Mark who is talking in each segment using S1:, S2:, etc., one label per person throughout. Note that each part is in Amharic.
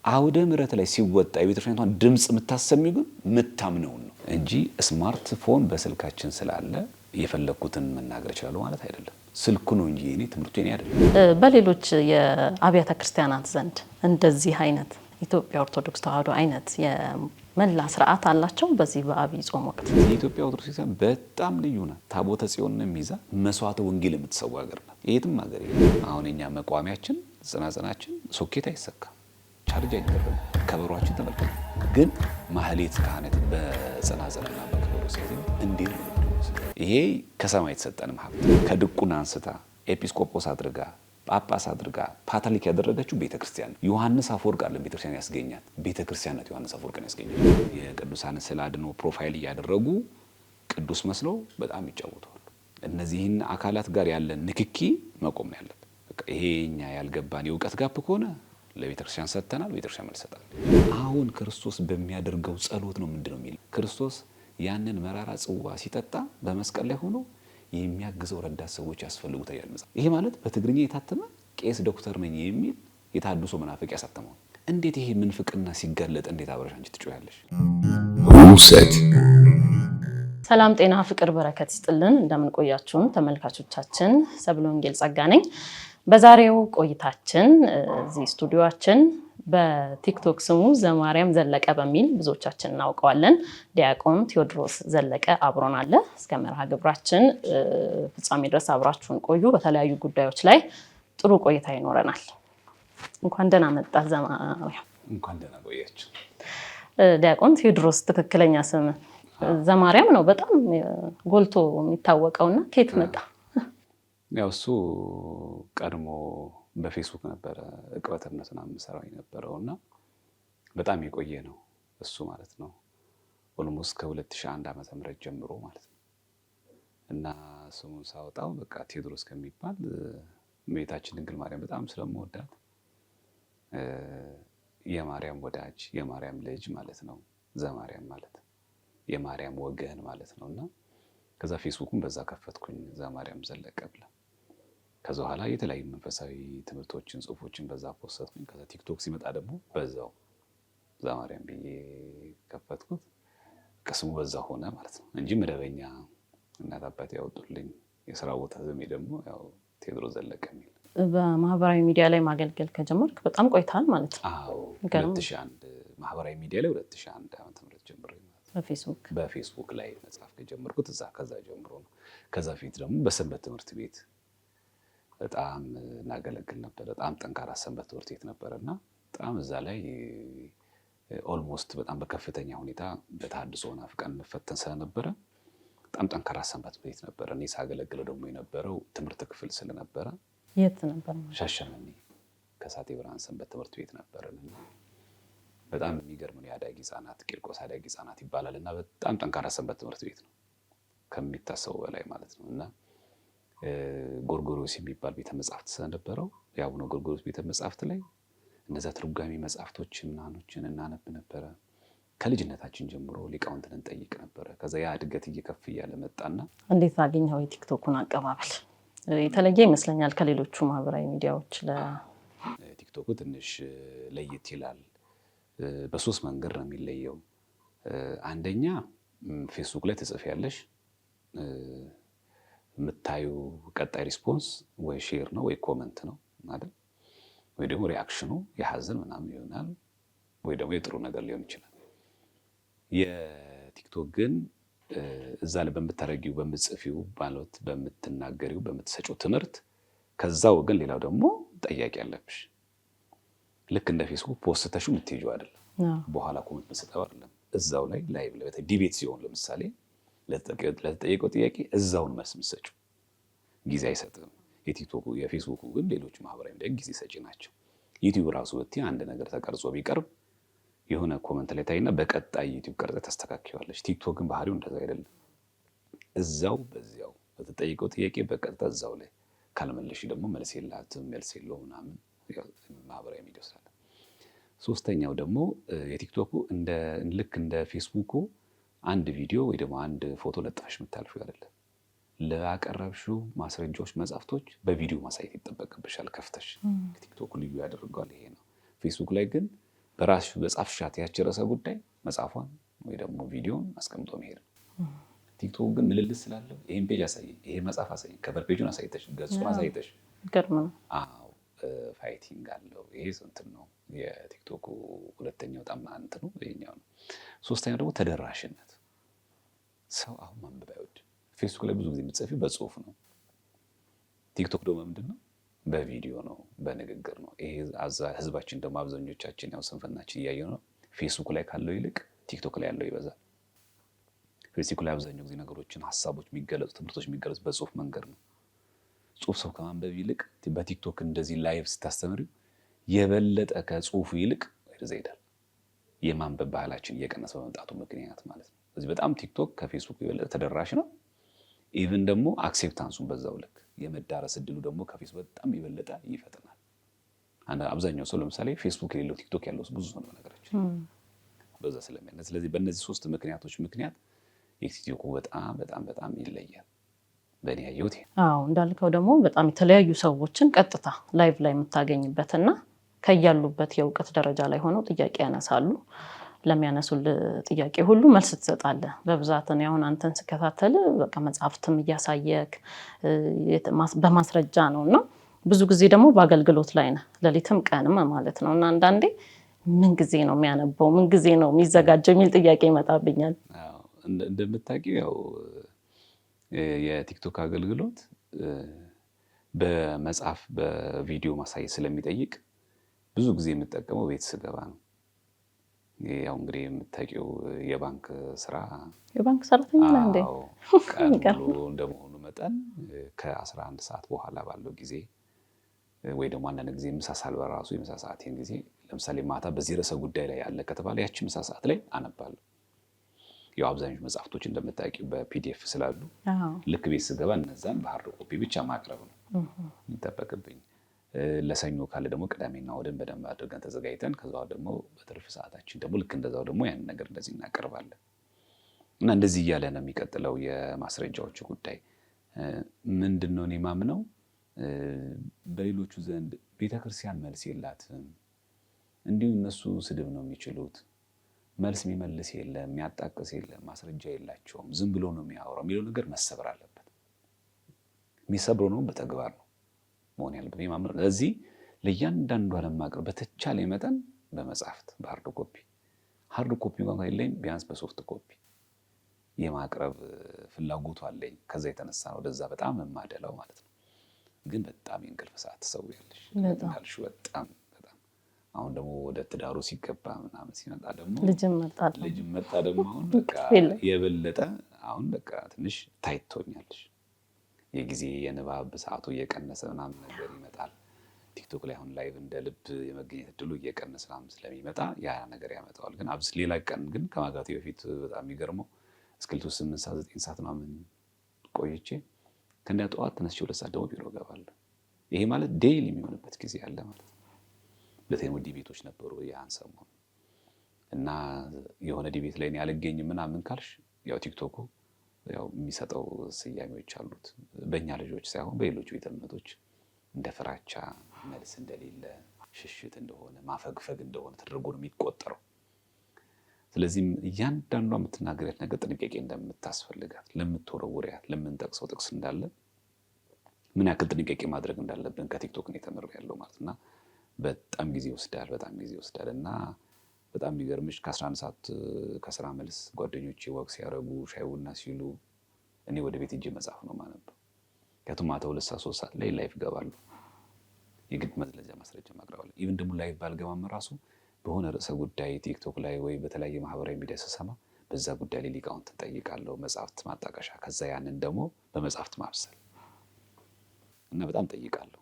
S1: አውደ ምሕረት ላይ ሲወጣ የቤተክርስቲያኗን ድምጽ የምታሰሚው ግን ምታምነው ነው እንጂ ስማርትፎን በስልካችን ስላለ የፈለኩትን መናገር ይችላል ማለት አይደለም። ስልኩ ነው እንጂ እኔ ትምህርቱ እኔ አይደለም።
S2: በሌሎች የአብያተ ክርስቲያናት ዘንድ እንደዚህ አይነት ኢትዮጵያ ኦርቶዶክስ ተዋሕዶ አይነት የመላ ስርዓት አላቸው። በዚህ በአብይ ጾም ወቅት
S1: የኢትዮጵያ ኦርቶዶክስ ክርስቲያን በጣም ልዩ ናት። ታቦተ ጽዮንን ይዛ መስዋዕተ ወንጌል የምትሰዋ ሀገር ናት። የትም ሀገር የለም። አሁን እኛ መቋሚያችን ጽናጽናችን ሶኬት አይሰካም፣ ቻርጅ አይደረግም። ከበሯችን ተመልከቱ። ግን ማህሌት ካህናት በጽናጽልና በከበሮ ሲያዜሙ እንዴት ነው? ይሄ ከሰማይ የተሰጠን ሀብት ከድቁና አንስታ ኤጲስቆጶስ አድርጋ ጳጳስ አድርጋ ፓትርያርክ ያደረገችው ቤተክርስቲያን። ዮሐንስ አፈወርቅ አለ ቤተክርስቲያን ያስገኛት ቤተክርስቲያን ናት። ዮሐንስ አፈወርቅን ያስገኛት የቅዱሳን ስዕለ አድኅኖ ፕሮፋይል እያደረጉ ቅዱስ መስለው በጣም ይጫወታሉ። እነዚህን አካላት ጋር ያለን ንክኪ መቆም ነው ያለበት። ይሄ እኛ ያልገባን የእውቀት ጋፕ ከሆነ ለቤተክርስቲያን ሰጥተናል፣ ቤተክርስቲያን መልሰጣል። አሁን ክርስቶስ በሚያደርገው ጸሎት ነው ምንድነው የሚል ክርስቶስ ያንን መራራ ጽዋ ሲጠጣ በመስቀል ላይ ሆኖ የሚያግዘው ረዳት ሰዎች ያስፈልጉታል ያለ መጽሐፍ። ይሄ ማለት በትግርኛ የታተመ ቄስ ዶክተር ነኝ የሚል የታድሶ መናፍቅ ያሳተመው። እንዴት ይሄ ምንፍቅና ሲጋለጥ እንዴት አብረሽ አንቺ ትጮያለሽ?
S2: ሰላም ጤና ፍቅር በረከት ይስጥልን። እንደምን ቆያችሁን ተመልካቾቻችን? ሰብለ ወንጌል ጸጋ ነኝ። በዛሬው ቆይታችን እዚህ ስቱዲዮአችን በቲክቶክ ስሙ ዘማርያም ዘለቀ በሚል ብዙዎቻችን እናውቀዋለን ዲያቆን ቴዎድሮስ ዘለቀ አብሮን አለ። እስከ መርሃ ግብራችን ፍጻሜ ድረስ አብራችሁን ቆዩ። በተለያዩ ጉዳዮች ላይ ጥሩ ቆይታ ይኖረናል። እንኳን ደህና መጣ ዘማርያም።
S1: እንኳን ደህና ቆያችሁ።
S2: ዲያቆን ቴዎድሮስ ትክክለኛ ስም ዘማርያም ነው በጣም ጎልቶ የሚታወቀውና ከየት መጣ?
S1: ያው እሱ ቀድሞ በፌስቡክ ነበረ እቅበተነትና የምሰራው የነበረውና በጣም የቆየ ነው እሱ ማለት ነው። ኦልሞስት ከ2001 ዓመተ ምህረት ጀምሮ ማለት ነው። እና ስሙን ሳወጣው በቃ ቴዎድሮስ ከሚባል እመቤታችን ድንግል ማርያም በጣም ስለምወዳት የማርያም ወዳጅ የማርያም ልጅ ማለት ነው። ዘማርያም ማለት የማርያም ወገን ማለት ነውና ከዛ ፌስቡክን በዛ ከፈትኩኝ ዘማርያም ዘለቀ ብለ። ከዛ በኋላ የተለያዩ መንፈሳዊ ትምህርቶችን ጽሁፎችን በዛ ፖስትኩኝ። ከዛ ቲክቶክ ሲመጣ ደግሞ በዛው ዘማርያም ብዬ ከፈትኩት። ከስሙ በዛ ሆነ ማለት ነው እንጂ መደበኛ እናት አባቴ ያወጡልኝ የሥራ ቦታ ስሜ ደግሞ ያው ቴዎድሮስ ዘለቀ የሚል።
S2: በማህበራዊ ሚዲያ ላይ ማገልገል ከጀመርክ በጣም ቆይታል ማለት ነው?
S1: አዎ 2001 ማህበራዊ ሚዲያ ላይ 2001 ዓመተ ምህረት ጀምሮ በፌስቡክ ላይ መጽሐፍ ከጀመርኩት ከዛ ጀምሮ ነው። ከዛ ፊት ደግሞ በሰንበት ትምህርት ቤት በጣም እናገለግል ነበር። በጣም ጠንካራ ሰንበት ትምህርት ቤት ነበርና በጣም እዛ ላይ ኦልሞስት በጣም በከፍተኛ ሁኔታ በተሐድሶ ናፍቀን እንፈተን ስለነበረ በጣም ጠንካራ ሰንበት ቤት ነበር። እኔ ሳገለግለው ደግሞ የነበረው ትምህርት ክፍል ስለነበረ
S2: የት ነበር?
S1: ሻሸመኔ ከሳቴ ብርሃን ሰንበት ትምህርት ቤት ነበርና በጣም የሚገርም ነው። የአዳጊ ህጻናት ቂርቆስ አዳጊ ህጻናት ይባላል እና በጣም ጠንካራ ሰንበት ትምህርት ቤት ነው ከሚታሰበው በላይ ማለት ነው። እና ጎርጎሮስ የሚባል ቤተ መጻሕፍት ስለነበረው የአቡነ ጎርጎሮስ ቤተ መጻሕፍት ላይ እነዛ ትርጓሜ መጻሕፍቶችን ምናኖችን እናነብ ነበረ። ከልጅነታችን ጀምሮ ሊቃውንትን እንጠይቅ ነበረ። ከዛ ያ እድገት እየከፍ እያለ መጣና።
S2: እንዴት አገኘኸው የቲክቶኩን አቀባበል? የተለየ ይመስለኛል ከሌሎቹ ማህበራዊ ሚዲያዎች።
S1: ቲክቶኩ ትንሽ ለየት ይላል። በሶስት መንገድ ነው የሚለየው። አንደኛ ፌስቡክ ላይ ትጽፊያለሽ፣ የምታዩ ቀጣይ ሪስፖንስ ወይ ሼር ነው ወይ ኮመንት ነው አይደል? ወይ ደግሞ ሪአክሽኑ የሐዘን ምናምን ይሆናል ወይ ደግሞ የጥሩ ነገር ሊሆን ይችላል። የቲክቶክ ግን እዛ ላይ በምታረጊው በምትጽፊው ማለት በምትናገሪው በምትሰጪው ትምህርት ከዛው ግን ሌላው ደግሞ ጠያቂ ያለብሽ። ልክ እንደ ፌስቡክ ፖስተሽው የምትይጂው አይደለም፣ በኋላ ኮሜንት መስጠው አይደለም። እዛው ላይ ላይቭ ላይ ዲቤት ሲሆን ለምሳሌ ለተጠየቀው ጥያቄ እዛውን መልስ የምትሰጪው ጊዜ አይሰጥም። የቲክቶኩ የፌስቡኩ ግን ሌሎች ማህበራዊ ሚዲያ ጊዜ ሰጪ ናቸው። ዩቲዩብ ራሱ ብትይ አንድ ነገር ተቀርጾ ቢቀርብ የሆነ ኮመንት ላይ ታይና በቀጣይ ዩቲዩብ ቀርጸ ተስተካክላለች። ቲክቶክ ግን ባህሪው እንደዛ አይደለም። እዛው በዚያው በተጠየቀው ጥያቄ በቀጥታ እዛው ላይ ካልመለሽ ደግሞ መልስ የላትም፣ መልስ የለው ምናምን ማህበራዊ ሚዲያ ስላለ። ሶስተኛው ደግሞ የቲክቶኩ ልክ እንደ ፌስቡኩ አንድ ቪዲዮ ወይ ደግሞ አንድ ፎቶ ለጥፈሽ የምታልፊው አይደለም። ለአቀረብሽው ማስረጃዎች መጻፍቶች በቪዲዮ ማሳየት ይጠበቅብሻል ከፍተሽ። ቲክቶክ ልዩ ያደርገዋል ይሄ ነው። ፌስቡክ ላይ ግን በራሱ በጻፍሻት ያቺ ርዕሰ ጉዳይ መጽሐፏን ወይ ደግሞ ቪዲዮን አስቀምጦ መሄድ ነው። ቲክቶክ ግን ምልልስ ስላለው ይሄን ፔጅ አሳየኝ፣ ይሄ መጽሐፍ አሳየኝ፣ ከቨር ፔጁን አሳይተሽ ገጹን አሳይተሽ ፋይቲንግ አለው። ይሄ እንትን ነው የቲክቶክ ሁለተኛው በጣም እንትን ነው ይሄኛው ነው። ሶስተኛው ደግሞ ተደራሽነት። ሰው አሁን ማንበብ አይወድም። ፌስቡክ ላይ ብዙ ጊዜ የምትጽፊው በጽሁፍ ነው። ቲክቶክ ደግሞ ምንድን ነው? በቪዲዮ ነው፣ በንግግር ነው። ይሄ ህዝባችን ደግሞ አብዛኞቻችን ያው ስንፍናችን እያየው ነው። ፌስቡክ ላይ ካለው ይልቅ ቲክቶክ ላይ ያለው ይበዛል። ፌስቡክ ላይ አብዛኛው ጊዜ ነገሮችን፣ ሀሳቦች የሚገለጹ ትምህርቶች የሚገለጹ በጽሁፍ መንገድ ነው። ጽሁፍ ሰው ከማንበብ ይልቅ በቲክቶክ እንደዚህ ላይቭ ስታስተምሪው የበለጠ ከጽሁፉ ይልቅ ወደዛ ይሄዳል። የማንበብ ባህላችን እየቀነሰ በመምጣቱ ምክንያት ማለት ነው። ስለዚህ በጣም ቲክቶክ ከፌስቡክ የበለጠ ተደራሽ ነው። ኢቭን ደግሞ አክሴፕታንሱን በዛው ልክ የመዳረስ እድሉ ደግሞ ከፌስቡክ በጣም የበለጠ ይፈጥናል። አብዛኛው ሰው ለምሳሌ ፌስቡክ የሌለው ቲክቶክ ያለው ብዙ ነው ነገራችን በዛ ስለሚያነስ። ስለዚህ በእነዚህ ሶስት ምክንያቶች ምክንያት የቲክቶክ በጣም በጣም በጣም ይለያል በእኔ ያየሁት።
S2: አዎ እንዳልከው ደግሞ በጣም የተለያዩ ሰዎችን ቀጥታ ላይቭ ላይ የምታገኝበትና ከያሉበት የእውቀት ደረጃ ላይ ሆነው ጥያቄ ያነሳሉ። ለሚያነሱል ጥያቄ ሁሉ መልስ ትሰጣለህ። በብዛት እኔ አሁን አንተን ስከታተል በቃ መጽሐፍትም እያሳየክ በማስረጃ ነው እና ብዙ ጊዜ ደግሞ በአገልግሎት ላይ ነህ፣ ሌሊትም ቀንም ማለት ነው። እና አንዳንዴ ምን ጊዜ ነው የሚያነበው፣ ምን ጊዜ ነው የሚዘጋጀው የሚል ጥያቄ ይመጣብኛል።
S1: እንደምታውቂው ያው የቲክቶክ አገልግሎት በመጽሐፍ በቪዲዮ ማሳየት ስለሚጠይቅ ብዙ ጊዜ የምጠቀመው ቤት ስገባ ነው። ያው እንግዲህ የምታውቂው የባንክ ስራ
S2: የባንክ ሰራተኛ ነህ እንዴ?
S1: ቀን ሙሉ እንደመሆኑ መጠን ከ11 ሰዓት በኋላ ባለው ጊዜ ወይ ደግሞ አንዳንድ ጊዜ ምሳ ሳልበላ ራሱ የምሳ ሰዓቴን ጊዜ ለምሳሌ ማታ በዚህ ርዕሰ ጉዳይ ላይ ያለ ከተባለ ያቺ ምሳ ሰዓት ላይ አነባለሁ። ያው አብዛኞቹ መጽሐፍቶች እንደምታውቂው በፒዲኤፍ ስላሉ ልክ ቤት ስገባ እነዛን በሀርድ ኮፒ ብቻ ማቅረብ ነው የሚጠበቅብኝ። ለሰኞ ካለ ደግሞ ቅዳሜና እሑድን በደንብ አድርገን ተዘጋጅተን ከዛው ደግሞ በትርፍ ሰዓታችን ደግሞ ልክ እንደዛው ደግሞ ያንን ነገር እንደዚህ እናቀርባለን እና እንደዚህ እያለ ነው የሚቀጥለው። የማስረጃዎቹ ጉዳይ ምንድነው? እኔ ማምነው በሌሎቹ ዘንድ ቤተክርስቲያን መልስ የላትም፣ እንዲሁ እነሱ ስድብ ነው የሚችሉት፣ መልስ የሚመልስ የለም፣ የሚያጣቅስ የለም፣ ማስረጃ የላቸውም፣ ዝም ብሎ ነው የሚያወራው የሚለው ነገር መሰበር አለበት። የሚሰብረው ነው በተግባር ነው መሆን ያለበት ማምነው። ስለዚህ ለእያንዳንዱ አለማቅረብ በተቻለ መጠን በመጽሐፍት በሀርድ ኮፒ እንኳን የለኝም ቢያንስ በሶፍት ኮፒ የማቅረብ ፍላጎቱ አለኝ። ከዛ የተነሳ ነው ወደዛ በጣም የማደላው ማለት ነው። ግን በጣም የእንቅልፍ ሰዓት ትሰውያለሽ እንዳልሽው በጣም አሁን ደግሞ ወደ ትዳሩ ሲገባ ምናምን ሲመጣ ደግሞ ልጅም መጣ ደግሞ አሁን በቃ የበለጠ አሁን በቃ ትንሽ ታይቶኛለሽ። የጊዜ የንባብ ሰዓቱ እየቀነሰ ምናምን ነገር ይመጣል። ቲክቶክ ላይ አሁን ላይቭ እንደ ልብ የመገኘት እድሉ እየቀነሰ ምናምን ስለሚመጣ ያ ነገር ያመጣዋል። ግን ሌላ ቀን ግን ከማጋቴ በፊት በጣም የሚገርመው እስክልቱ 8 ሰዓት 9 ሰዓት ምናምን ቆይቼ ከእንዲያ ጠዋት ተነስቼ 2 ሰዓት ደግሞ ቢሮ እገባለሁ። ይሄ ማለት ዴይሊ የሚሆንበት ጊዜ አለ ማለት ነው። በተለይ ዲቤቶች ነበሩ ያን ሰሞን እና የሆነ ዲቤት ላይ አልገኝም ምናምን ካልሽ ያው ቲክቶኩ ያው የሚሰጠው ስያሜዎች አሉት። በእኛ ልጆች ሳይሆን በሌሎች ቤተ እምነቶች እንደ ፍራቻ፣ መልስ እንደሌለ፣ ሽሽት እንደሆነ፣ ማፈግፈግ እንደሆነ ተደርጎ ነው የሚቆጠረው። ስለዚህም እያንዳንዷ የምትናገሪያት ነገር ጥንቃቄ እንደምታስፈልጋት፣ ለምትወረውሪያት፣ ለምንጠቅሰው ጥቅስ እንዳለ ምን ያክል ጥንቃቄ ማድረግ እንዳለብን ከቲክቶክ ነው የተመረያለው ማለት እና በጣም ጊዜ ይወስዳል እና በጣም የሚገርምሽ ከ11 ሰዓት ከስራ መልስ ጓደኞቼ ወቅ ሲያደርጉ ሻይ ቡና ሲሉ እኔ ወደ ቤት ሄጄ መጽሐፍ ነው የማነበው። ምክንያቱም ማታ 2 ሰዓት 3 ሰዓት ላይ ላይቭ እገባለሁ። የግድ መዝለጃ ማስረጃ ማቅረባለሁ። ኢቭን ደግሞ ላይቭ ባልገባም ራሱ በሆነ ርዕሰ ጉዳይ ቲክቶክ ላይ ወይ በተለያየ ማህበራዊ ሚዲያ ስሰማ በዛ ጉዳይ ላይ ሊቃውንት እጠይቃለሁ፣ መጽሐፍት ማጣቀሻ፣ ከዛ ያንን ደግሞ በመጽሐፍት ማብሰል እና በጣም ጠይቃለሁ።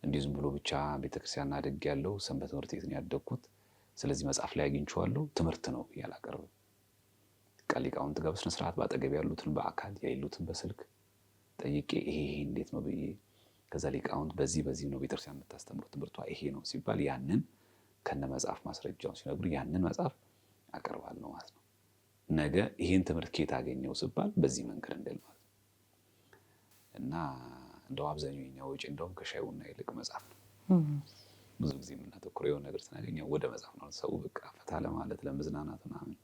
S1: እንዲህ ዝም ብሎ ብቻ ቤተክርስቲያን አድግ ያለው ሰንበት ትምህርት ቤት ነው ያደግኩት፣ ስለዚህ መጽሐፍ ላይ አግኝቼዋለሁ ትምህርት ነው ያላቀርብ ሊቃውንት ጋር በስነ ስርዓት ባጠገብ ያሉትን በአካል ያሉትን በስልክ ጠይቄ ይሄ እንዴት ነው ብዬ ከዛ ሊቃውንት በዚህ ነው ቤተክርስቲያን የምታስተምረው ትምህርቷ ይሄ ነው ሲባል ያንን ከነ መጽሐፍ ማስረጃውን ሲነግሩ ያንን መጽሐፍ አቀርባለሁ ማለት ነው። ነገ ይሄን ትምህርት ከየት አገኘው ሲባል በዚህ መንገድ እንደል ማለት ነው። እና እንደው አብዛኛው የኛ ወጪ እንደውም ከሻይ ቡና ይልቅ መጽሐፍ ነው። ብዙ ጊዜ የምናተኩረው የሆነ ነገር ስናገኝ ወደ መጽሐፍ ነው። ሰው በቃ ፈታ ለማለት ለመዝናናት ምናምን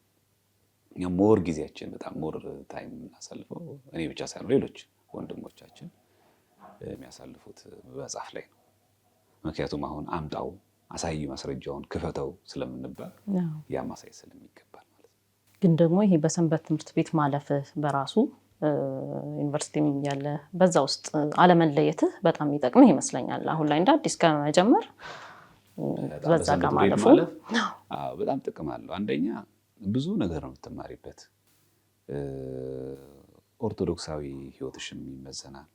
S1: እኛ ሞር ጊዜያችን በጣም ሞር ታይም የምናሳልፈው እኔ ብቻ ሳይሆን ሌሎች ወንድሞቻችን የሚያሳልፉት መጽሐፍ ላይ ነው። ምክንያቱም አሁን አምጣው አሳይ ማስረጃውን ክፈተው ስለምንባል ያ ማሳየት ስለሚገባል ማለት ነው።
S2: ግን ደግሞ ይሄ በሰንበት ትምህርት ቤት ማለፍ በራሱ ዩኒቨርሲቲም ያለ በዛ ውስጥ አለመለየትህ በጣም ይጠቅምህ ይመስለኛል። አሁን ላይ እንደ አዲስ ከመጀመር በዛ ጋር ማለፉ
S1: በጣም ጥቅም አለው። አንደኛ ብዙ ነገር ነው የምትማሪበት። ኦርቶዶክሳዊ ህይወትሽም ይመዘናል።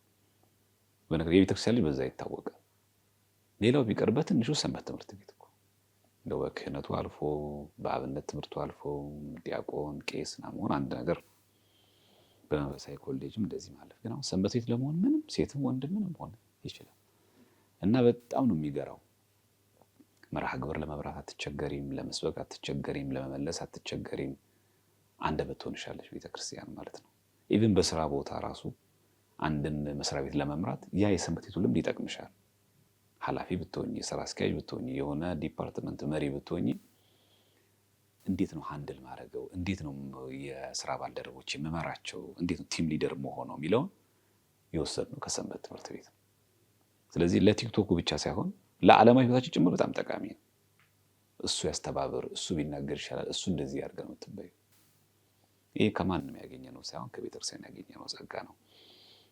S1: በነገር የቤተክርስቲያን ልጅ በዛ ይታወቃል። ሌላው ቢቀርበት ትንሹ ሰንበት ትምህርት ቤት እኮ እንደው በክህነቱ አልፎ በአብነት ትምህርቱ አልፎ ዲያቆን ቄስ መሆን አንድ ነገር፣ በመንፈሳዊ ኮሌጅም እንደዚህ ማለፍ። ግን አሁን ሰንበት ቤት ለመሆን ምንም ሴትም ወንድም ምንም ሆነ ይችላል እና በጣም ነው የሚገራው። መርሃ ግብር ለመብራት አትቸገሪም፣ ለመስበክ አትቸገሪም፣ ለመመለስ አትቸገሪም። አንደበት ትሆንሻለች ቤተክርስቲያን ማለት ነው። ኢቭን በስራ ቦታ ራሱ አንድን መስሪያ ቤት ለመምራት ያ የሰንበት ቤቱ ልምድ ይጠቅምሻል። ኃላፊ ብትሆኚ፣ የስራ አስኪያጅ ብትሆኚ፣ የሆነ ዲፓርትመንት መሪ ብትሆኚ እንዴት ነው ሃንድል ማድረገው፣ እንዴት ነው የስራ ባልደረቦች የምመራቸው፣ እንዴት ነው ቲም ሊደር መሆነው የሚለውን የወሰድነው ከሰንበት ትምህርት ቤት ነው። ስለዚህ ለቲክቶኩ ብቻ ሳይሆን ለዓለማዊ ህይወታችን ጭምር በጣም ጠቃሚ ነው። እሱ ያስተባብር፣ እሱ ቢናገር ይሻላል፣ እሱ እንደዚህ ያድርግ ነው የምትባዩ። ይሄ ከማንም ያገኘነው ሳይሆን ከቤተክርስቲያን ያገኘነው ጸጋ ነው።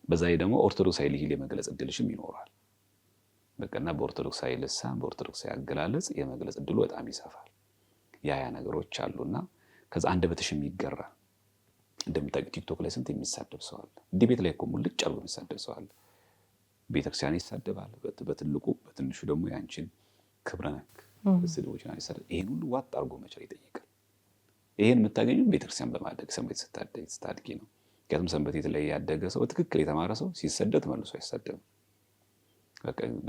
S1: በዛ ላይ ደግሞ ኦርቶዶክሳዊ ልሂል የመግለጽ እድልሽም ይኖራል። በቀና በኦርቶዶክሳዊ ልሳን በኦርቶዶክሳዊ አገላለጽ የመግለጽ እድሉ በጣም ይሰፋል። ያ ነገሮች አሉና ከዛ አንደበትሽም ይገራል። እንደምታውቂው ቲክቶክ ላይ ስንት የሚሳደብ ሰው አለ። ዲቤት ላይ እኮ ሙልጭ አድርጎ የሚሳደብ ሰው አለ። ቤተክርስቲያን ይሳደባል፣ በትልቁ በትንሹ ደግሞ ያንቺን ክብረ ነክ ስድቦችን ይሳደብ። ይሄን ሁሉ ዋጥ አድርጎ መቻል ይጠይቃል። ይሄን የምታገኙ ቤተክርስቲያን በማደግ ሰንበት ስታድጊ ነው። ምክንያቱም ሰንበት ላይ ያደገ ሰው በትክክል የተማረ ሰው ሲሰደድ መልሶ አይሳደብም።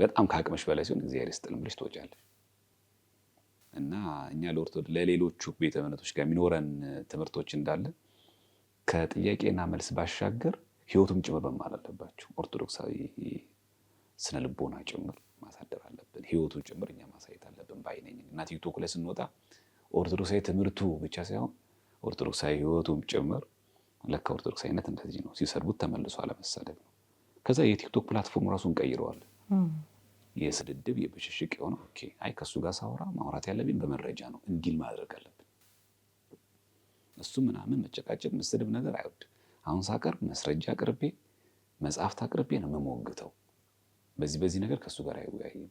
S1: በጣም ከአቅምሽ በላይ ሲሆን እግዚአብሔር ይስጥልም ብለሽ ትወጫለሽ። እና እኛ ለሌሎቹ ቤተ እምነቶች ጋር የሚኖረን ትምህርቶች እንዳለ ከጥያቄና መልስ ባሻገር ህይወቱም ጭምር መማር አለባቸው። ኦርቶዶክሳዊ ስነ ልቦና ጭምር ማሳደር አለብን። ህይወቱን ጭምር እኛ ማሳየት አለብን ባይነኝ እና ቲክቶክ ላይ ስንወጣ ኦርቶዶክሳዊ ትምህርቱ ብቻ ሳይሆን ኦርቶዶክሳዊ ህይወቱም ጭምር ለካ ኦርቶዶክሳዊነት እንደዚህ ነው፣ ሲሰድቡት ተመልሶ አለመሳደብ ነው። ከዛ የቲክቶክ ፕላትፎርም ራሱን ቀይረዋል። የስድድብ የብሽሽቅ የሆነ ኦኬ፣ አይ ከሱ ጋር ሳወራ ማውራት ያለብኝ በመረጃ ነው እንዲል ማድረግ አለብን። እሱ ምናምን መጨቃጨቅ መስድብ ነገር አይወድ። አሁን ሳቀርብ መስረጃ አቅርቤ መጽሐፍት አቅርቤ ነው የምሞግተው። በዚህ ነገር ከሱ ጋር አይወያይም።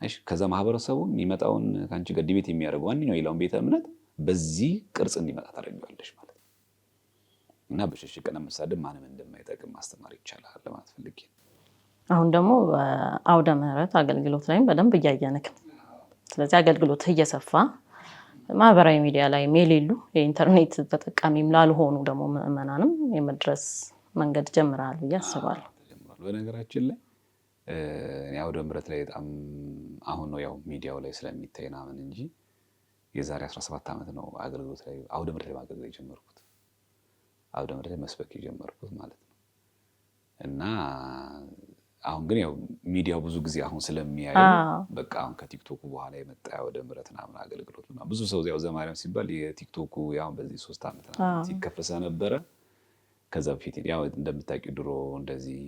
S1: እሺ፣ ከዛ ማህበረሰቡ የሚመጣውን ካንቺ ጋር ዲቤት የሚያደርገው ዋንኛው ሌላውን ቤተ እምነት በዚህ ቅርጽ እንዲመጣ ታደርጊዋለሽ ማለት ነው። እና ብሽሽቅና መሳደብ ማንም እንደማይጠቅም ማስተማር ይቻላል ለማለት ፈልጌ ነው።
S2: አሁን ደግሞ አውደ ምህረት አገልግሎት ላይም በደንብ እያየንክ፣ ስለዚህ አገልግሎት እየሰፋ ማህበራዊ ሚዲያ ላይ የሌሉ የኢንተርኔት ተጠቃሚም ላልሆኑ ደግሞ ምዕመናንም የመድረስ መንገድ ጀምራል ብዬ አስባለሁ።
S1: በነገራችን ላይ አውደ ምህረት ላይ በጣም አሁን ነው ያው ሚዲያው ላይ ስለሚታይ ምናምን እንጂ የዛሬ 17 ዓመት ነው አገልግሎት ላይ አውደ ምህረት ላይ ማገልገል የጀመርኩት። አውደ ምህረት ላይ መስበክ የጀመርኩት ማለት ነው። እና አሁን ግን ያው ሚዲያው ብዙ ጊዜ አሁን ስለሚያዩ በቃ አሁን ከቲክቶኩ በኋላ የመጣ ወደ ምህረት ምናምን አገልግሎት ነው። ብዙ ሰው ያው ዘማሪያም ሲባል የቲክቶኩ ያው በዚህ 3 ዓመት ሲከፈሰ ነበረ። ከዛ በፊት ያው እንደምታውቂው ድሮ እንደዚህ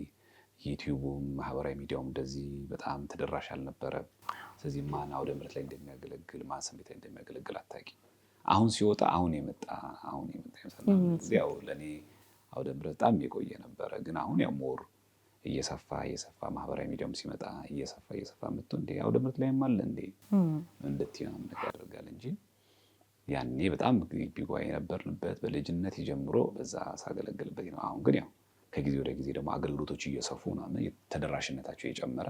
S1: ዩቲዩቡም ማህበራዊ ሚዲያውም እንደዚህ በጣም ተደራሽ አልነበረ። ስለዚህ ማን አውደ ምህረት ላይ እንደሚያገለግል ማን ሰንበት ላይ እንደሚያገለግል አታውቂም። አሁን ሲወጣ አሁን የመጣ ይመስላል። ያው ለኔ አውደ ምህረት በጣም የቆየ ነበረ። ግን አሁን ያው ሞር እየሰፋ ማህበራዊ ሚዲያውም ሲመጣ እየሰፋ መጥቶ እንዴ አውደ ምህረት ላይም አለ እንዴ እንደዚህ ነገር ያደርጋል እንጂ ያኔ በጣም ቢጓ የነበርንበት በልጅነት ጀምሮ በዛ ሳገለግልበት ነው። አሁን ግን ያው ከጊዜ ወደ ጊዜ ደግሞ አገልግሎቶች እየሰፉ ምናምን ተደራሽነታቸው የጨመረ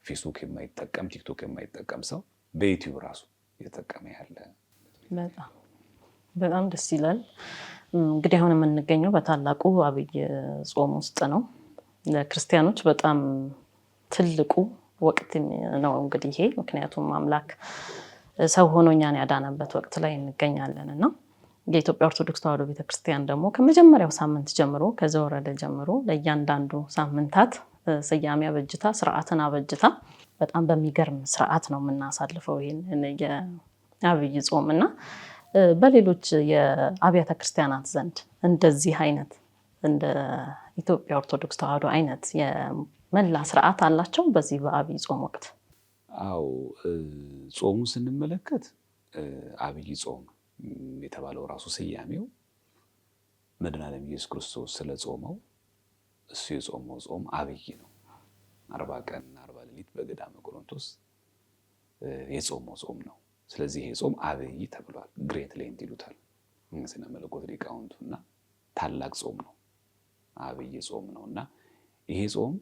S1: ፌስቡክ የማይጠቀም ቲክቶክ የማይጠቀም ሰው በዩቲዩብ ራሱ እየተጠቀመ ያለ
S2: በጣም ደስ ይላል። እንግዲህ አሁን የምንገኘው በታላቁ አብይ ጾም ውስጥ ነው። ለክርስቲያኖች በጣም ትልቁ ወቅት ነው እንግዲህ ይሄ። ምክንያቱም አምላክ ሰው ሆኖ እኛን ያዳነበት ወቅት ላይ እንገኛለን እና የኢትዮጵያ ኦርቶዶክስ ተዋሕዶ ቤተክርስቲያን ደግሞ ከመጀመሪያው ሳምንት ጀምሮ ከዘወረደ ጀምሮ ለእያንዳንዱ ሳምንታት ስያሜ አበጅታ ስርዓትን አበጅታ በጣም በሚገርም ስርዓት ነው የምናሳልፈው ይህንን የአብይ ጾም እና በሌሎች የአብያተ ክርስቲያናት ዘንድ እንደዚህ አይነት እንደ ኢትዮጵያ ኦርቶዶክስ ተዋሕዶ አይነት የመላ ስርዓት አላቸው በዚህ በአብይ ጾም ወቅት?
S1: አዎ ጾሙን ስንመለከት አብይ ጾም የተባለው ራሱ ስያሜው መድኃኔዓለም ኢየሱስ ክርስቶስ ስለ ጾመው እሱ የጾመው ጾም አብይ ነው። 40 ቀን 40 ሌሊት በገዳመ ቆሮንቶስ የጾመው ጾም ነው። ስለዚህ ይሄ ጾም አብይ ተብሏል። ግሬት ሌንት ይሉታል ስነ መለኮት ሊቃውንቱ እና ታላቅ ጾም ነው፣ አብይ ጾም ነው እና ይሄ ጾም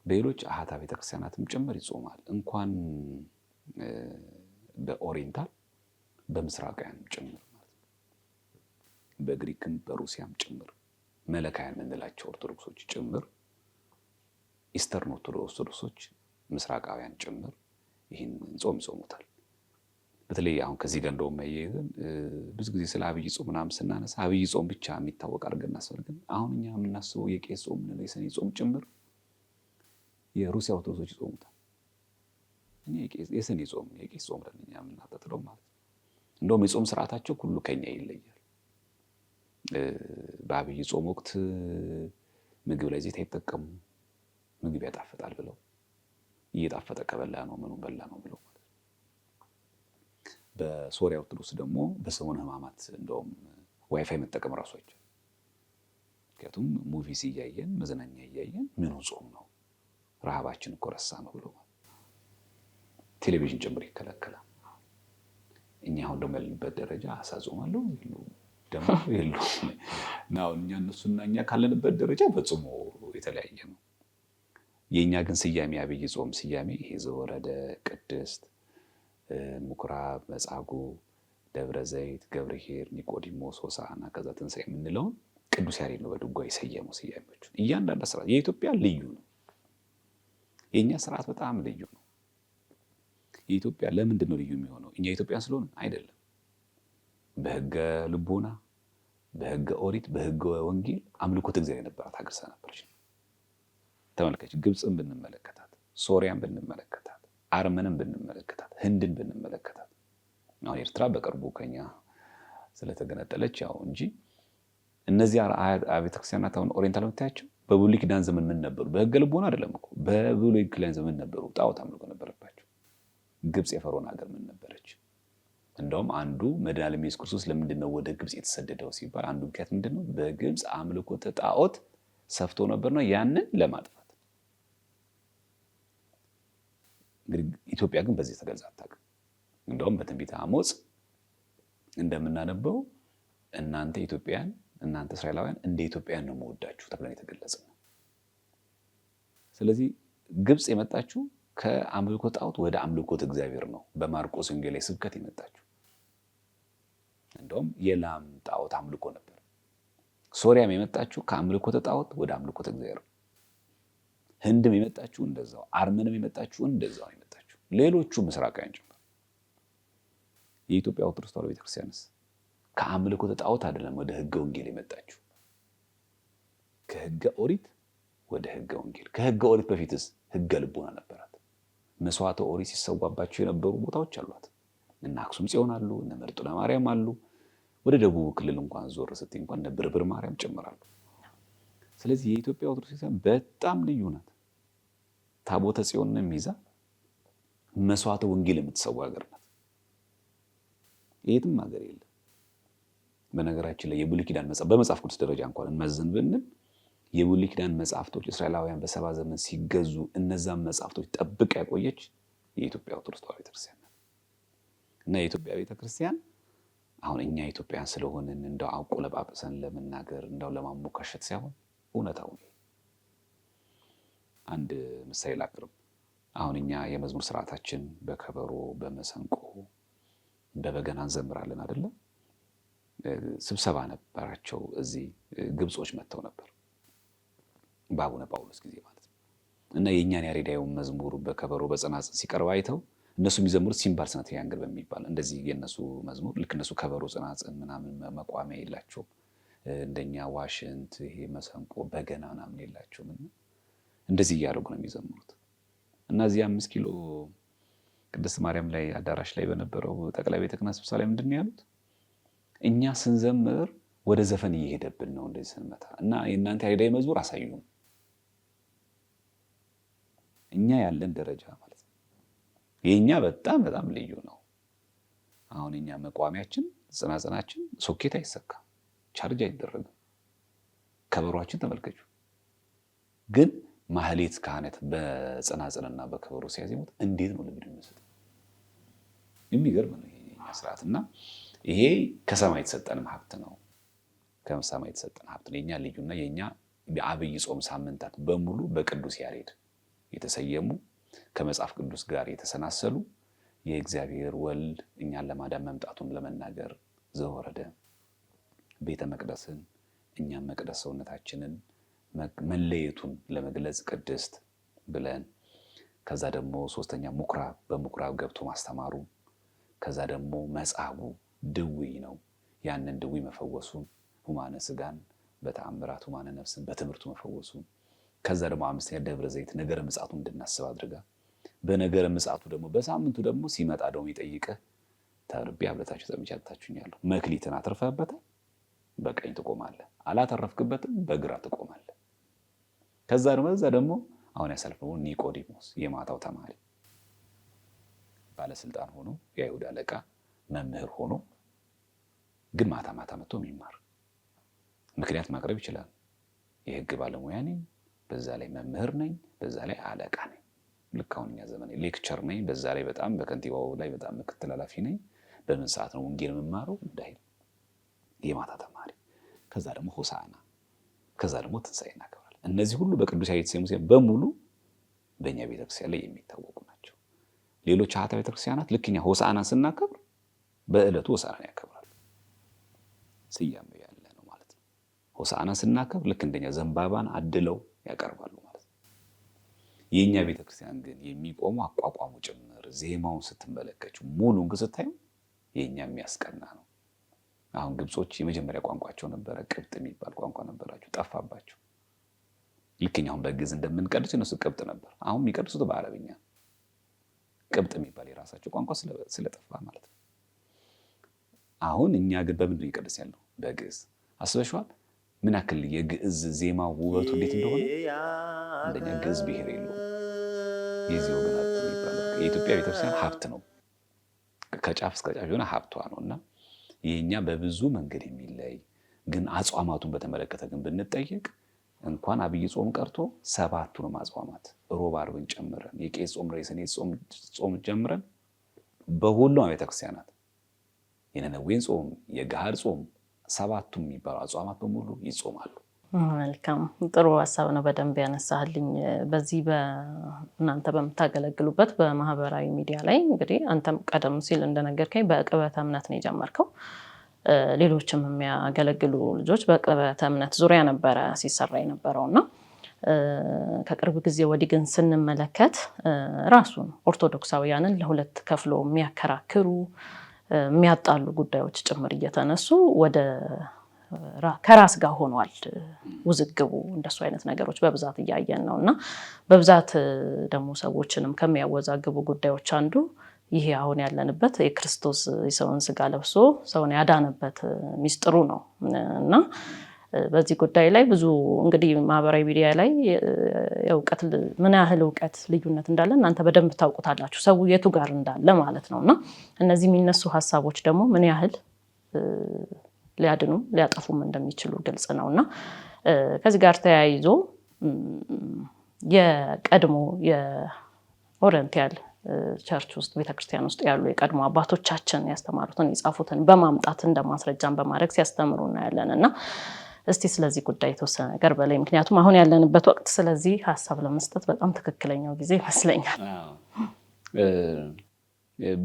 S1: በሌሎች አሃታ ቤተክርስቲያናትም ጭምር ይጾማል። እንኳን በኦሪየንታል በምስራቃውያን ጭምር ማለት ነው። በግሪክም በሩሲያም ጭምር መለካያን የምንላቸው ኦርቶዶክሶች ጭምር፣ ኢስተርን ኦርቶዶክሶች፣ ምስራቃውያን ጭምር ይህን ጾም ይጾሙታል። በተለይ አሁን ከዚህ ጋር እንደውም ያየን ብዙ ጊዜ ስለ አብይ ጾም ምናምን ስናነሳ አብይ ጾም ብቻ የሚታወቅ አድርገን እናስፈልግን። አሁን እኛ የምናስበው የቄስ ጾም ነው፣ የሰኔ ጾም ጭምር የሩሲያ ኦርቶዶክሶች ይጾሙታል። እኛ የሰኔ ጾም የቄስ ጾም ብለን እኛ የምናጠጥለው ማለት ነው። እንደውም የጾም ስርዓታቸው ሁሉ ከኛ ይለያል። በአብይ ጾም ወቅት ምግብ ላይ ዘይት አይጠቀሙ፣ ምግብ ያጣፍጣል ብለው እየጣፈጠ ከበላ ነው ምኑን በላ ነው ብለው ማለት ነው። በሶሪያ ኦርቶዶክስ ደግሞ በሰሙነ ሕማማት እንደውም ዋይፋይ መጠቀም ራሱ አይቻልም። ምክንያቱም ሙቪስ እያየን መዝናኛ እያየን ምኑ ጾም ነው ረሃባችን እኮ ረሳ ነው ብሎ ቴሌቪዥን ጭምር ይከለከላል። እኛ አሁን ደግሞ ያለንበት ደረጃ አሳዞማለሁ ይሉ ደግሞ ይሉ ነው። እነሱና እኛ ካለንበት ደረጃ ፈጽሞ የተለያየ ነው። የእኛ ግን ስያሜ አብይ ጾም ስያሜ ይሄ ዘወረደ፣ ቅድስት፣ ምኩራብ፣ መጻጉዕ፣ ደብረ ዘይት፣ ገብርኄር፣ ኒቆዲሞስ፣ ሆሳዕና ከዛ ትንሣኤ የምንለውን ቅዱስ ያሬድ ነው በድጓ የሰየመው ስያሜዎቹ። እያንዳንዱ ስርዓት የኢትዮጵያ ልዩ ነው። የእኛ ስርዓት በጣም ልዩ ነው። የኢትዮጵያ ለምንድን ነው ልዩ የሚሆነው? እኛ ኢትዮጵያን ስለሆነ አይደለም። በህገ ልቦና፣ በህገ ኦሪት፣ በህገ ወንጌል አምልኮተ እግዚአብሔር የነበራት ሀገር ስለነበረች ነው። ተመልከች፣ ግብፅን ብንመለከታት፣ ሶሪያን ብንመለከታት፣ አርመንን ብንመለከታት፣ ህንድን ብንመለከታት፣ አሁን ኤርትራ በቅርቡ ከኛ ስለተገነጠለች ያው እንጂ እነዚህ ቤተክርስቲያናት አሁን ኦሪየንታል የምታያቸው በብሉይ ኪዳን ዘመን ምን ነበሩ? በህገ ልቦና አይደለም እኮ በብሉይ ኪዳን ዘመን ነበሩ። ጣዖት አምልኮ ነበረባቸው። ግብፅ የፈርዖን ሀገር ምን ነበረች? እንደውም አንዱ መድኃኔዓለም ኢየሱስ ክርስቶስ ለምንድን ነው ወደ ግብፅ የተሰደደው ሲባል አንዱ ምክንያት ምንድን ነው? በግብፅ አምልኮተ ጣዖት ሰፍቶ ነበር ነው፣ ያንን ለማጥፋት። እንግዲህ ኢትዮጵያ ግን በዚህ ተገልጻ አታውቅም። እንደውም በትንቢተ አሞጽ እንደምናነበው እናንተ ኢትዮጵያውያን፣ እናንተ እስራኤላውያን እንደ ኢትዮጵያውያን ነው የምወዳችሁ ተብለን የተገለጸ ነው። ስለዚህ ግብፅ የመጣችሁ ከአምልኮ ጣዖት ወደ አምልኮት እግዚአብሔር ነው። በማርቆስ ወንጌል ላይ ስብከት የመጣችሁ እንደውም የላም ጣዖት አምልኮ ነበር። ሶሪያም የመጣችሁ ከአምልኮተ ጣዖት ወደ አምልኮተ እግዚአብሔር ነው። ህንድም የመጣችሁ እንደዛው፣ አርመንም የመጣችሁ እንደዛው የመጣችሁ፣ ሌሎቹ ምስራቃውያን ጭምር። የኢትዮጵያ ኦርቶዶክስ ተዋሕዶ ቤተክርስቲያንስ ከአምልኮተ ጣዖት አይደለም ወደ ህገ ወንጌል የመጣችሁ፣ ከህገ ኦሪት ወደ ህገ ወንጌል። ከህገ ኦሪት በፊትስ ህገ ልቦና ነበራት። መስዋዕተ ኦሪት ሲሰዋባቸው የነበሩ ቦታዎች አሏት። እነ አክሱም ጽዮን አሉ፣ እነ መርጦለ ማርያም አሉ። ወደ ደቡብ ክልል እንኳን ዞር ስትይ እንኳን እነ ብርብር ማርያም ጭምራሉ። ስለዚህ የኢትዮጵያ ኦርቶዶክስ ቤተክርስቲያን በጣም ልዩ ናት። ታቦተ ጽዮንን ይዛ መስዋዕተ ወንጌል የምትሰዋ ሀገር ናት። የትም ሀገር የለም። በነገራችን ላይ የብሉይ ኪዳን መጽሐፍ በመጽሐፍ ቅዱስ ደረጃ እንኳን እንመዝን ብንል የብሉይ ኪዳን መጽሐፍቶች እስራኤላውያን በሰባ ዘመን ሲገዙ እነዛን መጽሐፍቶች ጠብቃ ያቆየች የኢትዮጵያ ኦርቶዶክስ ተዋሕዶ ቤተክርስቲያን ናት። እና የኢትዮጵያ ቤተክርስቲያን አሁን እኛ ኢትዮጵያን ስለሆንን እንደው አቆለጳጵሰን ለመናገር እንደው ለማሞካሸት ሳይሆን እውነታው ነው። አንድ ምሳሌ ላቅርብ። አሁን እኛ የመዝሙር ስርዓታችን በከበሮ፣ በመሰንቆ፣ በበገና እንዘምራለን አይደለ? ስብሰባ ነበራቸው። እዚህ ግብጾች መጥተው ነበር በአቡነ ጳውሎስ ጊዜ ማለት ነው። እና የእኛን ያሬዳዊውን መዝሙር በከበሮ በጸናጽል ሲቀርብ አይተው እነሱ የሚዘምሩት ሲምባል ስነ ትሪያንግል በሚባል እንደዚህ የነሱ መዝሙር ልክ እነሱ ከበሮ ጽናጽል ምናምን መቋሚያ የላቸውም። እንደኛ ዋሽንት፣ ይሄ መሰንቆ፣ በገና ምናምን የላቸውም። እና እንደዚህ እያደረጉ ነው የሚዘምሩት። እና እዚህ 5 ኪሎ ቅድስት ማርያም ላይ አዳራሽ ላይ በነበረው ጠቅላይ ቤተ ክህነት ስብሰባ ላይ ምንድን ነው ያሉት? እኛ ስንዘምር ወደ ዘፈን እየሄደብን ነው እንደዚህ ስንመታ እና የእናንተ ያሬዳዊ መዝሙር አሳዩን። እኛ ያለን ደረጃ ማለት ነው የኛ በጣም በጣም ልዩ ነው። አሁን እኛ መቋሚያችን ጽናጽናችን ሶኬት አይሰካም፣ ቻርጅ አይደረግም። ከበሮአችን ተመልከቹ። ግን ማህሌት ካህናት በጽናጽንና በከበሮ ሲያዜሙት እንዴት ነው ልብ የሚመስል የሚገርም ነው የኛ ስርዓት። እና ይሄ ከሰማይ የተሰጠንም ሀብት ነው። ከሰማይ የተሰጠን ሀብት ነው። የኛ ልዩና የኛ የአብይ ጾም ሳምንታት በሙሉ በቅዱስ ያሬድ የተሰየሙ ከመጽሐፍ ቅዱስ ጋር የተሰናሰሉ የእግዚአብሔር ወልድ እኛን ለማዳን መምጣቱን ለመናገር ዘወረደ ቤተ መቅደስን እኛም መቅደስ ሰውነታችንን መለየቱን ለመግለጽ ቅድስት ብለን ከዛ ደግሞ ሶስተኛ ምኩራብ በምኩራብ ገብቶ ማስተማሩ ከዛ ደግሞ መጻጉዕ ድውይ ነው ያንን ድውይ መፈወሱን ሁማነ ስጋን በተአምራት ሁማነ ነፍስን በትምህርቱ መፈወሱን ከዛ ደግሞ አምስተኛ ደብረ ዘይት ነገረ ምጽአቱን እንድናስብ አድርጋ በነገረ ምጽአቱ ደግሞ በሳምንቱ ደግሞ ሲመጣ ደግሞ ይጠይቅህ ተርቤ አብለታችሁ ጠምቻታችሁኛለሁ መክሊትን አትርፈህበታል በቀኝ ትቆማለህ አላተረፍክበትም በግራ ትቆማለህ። ከዛ ደግሞ አሁን ያሳልፈው ኒቆዲሞስ የማታው ተማሪ ባለስልጣን ሆኖ የአይሁድ አለቃ መምህር ሆኖ ግን ማታ ማታ መጥቶ የሚማር ምክንያት ማቅረብ ይችላል። የህግ ባለሙያ ነኝ፣ በዛ ላይ መምህር ነኝ፣ በዛ ላይ አለቃ ነኝ። ልክ አሁን እኛ ዘመን ሌክቸር ነኝ፣ በዛ ላይ በጣም በከንቲባው ላይ በጣም ምክትል ኃላፊ ነኝ። በምን ሰዓት ነው ወንጌል የምማረው እንዳይል የማታ ተማሪ። ከዛ ደግሞ ሆሳዕና፣ ከዛ ደግሞ ትንሣኤ እናከብራለን። እነዚህ ሁሉ በቅዱስ ያሬድ የተሰየሙ በሙሉ በእኛ ቤተክርስቲያን ላይ የሚታወቁ ናቸው። ሌሎች አሃት ቤተክርስቲያናት ልክ እኛ ሆሳዕናን ስናከብር በዕለቱ ሆሳዕናን ያከብራሉ። ስያሜው ያለ ነው ማለት ነው። ሆሳዕናን ስናከብር ልክ እንደኛ ዘንባባን አድለው ያቀርባሉ ማለት ነው። የእኛ ቤተክርስቲያን ግን የሚቆሙ አቋቋሙ ጭምር ዜማውን ስትመለከቱ ሙሉን ግን ስታዩ የእኛ የሚያስቀና ነው። አሁን ግብጾች የመጀመሪያ ቋንቋቸው ነበረ፣ ቅብጥ የሚባል ቋንቋ ነበራቸው፣ ጠፋባቸው። ልክ እኛ አሁን በግዕዝ እንደምንቀድስ እነሱ ቅብጥ ነበር። አሁን የሚቀድሱት በአረብኛ ቅብጥ የሚባል የራሳቸው ቋንቋ ስለጠፋ ማለት ነው። አሁን እኛ ግን በምንድን ነው እየቀደስ ያለው? በግዕዝ። አስበሽዋል ምን ያክል የግዕዝ ዜማ ውበቱ እንዴት እንደሆነ? አንደኛ ግዕዝ ብሔር የለውም። የዚህ ወገን ሀብት የሚባለው የኢትዮጵያ ቤተክርስቲያን ሀብት ነው። ከጫፍ እስከ ጫፍ የሆነ ሀብቷ ነው እና የኛ በብዙ መንገድ የሚለይ ግን አጽዋማቱን በተመለከተ ግን ብንጠየቅ እንኳን አብይ ጾም ቀርቶ 7ቱንም አጽዋማት ሮብ ዓርብን ጨምረን የቄስ ጾም ሬስን ጾም ጨምረን በሁሉም ቤተክርስቲያናት የነነዌን ጾም የገሃድ ጾም 7ቱም የሚባሉ አጽዋማት በሙሉ ይጾማሉ።
S2: መልካም ጥሩ ሀሳብ ነው በደንብ ያነሳልኝ። በዚህ በእናንተ በምታገለግሉበት በማህበራዊ ሚዲያ ላይ እንግዲህ አንተም ቀደም ሲል እንደነገርከኝ በቅበተ እምነት ነው የጀመርከው። ሌሎችም የሚያገለግሉ ልጆች በቅበተ እምነት ዙሪያ ነበረ ሲሰራ የነበረውና ከቅርብ ጊዜ ወዲህ ግን ስንመለከት ራሱን ኦርቶዶክሳውያንን ለሁለት ከፍሎ የሚያከራክሩ የሚያጣሉ ጉዳዮች ጭምር እየተነሱ ወደ ከራስ ጋር ሆኗል ውዝግቡ። እንደሱ አይነት ነገሮች በብዛት እያየን ነው እና በብዛት ደግሞ ሰዎችንም ከሚያወዛግቡ ጉዳዮች አንዱ ይሄ አሁን ያለንበት የክርስቶስ የሰውን ስጋ ለብሶ ሰውን ያዳነበት ሚስጥሩ ነው እና በዚህ ጉዳይ ላይ ብዙ እንግዲህ ማህበራዊ ሚዲያ ላይ የእውቀት ምን ያህል እውቀት ልዩነት እንዳለ እናንተ በደንብ ታውቁታላችሁ፣ ሰው የቱ ጋር እንዳለ ማለት ነው እና እነዚህ የሚነሱ ሀሳቦች ደግሞ ምን ያህል ሊያድኑም ሊያጠፉም እንደሚችሉ ግልጽ ነውና ከዚህ ጋር ተያይዞ የቀድሞ የኦሪየንታል ቸርች ውስጥ ቤተክርስቲያን ውስጥ ያሉ የቀድሞ አባቶቻችን ያስተማሩትን የጻፉትን በማምጣት እንደማስረጃን በማድረግ ሲያስተምሩ እናያለንና እስቲ ስለዚህ ጉዳይ የተወሰነ ነገር በላይ ምክንያቱም አሁን ያለንበት ወቅት ስለዚህ ሀሳብ ለመስጠት በጣም ትክክለኛው ጊዜ ይመስለኛል።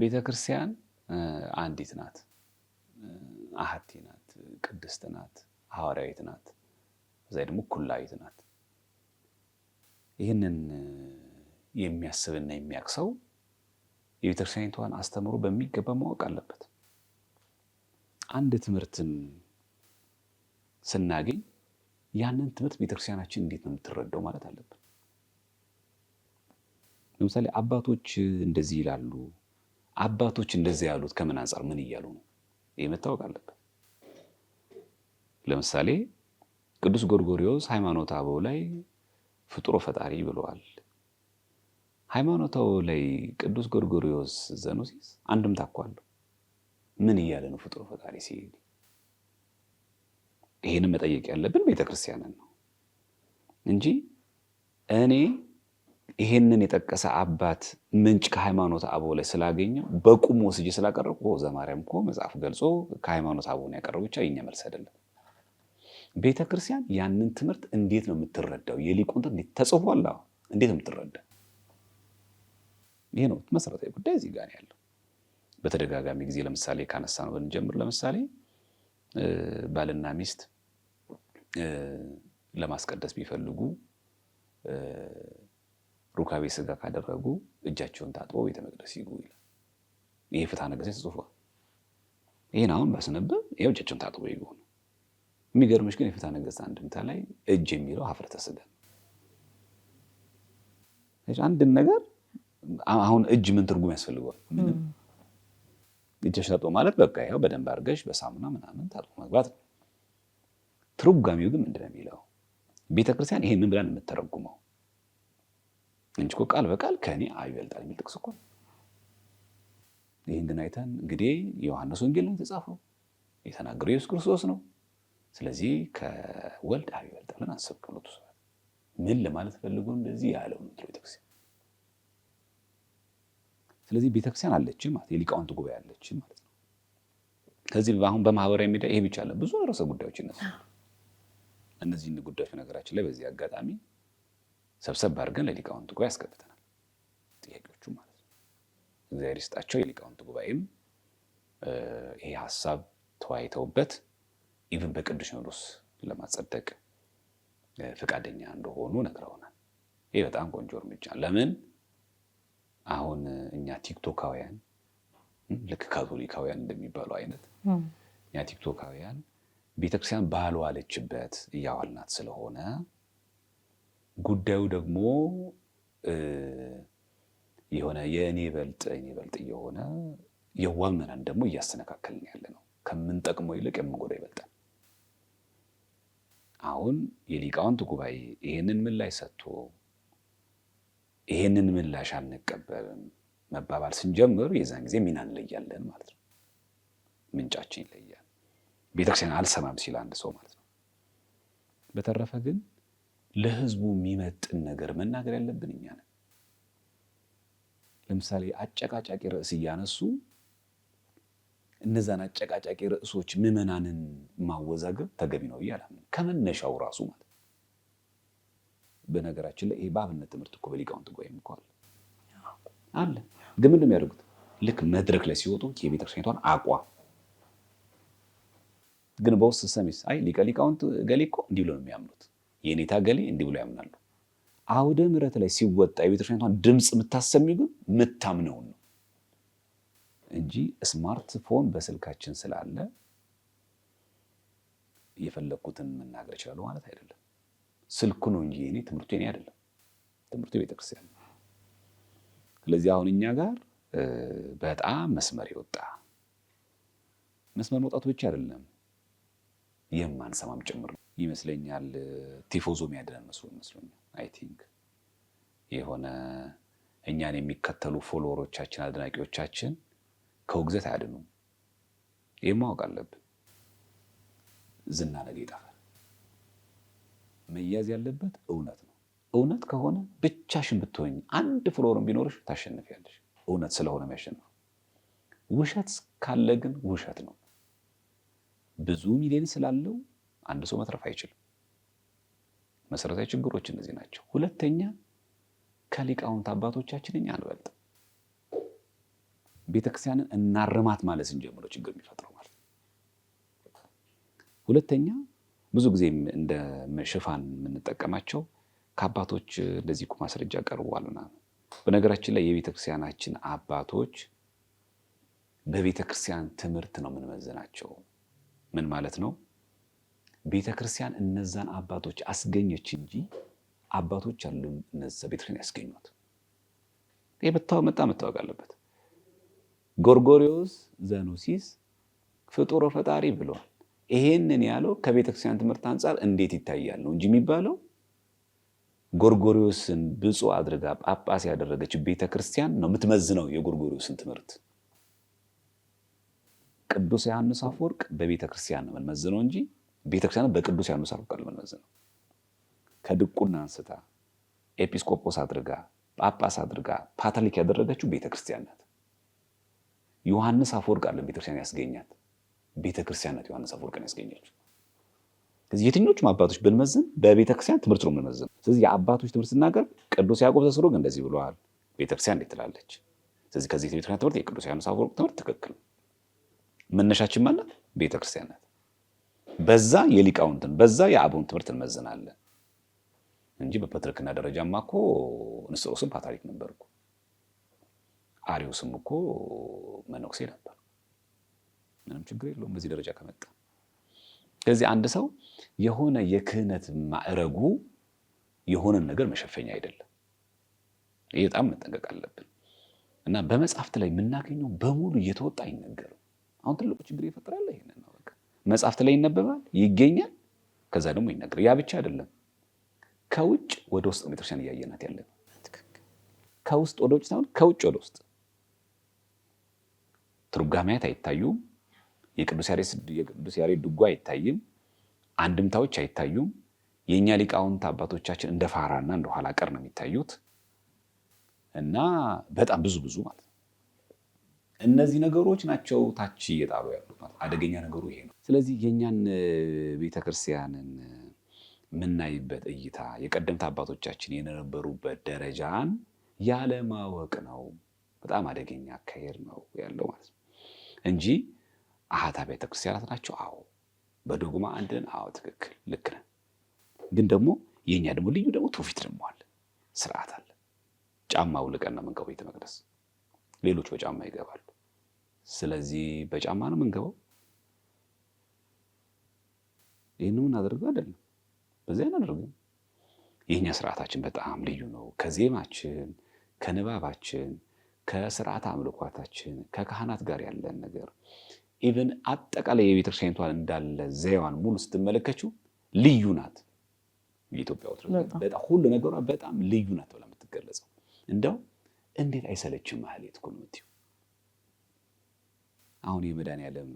S1: ቤተክርስቲያን አንዲት ናት፣ አሐቲ ናት፣ ቅድስት ናት፣ ሐዋርያዊት ናት፣ እዛ ደግሞ ኩላዊት ናት። ይህንን የሚያስብና የሚያቅሰው የቤተክርስቲያኒቷን አስተምሮ በሚገባ ማወቅ አለበት። አንድ ትምህርትን ስናገኝ ያንን ትምህርት ቤተክርስቲያናችን እንዴት ነው የምትረዳው ማለት አለብን። ለምሳሌ አባቶች እንደዚህ ይላሉ፣ አባቶች እንደዚህ ያሉት ከምን አንጻር ምን እያሉ ነው? ይህ መታወቅ አለበት። ለምሳሌ ቅዱስ ጎርጎርዮስ ሃይማኖተ አበው ላይ ፍጡረ ፈጣሪ ብለዋል። ሃይማኖተ አበው ላይ ቅዱስ ጎርጎርዮስ ዘኑሲስ አንድምታ እኮ አለው። ምን እያለ ነው ፍጡረ ፈጣሪ ሲል? ይህንን መጠየቅ ያለብን ቤተክርስቲያንን ነው እንጂ እኔ ይሄንን የጠቀሰ አባት ምንጭ ከሃይማኖተ አበው ላይ ስላገኘው በቁም ወስጄ ስላቀረብኩ ዘማርያም እኮ መጽሐፍ ገልጾ ከሃይማኖተ አበው ነው ያቀረበው ብቻ የኛ መልስ አይደለም። ቤተክርስቲያን ያንን ትምህርት እንዴት ነው የምትረዳው? የሊቁን ትምህርት ተጽፏል፣ እንዴት ነው የምትረዳው? ይሄ ነው መሰረታዊ ጉዳይ እዚህ ጋር ያለው። በተደጋጋሚ ጊዜ ለምሳሌ ካነሳ ነው ብንጀምር፣ ለምሳሌ ባልና ሚስት ለማስቀደስ ቢፈልጉ ሩካቤ ስጋ ካደረጉ እጃቸውን ታጥበው ቤተ መቅደስ ይግቡ ይላል። ይሄ ፍትሐ ነገሥት ተጽፏል። ይሄን አሁን ባስነብብ ይኸው እጃቸውን ታጥበው ይግቡ ነው። የሚገርምሽ ግን የፍትሐ ነገሥት አንድምታ ላይ እጅ የሚለው ሀፍረተ ስጋ ነው። አንድን ነገር አሁን እጅ ምን ትርጉም ያስፈልገዋል? እጅሽ ታጥቦ ማለት በቃ ያው በደንብ አድርገሽ በሳሙና ምናምን ታጥቦ መግባት ነው። ትርጓሜው ግን ምንድን ነው የሚለው? ቤተክርስቲያን ይሄንን ብላን የምትተረጉመው እንጂ እኮ ቃል በቃል ከእኔ አብ ይበልጣል የሚል ጥቅስ እኮ። ይህን ግን አይተን እንግዲህ ዮሐንስ ወንጌል ነው የተጻፈው፣ የተናገረው ኢየሱስ ክርስቶስ ነው። ስለዚህ ከወልድ አብ ይበልጣልን አሰብክ ብሎት ምን ለማለት ፈልጎ እንደዚህ ያለው ነው ቤተክርስቲያን። ስለዚህ ቤተክርስቲያን አለች ማለት የሊቃውንት ጉባኤ አለች ማለት ነው። ከዚህ አሁን በማህበራዊ ሚዲያ ይሄ ብቻ አለ፣ ብዙ ርዕሰ ጉዳዮች ይነሳሉ። እነዚህን ጉዳዮች ነገራችን ላይ በዚህ አጋጣሚ ሰብሰብ አድርገን ለሊቃውንት ጉባኤ ያስገብተናል፣ ጥያቄዎቹ ማለት ነው። እግዚአብሔር ይስጣቸው። የሊቃውንት ጉባኤም ይሄ ሀሳብ ተወያይተውበት ኢቭን በቅዱስ ሲኖዶስ ለማጸደቅ ፈቃደኛ እንደሆኑ ነግረውናል። ይሄ በጣም ቆንጆ እርምጃ። ለምን አሁን እኛ ቲክቶካውያን ልክ ካቶሊካውያን እንደሚባለው አይነት እኛ ቲክቶካውያን ቤተክርስቲያን ባልዋለችበት እያዋልናት ስለሆነ ጉዳዩ ደግሞ የሆነ የእኔ በልጥ እየሆነ የዋመናን ደግሞ እያስተነካከልን ያለ ነው። ከምንጠቅመው ይልቅ የምንጎዳ ይበልጣል። አሁን የሊቃውንት ጉባኤ ይህንን ምላሽ ሰጥቶ ይህንን ምላሽ አንቀበልም መባባል ስንጀምር የዛን ጊዜ ሚና እንለያለን ማለት ነው። ምንጫችን ይለያል። ቤተክርስቲያን አልሰማም ሲል አንድ ሰው ማለት ነው። በተረፈ ግን ለህዝቡ የሚመጥን ነገር መናገር ያለብን እኛ ነን። ለምሳሌ አጨቃጫቂ ርዕስ እያነሱ እነዛን አጨቃጫቂ ርዕሶች ምዕመናንን ማወዛገብ ተገቢ ነው እያላምን ከመነሻው ራሱ ማለት። በነገራችን ላይ ይሄ በአብነት ትምህርት እኮ በሊቃውንት ጉባኤም እኮ አለ። ግን ምንድን ነው የሚያደርጉት? ልክ መድረክ ላይ ሲወጡ የቤተክርስቲያኒቷን አቋም ግን በውስጥ ሰሚስ አይ ሊቀ ሊቃውንት ገሌ እኮ እንዲህ ብሎ ነው የሚያምኑት፣ የኔታ ገሌ እንዲህ ብሎ ያምናሉ። አውደ ምሕረት ላይ ሲወጣ የቤተክርስቲያኒቷን ድምፅ የምታሰሚው ግን የምታምነውን ነው እንጂ ስማርትፎን በስልካችን ስላለ የፈለግኩትን መናገር እችላለሁ ማለት አይደለም። ስልኩ ነው እንጂ እኔ ትምህርቱ የኔ አይደለም፣ ትምህርቱ የቤተክርስቲያን ነው። ስለዚህ አሁን እኛ ጋር በጣም መስመር የወጣ መስመር መውጣቱ ብቻ አይደለም የማንሰማም ጭምር ነው ይመስለኛል። ቲፎዞ የሚያድነን መስሎኛል። አይ ቲንክ የሆነ እኛን የሚከተሉ ፎሎወሮቻችን አድናቂዎቻችን ከውግዘት አያድኑም። ይህ ማወቅ አለብን። ዝና ነገ ይጠፋል። መያዝ ያለበት እውነት ነው። እውነት ከሆነ ብቻሽን ብትሆኝ አንድ ፎሎወርም ቢኖርሽ ታሸንፊያለሽ። እውነት ስለሆነ የሚያሸንፈው። ውሸት ካለ ግን ውሸት ነው። ብዙ ሚሊዮን ስላለው አንድ ሰው መትረፍ አይችልም። መሰረታዊ ችግሮች እነዚህ ናቸው። ሁለተኛ ከሊቃውንት አባቶቻችን እኛ አንበልጥም። ቤተክርስቲያንን እናርማት ማለት ስንጀምረው ችግር የሚፈጥረው ማለት ነው። ሁለተኛ ብዙ ጊዜ እንደ ሽፋን የምንጠቀማቸው ከአባቶች እንደዚህ እኮ ማስረጃ ቀርቧልና። በነገራችን ላይ የቤተክርስቲያናችን አባቶች በቤተክርስቲያን ትምህርት ነው የምንመዝናቸው። ምን ማለት ነው? ቤተክርስቲያን እነዛን አባቶች አስገኘች እንጂ አባቶች አሉ እነዛ ቤተክርስቲያን ያስገኙት። ይሄ መታወቅ አለበት። ጎርጎሪዮስ ዘኑሲስ ፍጡር ፈጣሪ ብሏል። ይሄንን ያለው ከቤተክርስቲያን ትምህርት አንጻር እንዴት ይታያል ነው እንጂ የሚባለው ጎርጎሪዮስን ብፁዕ አድርጋ ጳጳስ ያደረገች ቤተክርስቲያን ነው የምትመዝነው የጎርጎሪዮስን ትምህርት። ቅዱስ ዮሐንስ አፈወርቅ በቤተክርስቲያን ነው የምንመዝነው እንጂ ቤተክርስቲያን በቅዱስ ዮሐንስ አፈወርቅ ነው የምንመዝነው። ከድቁና አንስታ ኤጲስቆጶስ አድርጋ ጳጳስ አድርጋ ፓትርያርክ ያደረገችው ቤተክርስቲያን ናት። ዮሐንስ አፈወርቅ አለ ቤተክርስቲያን ያስገኛት፣ ቤተክርስቲያን ናት ዮሐንስ አፈወርቅን ያስገኘችው። ስለዚህ የትኞቹም አባቶች ብንመዝን በቤተክርስቲያን ትምህርት ነው የምንመዝነው። ስለዚህ የአባቶች ትምህርት ስናገር ቅዱስ ያዕቆብ ዘስሩግ እንደዚህ ብለዋል፣ ቤተክርስቲያን እንዴት ትላለች? ስለዚህ ከዚህ የቤተክርስቲያን ትምህርት የቅዱስ ዮሐንስ አፈወርቅ ትምህርት ትክክል ነው። መነሻችን ማለት ቤተክርስቲያን ናት። በዛ የሊቃውንትን በዛ የአበውን ትምህርት እንመዝናለን እንጂ በፓትርያርክና ደረጃማ እኮ ንስጥሮስም ፓትርያርክ ነበር እኮ፣ አርዮስም እኮ መነኩሴ ነበር። ምንም ችግር የለውም በዚህ ደረጃ ከመጣ። ስለዚህ አንድ ሰው የሆነ የክህነት ማዕረጉ የሆነን ነገር መሸፈኛ አይደለም። ይህ በጣም መጠንቀቅ አለብን እና በመጽሐፍት ላይ የምናገኘው በሙሉ እየተወጣ አይነገርም። አሁን ትልቁ ችግር ይፈጥራል ይሄንን ነው። በቃ መጽሐፍት ላይ ይነበባል፣ ይገኛል፣ ከዛ ደግሞ ይነገር። ያ ብቻ አይደለም፣ ከውጭ ወደ ውስጥ ቤተክርስቲያን እያየናት ያለ ነው። ከውስጥ ወደ ውጭ ሳይሆን ከውጭ ወደ ውስጥ ትርጓሜያት አይታዩም። የቅዱስ ያሬድ ድጓ አይታይም። አንድምታዎች አይታዩም። የእኛ ሊቃውንት አባቶቻችን እንደ ፋራና እንደ ኋላ ቀር ነው የሚታዩት እና በጣም ብዙ ማለት ነው። እነዚህ ነገሮች ናቸው ታች እየጣሉ ያሉት ማለት አደገኛ ነገሩ ይሄ ነው። ስለዚህ የእኛን ቤተክርስቲያንን የምናይበት እይታ የቀደምት አባቶቻችን የነበሩበት ደረጃን ያለማወቅ ነው። በጣም አደገኛ አካሄድ ነው ያለው ማለት ነው እንጂ አሃት አብያተ ክርስቲያናት ናቸው። አዎ በዶግማ አንድን፣ አዎ ትክክል ልክ ነን። ግን ደግሞ የኛ ደግሞ ልዩ ደግሞ ትውፊት ደግሞ አለ፣ ስርዓት አለ። ጫማ አውልቀን ነው የምንገባው ቤተ መቅደስ። ሌሎች በጫማ ይገባሉ። ስለዚህ በጫማ ነው የምንገባው። ይህንን አድርገው አይደለም፣ በዚያ አናደርግም። የኛ ስርዓታችን በጣም ልዩ ነው። ከዜማችን፣ ከንባባችን፣ ከስርዓት አምልኳታችን፣ ከካህናት ጋር ያለን ነገር ኢቭን አጠቃላይ የቤተክርስቲያኒቷን እንዳለ ዘያዋን ሙሉ ስትመለከችው ልዩ ናት። የኢትዮጵያ ኦርቶዶክስ በጣም ሁሉ ነገሯ በጣም ልዩ ናት ብላ የምትገለጸው እንደው እንዴት አይሰለችም ማህሌት እኮ ነው የምትይው። አሁን የመድኃኔዓለም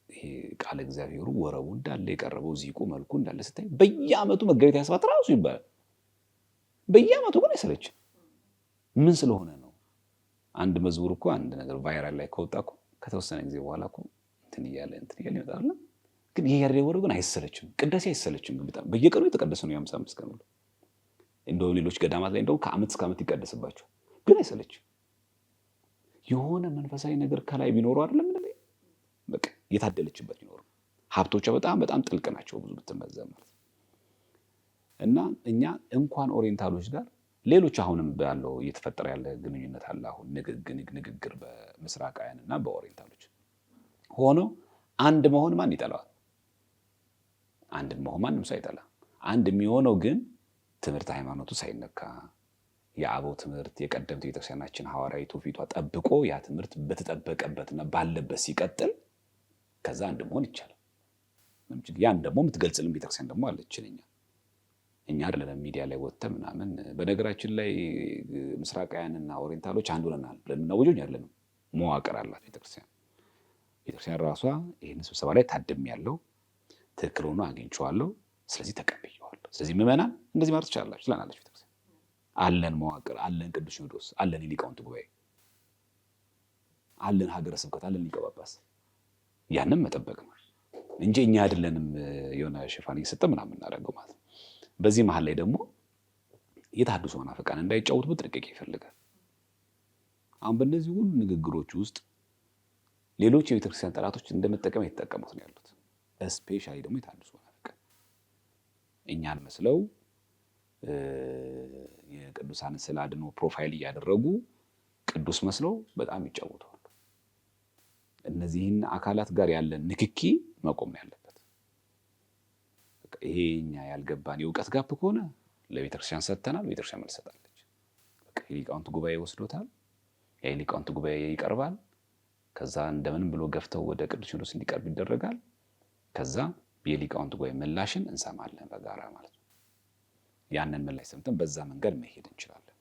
S1: ይሄ ቃለ እግዚአብሔሩ ወረቡ እንዳለ የቀረበው ዚቁ መልኩ እንዳለ ስታይ በየዓመቱ መጋቢት 27 ራሱ ይባላል። በየዓመቱ ግን አይሰለችም። ምን ስለሆነ ነው? አንድ መዝሙር እኮ አንድ ነገር ቫይራል ላይ ከወጣ እኮ ከተወሰነ ጊዜ በኋላ እኮ እንትን እያለ ይመጣል። ግን ይሄ ያሬድ ወረቡ ግን አይሰለችም። ቅዳሴ አይሰለችም። በጣም በየቀኑ የተቀደሰ ነው። 55 ቀን ነው። እንደው ሌሎች ገዳማት ላይ እንደው ከዓመት እስከ ዓመት ይቀደስባቸው፣ ግን አይሰለችም። የሆነ መንፈሳዊ ነገር ከላይ ቢኖሩ አይደለም ምን ላይ በቃ የታደለችበት ይኖር። ሀብቶቿ በጣም ጥልቅ ናቸው ብዙ ብትመዘን ማለት እና እኛ እንኳን ኦሪየንታሎች ጋር ሌሎች አሁንም ባለው እየተፈጠረ ያለ ግንኙነት አለ። አሁን ንግግር በምስራቃውያን እና በኦሪየንታሎች ሆኖ አንድ መሆን ማን ይጠላዋል? አንድ መሆን ማንም ሰው አይጠላ። አንድ የሚሆነው ግን ትምህርት ሃይማኖቱ ሳይነካ የአበው ትምህርት የቀደምት ቤተክርስቲያናችን ሐዋርያዊ ትውፊቷ ጠብቆ ያ ትምህርት በተጠበቀበትና ባለበት ሲቀጥል ከዛ አንድ መሆን ይቻላል። ያን ደግሞ የምትገልጽልን ቤተክርስቲያን ደግሞ አለችን። እኛ አይደለም ሚዲያ ላይ ወጥተን ምናምን። በነገራችን ላይ ምስራቃውያንና ኦሪየንታሎች አንድ ሆነናል ብለን የምናወጀው አይደለም። መዋቅር አላት ቤተክርስቲያን ራሷ። ይህን ስብሰባ ላይ ታድሜያለሁ፣ ትክክል ሆኖ አግኝቼዋለሁ፣ ስለዚህ ተቀብዬዋለሁ። ስለዚህ ምዕመናን እንደዚህ ማለት ትችላላችሁ ትላለች ቤተክርስቲያን። አለን መዋቅር፣ አለን ቅዱስ ሲኖዶስ፣ አለን የሊቃውንት ጉባኤ፣ አለን ሀገረ ስብከት፣ አለን ሊቀ ጳጳስ። ያንን መጠበቅ ነው እንጂ እኛ አይደለንም የሆነ ሽፋን እየሰጠ ምናምን እናደርገው ማለት ነው። በዚህ መሀል ላይ ደግሞ የተሐድሶ መናፍቃን እንዳይጫወቱ ጥንቃቄ ይፈልጋል። አሁን በእነዚህ ሁሉ ንግግሮች ውስጥ ሌሎች የቤተክርስቲያን ጠላቶች እንደመጠቀም የተጠቀሙት ነው ያሉት። ስፔሻሊ ደግሞ የተሐድሶ መናፍቃን እኛን መስለው የቅዱሳን ስዕለ አድኅኖ ፕሮፋይል እያደረጉ ቅዱስ መስለው በጣም ይጫወታሉ። እነዚህን አካላት ጋር ያለን ንክኪ መቆም ያለበት። ይሄ እኛ ያልገባን የእውቀት ጋፕ ከሆነ ለቤተክርስቲያን ሰጥተናል፣ ቤተክርስቲያን መልስ ሰጣለች። የሊቃውንት ጉባኤ ወስዶታል። የሊቃውንት ጉባኤ ይቀርባል። ከዛ እንደምንም ብሎ ገፍተው ወደ ቅዱስ ሲኖዶስ እንዲቀርብ ይደረጋል። ከዛ የሊቃውንት ጉባኤ ምላሽን እንሰማለን በጋራ ማለት ነው። ያንን ምላሽ ሰምተን በዛ መንገድ መሄድ እንችላለን።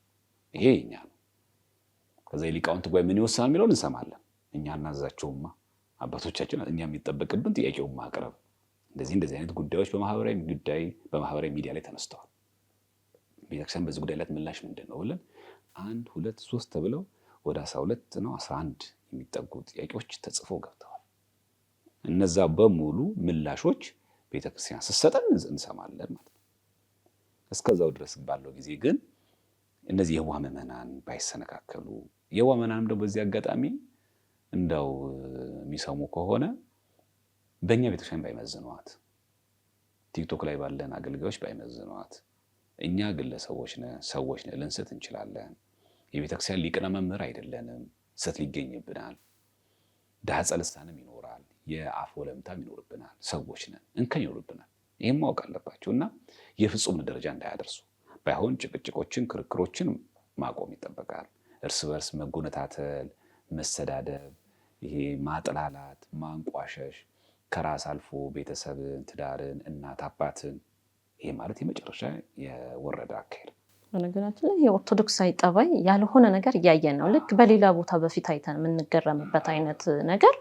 S1: ይሄ የኛ ነው። ከዛ የሊቃውንት ጉባኤ ምን ይወስናል የሚለውን እንሰማለን። እኛ እናዛቸውማ አባቶቻችን፣ እኛ የሚጠበቅብን ጥያቄውን ማቅረብ። እንደዚህ አይነት ጉዳዮች በማህበራዊ ሚዲያ ላይ ተነስተዋል። ቤተክርስቲያን በዚህ ጉዳይ ላይ ምላሽ ምንድን ነው ብለን 1 2 3 ተብለው ወደ 12 ነው 11 የሚጠጉ ጥያቄዎች ተጽፈው ገብተዋል። እነዛ በሙሉ ምላሾች ቤተክርስቲያን ስትሰጠን እንሰማለን ማለት ነው። እስከዛው ድረስ ባለው ጊዜ ግን እነዚህ የዋህ ምዕመናን ባይሰነካከሉ፣ የዋህ ምዕመናንም ደግሞ በዚህ አጋጣሚ እንደው የሚሰሙ ከሆነ በእኛ ቤተክርስቲያን ባይመዝኗት፣ ቲክቶክ ላይ ባለን አገልጋዮች ባይመዝኗት። እኛ ግለሰቦች ነን፣ ሰዎች ነን፣ ልንስት እንችላለን። የቤተክርስቲያን ሊቅና መምህር አይደለንም። ስህተት ሊገኝብናል። ዳህጸ ልሳንም ይኖራል፣ የአፍ ወለምታም ይኖርብናል። ሰዎች ነን፣ እንከን ይኖርብናል። ይህም ማወቅ አለባቸው እና የፍጹም ደረጃ እንዳያደርሱ ባይሆን ጭቅጭቆችን፣ ክርክሮችን ማቆም ይጠበቃል። እርስ በርስ መጎነታተል፣ መሰዳደብ፣ ይሄ ማጥላላት፣ ማንቋሸሽ ከራስ አልፎ ቤተሰብን፣ ትዳርን፣ እናት አባትን፣ ይሄ ማለት የመጨረሻ የወረደ አካሄድ።
S2: በነገራችን ላይ የኦርቶዶክሳዊ ጠባይ ያልሆነ ነገር እያየን ነው። ልክ በሌላ ቦታ በፊት አይተን የምንገረምበት አይነት ነገር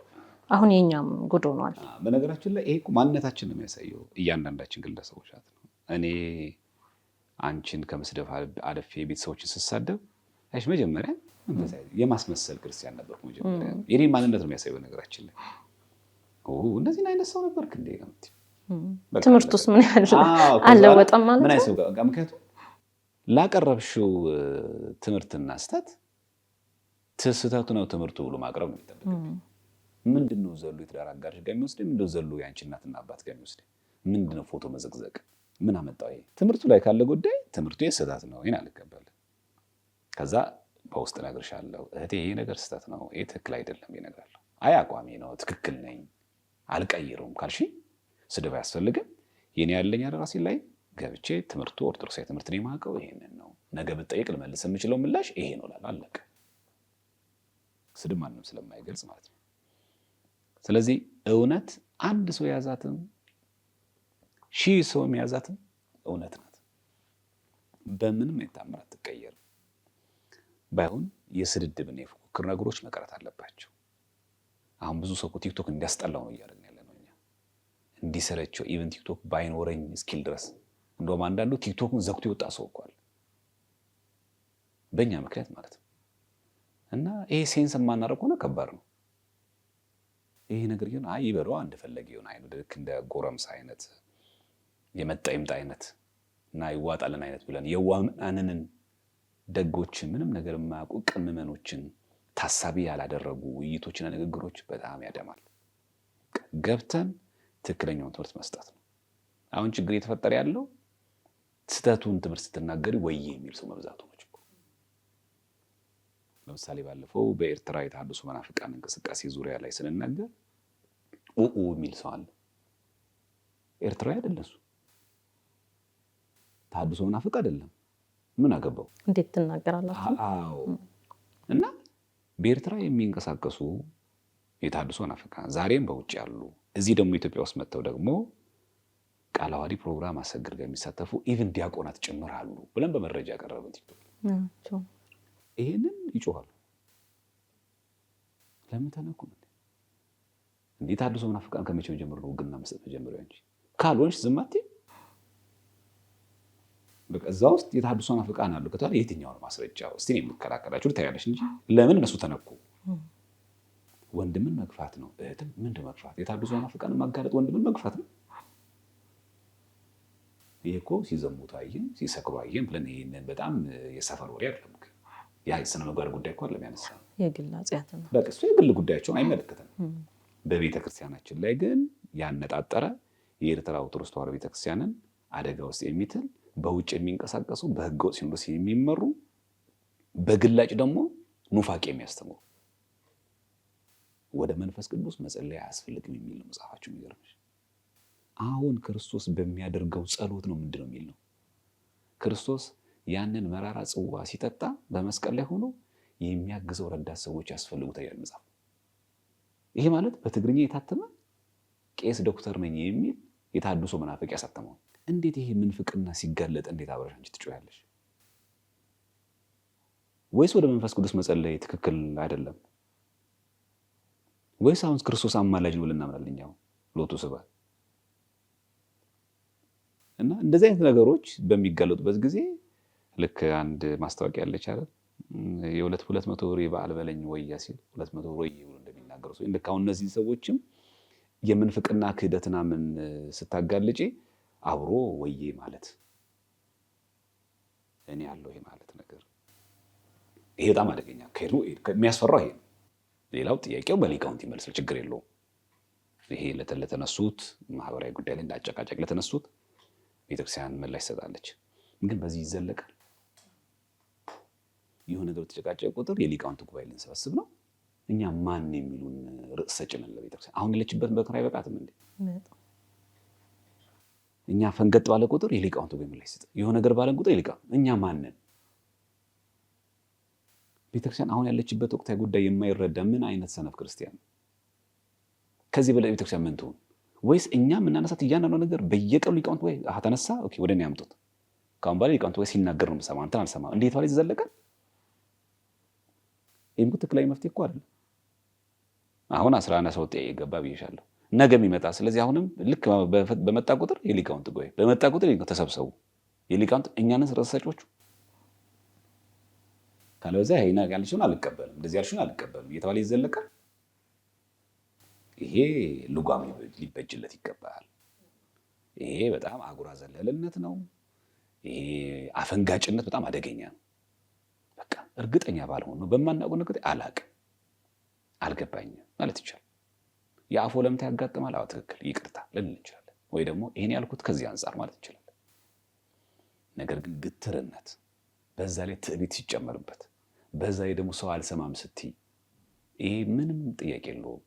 S2: አሁን የኛም ጉድ ሆኗል።
S1: በነገራችን ላይ ይሄ ማንነታችን ነው የሚያሳየው። እያንዳንዳችን ግለሰቦች ነው። እኔ አንቺን ከመስደብ አለፌ ቤተሰቦችን ስሳደብ አይሽ መጀመሪያ የማስመሰል ክርስቲያን ነበርኩ። መጀመሪያ የኔ ማንነት ነው የሚያሳየው። በነገራችን ላይ እንደዚህ አይነት ሰው ነበርክ እንዴ?
S2: ትምህርት ውስጥ ምን ያህል አልለወጠም ማለት ነው?
S1: ምክንያቱም ላቀረብሽው ትምህርትና ስህተቱ ነው ትምህርቱ ብሎ ማቅረብ ነው የሚጠበቅብኝ። ምንድነው ዘሎ የትዳር አጋርሽ ጋር የሚወስደኝ? ምንድነው ዘሎ የአንቺ እናትና አባት ጋር የሚወስደኝ? ምንድነው ፎቶ መዘቅዘቅ? ምን አመጣው? ይሄ ትምህርቱ ላይ ካለ ጉዳይ ትምህርቱ የስህተት ነው፣ ይሄን አልቀበልም። ከዛ በውስጥ እነግርሻለሁ እህቴ፣ ይሄ ነገር ስህተት ነው፣ ይሄ ትክክል አይደለም ይነግራለሁ። አይ አቋሜ ነው፣ ትክክል ነኝ፣ አልቀይረውም ካልሽ ስድብ አያስፈልግም። የኔ ያለኝ ራሴ ላይ ገብቼ ትምህርቱ ኦርቶዶክሳዊ ትምህርት ነው የማውቀው፣ ይሄንን ነው። ነገ ብጠይቅ ልመልስ የምችለው ምላሽ ይሄ ነው እላለሁ። አለቀ። ስድብ ማንም ስለማይገልጽ ማለት ነው። ስለዚህ እውነት አንድ ሰው የያዛትም 1000 ሰው የሚያዛትም እውነት ናት። በምንም የታምራት አትቀየርም። ባይሆን የስድድብና የፉክክር ነገሮች መቅረት አለባቸው። አሁን ብዙ ሰው ቲክቶክ እንዲያስጠላው ነው እያደረግን ያለ ነው። እኛ እንዲሰለቸው ኢቨን ቲክቶክ ባይኖረኝ እስኪል ድረስ እንደውም አንዳንዱ ቲክቶክን ዘግቶ የወጣ ሰው እኮ አለ፣ በእኛ ምክንያት ማለት ነው። እና ይሄ ሴንስ የማናደርግ ሆነ ከባድ ነው። ይሄ ነገር ግን ይበለው እንደፈለገ ይሆን አይደል? ልክ እንደ ጎረምሳ አይነት የመጣ ይምጣ አይነት እና ይዋጣልን አይነት ብለን የዋምናንንን ደጎችን ምንም ነገር የማያውቁ ቅምመኖችን ታሳቢ ያላደረጉ ውይይቶችና ንግግሮች በጣም ያደማል። ገብተን ትክክለኛውን ትምህርት መስጠት ነው። አሁን ችግር እየተፈጠረ ያለው ስህተቱን ትምህርት ስትናገሪ ወይዬ የሚል ሰው መብዛቱ ነው። ለምሳሌ ባለፈው በኤርትራ የተሐድሶ መናፍቃን እንቅስቃሴ ዙሪያ ላይ ስንናገር የሚል ሰው አለ። ኤርትራዊ አይደለም እሱ፣ ተሐድሶ መናፍቅ አይደለም። ምን አገባው?
S2: እንዴት ትናገራላችሁ?
S1: አዎ። እና በኤርትራ የሚንቀሳቀሱ የተሐድሶ መናፍቃን ዛሬም በውጭ ያሉ፣ እዚህ ደግሞ ኢትዮጵያ ውስጥ መጥተው ደግሞ ቃለ ዓዋዲ ፕሮግራም አሰግድ ጋር የሚሳተፉ ኢቭን ዲያቆናት ጭምር አሉ ብለን በመረጃ ያቀረብን ቲክቶክ ይሄንን ይጮኻሉ። ለምን ተነኩ? እንዴ ተሐድሶ መናፍቃን ከመቼው ጀምሮ ነው ውግና መስጠት መጀመሪያው? እንጂ ካልሆንሽ ዝም አትይ። በቃ እዛ ውስጥ የተሐድሶ መናፍቃን አሉ ከተባለ የትኛው ነው ማስረጃው? እስቲ ነው የምትከራከራችሁ ታያለሽ እንጂ ለምን እነሱ ተነኩ? ወንድምን መግፋት ነው፣ እህትም ምንድን መግፋት? የተሐድሶ መናፍቃን ማጋለጥ ወንድምን መግፋት ነው። ይሄ እኮ ሲዘሙቱ አየን፣ ሲሰክሩ አየን ብለን ይሄንን በጣም የሰፈር ወሬ አይደለም። ያ የስነ ምግባር ጉዳይ እኮ አይደለም ያነሳ ነው፣
S2: የግል ኃጢአት ነው።
S1: በቃ እሱ የግል ጉዳያቸውን አይመለከተንም። በቤተ ክርስቲያናችን ላይ ግን ያነጣጠረ የኤርትራ ኦርቶዶክስ ተዋሕዶ ቤተክርስቲያንን አደጋ ውስጥ የሚጥል በውጭ የሚንቀሳቀሱ በሕገወጥ ሲኖዶስ የሚመሩ በግላጭ ደግሞ ኑፋቄ የሚያስተምሩ ወደ መንፈስ ቅዱስ መጸለይ አያስፈልግም የሚል ነው መጽሐፋቸው። የሚገርምሽ አሁን ክርስቶስ በሚያደርገው ጸሎት ነው ምንድነው የሚል ነው? ክርስቶስ ያንን መራራ ጽዋ ሲጠጣ በመስቀል ላይ ሆኖ የሚያግዘው ረዳት ሰዎች ያስፈልጉታል ይላል መጽሐፍ። ይሄ ማለት በትግርኛ የታተመ ቄስ ዶክተር ነኝ የሚል የታድሶ መናፍቅ ያሳተመው። እንዴት ይሄ ምንፍቅና ሲጋለጥ እንዴት አብረሽ አንቺ ትጮያለሽ? ወይስ ወደ መንፈስ ቅዱስ መጸለይ ትክክል አይደለም? ወይስ አሁን ክርስቶስ አማላጅ ነው ብለን እናምናለን? እኛው ሎቱ ስብሐት እና እንደዚህ አይነት ነገሮች በሚጋለጡበት ጊዜ ልክ አንድ ማስታወቂያ ያለች አይደል? የ200 ብር በዓል በለኝ ወያ ሲል 200 ብር ወይ ብሎ እንደሚናገሩ ሰው ልክ አሁን እነዚህ ሰዎችም የምንፍቅና ክህደትና ምን ስታጋልጪ አብሮ ወዬ ማለት እኔ ያለው ይሄ ማለት ነገር ይሄ በጣም አደገኛ ከሄዱ የሚያስፈራው ይሄ ነው። ሌላው ጥያቄው በሊቃውንት ይመልሳል፣ ችግር የለውም። ይሄ ለተነሱት ማህበራዊ ጉዳይ ላይ እንዳጨቃጨቅ ለተነሱት ቤተክርስቲያን ምላሽ ትሰጣለች። ግን በዚህ ይዘለቃል። ይሁን ነገር ተጨቃጨቀ ቁጥር የሊቃውንት ጉባኤ ልንሰበስብ ነው። እኛ ማን የሚሉን ርዕስ ሰጭ ነን ለቤተክርስቲያን። አሁን ያለችበት መከራ አይበቃትም እንዴ? እኛ ፈንገጥ ባለ ቁጥር የሊቃውንት ጉባኤ ምላሽ ይሰጥ። የሆነ ነገር ባለን ቁጥር የሊቃውንት እኛ ማን ነን? ቤተክርስቲያን አሁን ያለችበት ወቅታዊ ጉዳይ የማይረዳ ምን አይነት ሰነፍ ክርስቲያን ነው? ከዚህ በላይ ቤተክርስቲያን ምን ትሆን? ወይስ እኛ የምናነሳት እያንዳንዱ ነገር በየቀኑ ሊቃውንት ወይ ተነሳ ወደ እኔ ያምጡት። ከአሁን በኋላ ሊቃውንት ወይ ሲናገር ነው የምሰማው፣ አንተን አልሰማም። እንዴት ባለ ይዘለቀ? ይህም ትክክለኛ መፍትሄ እኮ አይደለም። አሁን 11 ሰው ጥያቄ ገባ ብዬሻለሁ። ነገም ይመጣ። ስለዚህ አሁንም ልክ በመጣ ቁጥር የሊቃውንት ጉባኤ በመጣ ቁጥር ተሰብሰቡ። የሊቃውንት እኛንስ ርዕስ ሰጪዎቹ ካለበዛ ይሄና ያልሽውን አልቀበልም እንደዚህ ያልሽውን አልቀበልም እየተባለ ይዘለቃል። ይሄ ልጓም ሊበጅለት ይገባል። ይሄ በጣም አጉራ ዘለልነት ነው። ይሄ አፈንጋጭነት በጣም አደገኛ ነው። በቃ እርግጠኛ ባልሆን ነው በማናውቀው ነገር አላቅም አልገባኝም ማለት ይቻላል። የአፎ ለምታ ያጋጥማል። አዎ ትክክል ይቅርታ ልንል እንችላለን። ወይ ደግሞ ይሄን ያልኩት ከዚህ አንፃር ማለት እንችላለን። ነገር ግን ግትርነት በዛ ላይ ትዕቢት ሲጨመርበት በዛ ላይ ደግሞ ሰው አልሰማም ስትይ ይሄ ምንም ጥያቄ የለውም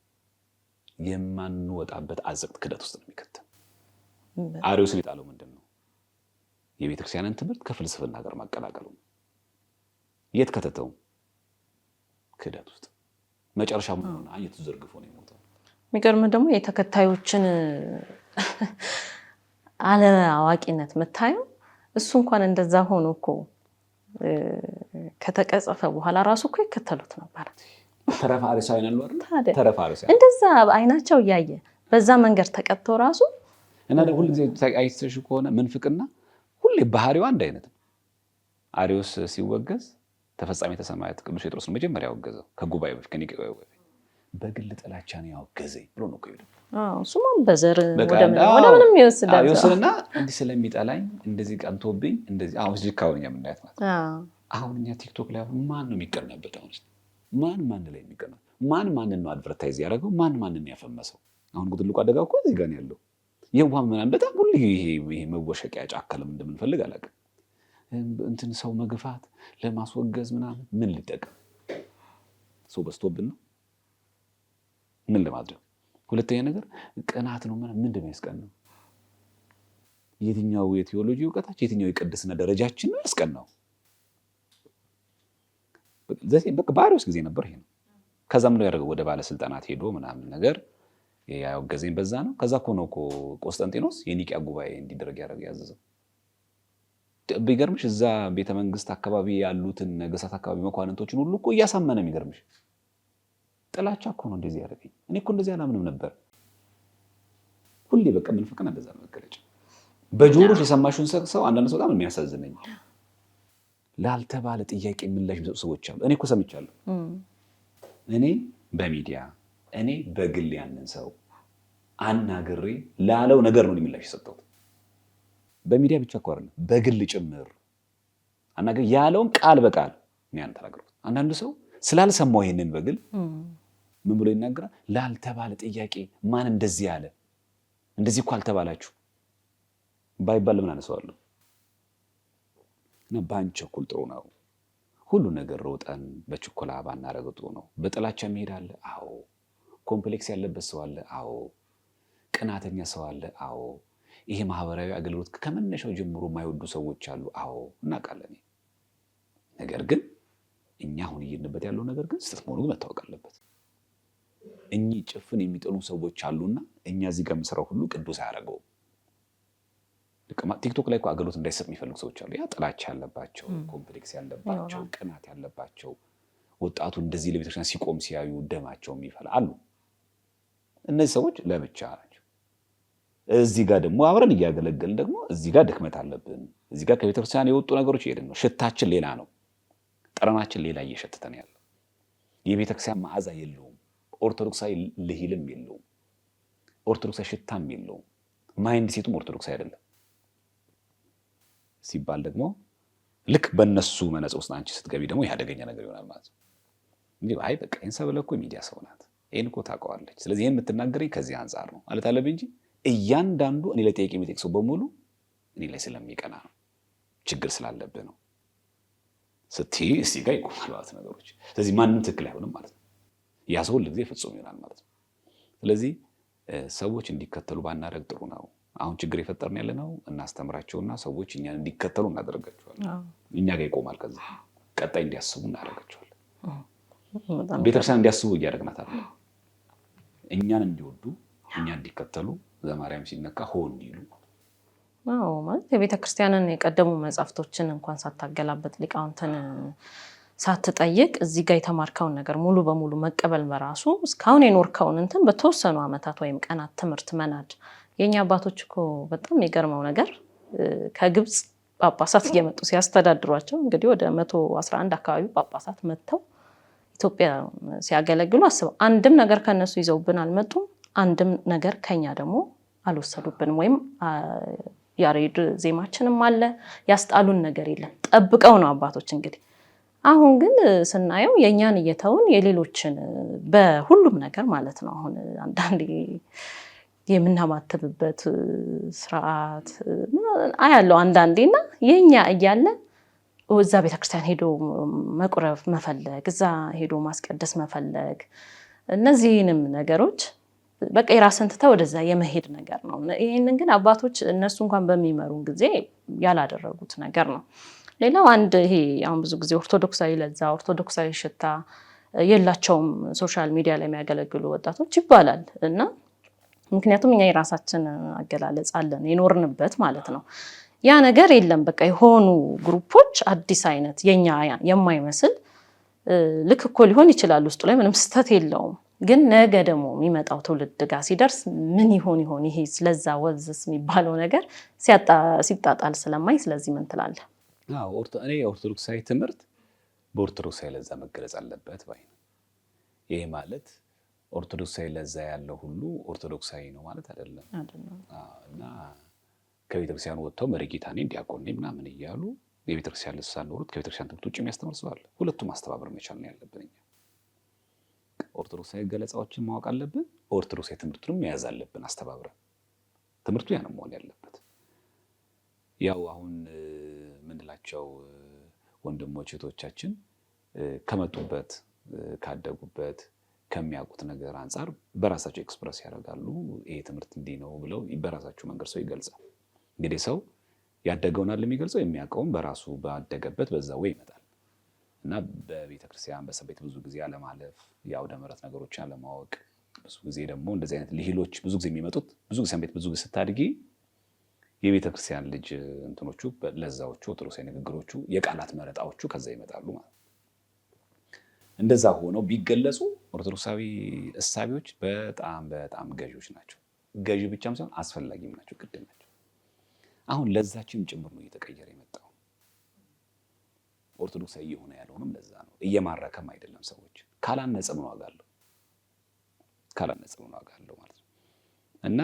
S1: የማንወጣበት አዘቅት ክደት ውስጥ ነው የሚከተን። አርዮስን የጣለው ምንድን ነው? የቤተክርስቲያንን ትምህርት ከፍልስፍና ጋር ማቀላቀሉ ነው። የት ከተተው? ክደት ውስጥ። መጨረሻ ሆነ አየቱ ዘርግፎ ነው የሞተው።
S2: የሚገርም ደግሞ የተከታዮችን አለአዋቂነት የምታየው እሱ እንኳን እንደዛ ሆኖ እኮ ከተቀጸፈ በኋላ ራሱ እኮ ይከተሉት ነበር።
S1: ተረፈ አርዮሳውያን አሉ አይደል? ተረፈ አርዮሳውያን
S2: እንደዛ አይናቸው እያየ በዛ መንገድ ተቀጥተው ራሱ
S1: እና ሁሉ ጊዜ አይተሽ ከሆነ ምንፍቅና ሁሌ ባህሪው አንድ አይነት ነው። አርዮስ ሲወገዝ ተፈጻሜ ተሰማያት ቅዱስ ጴጥሮስ ነው መጀመሪያ ያወገዘው ከጉባኤ በፊት ከኒቄ ጉባኤ በግል ጥላቻ ነው ያወገዘኝ ብሎ ነው ከይሉ
S2: እሱማ በዘር ወደ ምንም ይወስዳል።
S1: ይወስድና እንዲህ ስለሚጠላኝ እንደዚህ ቀንቶብኝ እንደዚህ አሁን ጅካውኛ ምናያት ማለት አሁን እኛ ቲክቶክ ላይ ማን ነው የሚቀናበት? አሁን ማን ላይ የሚቀና ማን ነው አድቨርታይዝ ያደረገው? ማንን ያፈመሰው? አሁን ትልቁ አደጋ እኮ እዚህ ጋር ነው ያለው። የዋህ ምናምን በጣም ሁሉ ይሄ መወሸቂያ ጫካለም እንደምንፈልግ አላውቅም። እንትን ሰው መግፋት ለማስወገዝ ምናምን ምን ልጠቀም? ሰው በዝቶብን ነው ምን ለማድረግ? ሁለተኛ ነገር ቅናት ነው። ምንድን ነው ያስቀናው? የትኛው የቴዎሎጂ እውቀታችን የትኛው የቅድስና ደረጃችን ነው ያስቀናው? በቃ በአርዮስ ጊዜ ነበር ይሄ ነው። ከዛም ነው ያደረገው ወደ ባለስልጣናት ሄዶ ምናምን ነገር ያወገዘኝ በዛ ነው። ከዛ እኮ ነው ቆስጠንጢኖስ የኒቂያ ጉባኤ እንዲደረግ ያዘዘው። ቢገርምሽ እዛ ቤተመንግስት አካባቢ ያሉትን ነገስታት አካባቢ መኳንንቶችን ሁሉ እኮ እያሳመነ የሚገርምሽ ጥላቻ እኮ ነው እንደዚህ ያደረገኝ። እኔ እኮ እንደዚህ አላምንም ነበር። ሁሌ በቃ ምንፍቅና እንደዛ ነው መገለጫ። በጆሮሽ የሰማሽውን ሰው አንዳንድ ሰው በጣም የሚያሳዝነኝ ላልተባለ ጥያቄ ምላሽ የሚሰጡ ሰዎች አሉ። እኔ እኮ ሰምቻለሁ። እኔ በሚዲያ እኔ በግል ያንን ሰው አናግሬ ላለው ነገር ነው ምላሽ የሰጠሁት። በሚዲያ ብቻ እኮ አይደለም በግል ጭምር አናግሬ ያለውን ቃል በቃል ያን ተናገርኩት። አንዳንዱ ሰው ስላልሰማው ይሄንን በግል ምን ብሎ ይናገራል? ላልተባለ ጥያቄ ማን እንደዚህ ያለ እንደዚህ እኮ አልተባላችሁ ባይባል ምን አነሳዋለሁ? እና ባንቸኩል ጥሩ ነው። ሁሉ ነገር ሮጠን በችኮላ ባናረግ ጥሩ ነው። በጥላቻ መሄድ አለ። አዎ። ኮምፕሌክስ ያለበት ሰው አለ። አዎ። ቅናተኛ ሰው አለ። አዎ። ይሄ ማህበራዊ አገልግሎት ከመነሻው ጀምሮ የማይወዱ ሰዎች አሉ። አዎ እናውቃለን። ነገር ግን እኛ አሁን እየሄድንበት ያለው ነገር ግን ስህተት መሆኑ መታወቅ አለበት። እኚህ ጭፍን የሚጠሉ ሰዎች አሉና እኛ እዚህ ጋር የምንሰራው ሁሉ ቅዱስ አያደርገውም። ቲክቶክ ላይ አገልግሎት እንዳይሰጥ የሚፈልጉ ሰዎች አሉ። ያ ጥላቻ ያለባቸው፣ ኮምፕሌክስ ያለባቸው፣ ቅናት ያለባቸው፣ ወጣቱ እንደዚህ ለቤተክርስቲያን ሲቆም ሲያዩ ደማቸው የሚፈላ አሉ። እነዚህ ሰዎች ለብቻ ናቸው። እዚህ ጋር ደግሞ አብረን እያገለገልን ደግሞ እዚህ ጋር ድክመት አለብን። እዚህ ጋር ከቤተክርስቲያን የወጡ ነገሮች ይሄድን ነው። ሽታችን ሌላ ነው። ጠረናችን ሌላ እየሸተተን ያለው የቤተክርስቲያን መዓዛ የለውም። ኦርቶዶክሳዊ ልሂልም የለውም። ኦርቶዶክሳዊ ሽታም የለውም። ማይንድ ሴቱም ኦርቶዶክሳዊ አይደለም ሲባል ደግሞ ልክ በእነሱ መነጽር ውስጥ አንቺ ስትገቢ ደግሞ ያደገኛ ነገር ይሆናል ማለት ነው። እንዴ አይ በቃ ኢንሰበለ እኮ ሚዲያ ሰው ናት፣ ይሄን እኮ ታውቀዋለች፣ ስለዚህ ይሄን የምትናገረኝ ከዚህ አንጻር ነው ማለት አለብኝ እንጂ እያንዳንዱ እኔ ላይ ጠይቄ የሚጠይቅ ሰው በሙሉ እኔ ላይ ስለሚቀና ነው፣ ችግር ስላለብህ ነው ስትይ እስቲ ጋር ይቆማል ማለት ነገሮች። ስለዚህ ማንም ትክክል አይሆንም ማለት ነው። ያ ሰው ሁሉ ጊዜ ፍጹም ይሆናል ማለት ነው። ስለዚህ ሰዎች እንዲከተሉ ባናደርግ ጥሩ ነው። አሁን ችግር የፈጠርን ያለ ነው። እናስተምራቸውና ሰዎች እኛን እንዲከተሉ እናደርጋቸዋለን። እኛ ጋር ይቆማል። ከዛ ቀጣይ እንዲያስቡ እናደርጋቸዋለን። ቤተክርስቲያን እንዲያስቡ እያደረግናት አለ። እኛን እንዲወዱ፣ እኛን እንዲከተሉ ዘማርያም ሲነካ ሆ እንዲሉ
S2: ማለት የቤተክርስቲያንን የቀደሙ መጻሕፍቶችን እንኳን ሳታገላበጥ ሊቃውንትን ሳትጠይቅ እዚህ ጋር የተማርከውን ነገር ሙሉ በሙሉ መቀበል በራሱ እስካሁን የኖርከውን እንትን በተወሰኑ ዓመታት ወይም ቀናት ትምህርት መናድ። የኛ አባቶች እኮ በጣም የሚገርመው ነገር ከግብጽ ጳጳሳት እየመጡ ሲያስተዳድሯቸው እንግዲህ ወደ 111 አካባቢ ጳጳሳት መጥተው ኢትዮጵያ ሲያገለግሉ አስበው አንድም ነገር ከነሱ ይዘውብን አልመጡም። አንድም ነገር ከኛ ደግሞ አልወሰዱብንም። ወይም ያሬድ ዜማችንም አለ ያስጣሉን ነገር የለም። ጠብቀው ነው አባቶች እንግዲህ። አሁን ግን ስናየው የኛን እየተውን የሌሎችን በሁሉም ነገር ማለት ነው። አሁን አንዳንዴ የምናማተብበት ስርዓት አያለው አንዳንዴና የኛ እያለ እዛ ቤተክርስቲያን ሄዶ መቁረብ መፈለግ፣ እዛ ሄዶ ማስቀደስ መፈለግ፣ እነዚህንም ነገሮች በቃ የራስን ትተህ ወደዛ የመሄድ ነገር ነው። ይህንን ግን አባቶች እነሱ እንኳን በሚመሩን ጊዜ ያላደረጉት ነገር ነው። ሌላው አንድ ይሄ አሁን ብዙ ጊዜ ኦርቶዶክሳዊ ለዛ ኦርቶዶክሳዊ ሽታ የላቸውም ሶሻል ሚዲያ ላይ የሚያገለግሉ ወጣቶች ይባላል እና ምክንያቱም እኛ የራሳችን አገላለጽ አለን የኖርንበት ማለት ነው። ያ ነገር የለም። በቃ የሆኑ ግሩፖች አዲስ አይነት የኛ የማይመስል ልክ እኮ ሊሆን ይችላል፣ ውስጡ ላይ ምንም ስህተት የለውም። ግን ነገ ደግሞ የሚመጣው ትውልድ ጋር ሲደርስ ምን ይሆን ይሄ ስለዛ ወዝስ የሚባለው ነገር ሲጣጣል ስለማይ፣ ስለዚህ ምን ትላለህ?
S1: እኔ የኦርቶዶክሳዊ ትምህርት በኦርቶዶክሳዊ ለዛ መገለጽ አለበት ባይ ነው። ይሄ ማለት ኦርቶዶክሳዊ ለዛ ያለው ሁሉ ኦርቶዶክሳዊ ነው ማለት አይደለም። እና ከቤተክርስቲያን ወጥተው መሪጌታ ነኝ ዲያቆን ነኝ ምናምን እያሉ የቤተክርስቲያን ልሳን ኖሩት ከቤተክርስቲያን ትምህርት ውጭ የሚያስተምር ሰው አለ። ሁለቱም ማስተባበር መቻል ነው ያለብን። እኛ ኦርቶዶክሳዊ ገለጻዎችን ማወቅ አለብን፣ ኦርቶዶክሳዊ ትምህርቱንም መያዝ አለብን አስተባብረን። ትምህርቱ ያን መሆን ያለበት ያው አሁን ምንላቸው ወንድሞች እህቶቻችን ከመጡበት ካደጉበት ከሚያውቁት ነገር አንጻር በራሳቸው ኤክስፕረስ ያደርጋሉ። ይሄ ትምህርት እንዲህ ነው ብለው በራሳቸው መንገድ ሰው ይገልጻል። እንግዲህ ሰው ያደገውን አይደል የሚገልጸው፣ የሚያውቀውን በራሱ ባደገበት በዛው ይመጣል እና በቤተክርስቲያን በሰንበት ብዙ ጊዜ አለማለፍ፣ የአውደ ምሕረት ነገሮችን አለማወቅ፣ ብዙ ጊዜ ደግሞ እንደዚህ አይነት ልሂሎች ብዙ ጊዜ የሚመጡት ብዙ ጊዜ ሰንበት ብዙ ጊዜ ስታድጊ የቤተክርስቲያን ልጅ እንትኖቹ ለዛዎቹ ኦርቶዶክሳዊ ንግግሮቹ የቃላት መረጣዎቹ ከዛ ይመጣሉ ማለት ነው። እንደዛ ሆነው ቢገለጹ ኦርቶዶክሳዊ እሳቤዎች በጣም በጣም ገዢዎች ናቸው። ገዢ ብቻም ሳይሆን አስፈላጊም ናቸው፣ ግድ ናቸው። አሁን ለዛችን ጭምር ነው እየተቀየረ የመጣው። ኦርቶዶክሳዊ የሆነ ያለውንም ለዛ ነው። እየማረከም አይደለም ሰዎች ካላነጸ ምን ዋጋ አለው? ካላነጸ ምን ዋጋ አለው ማለት ነው። እና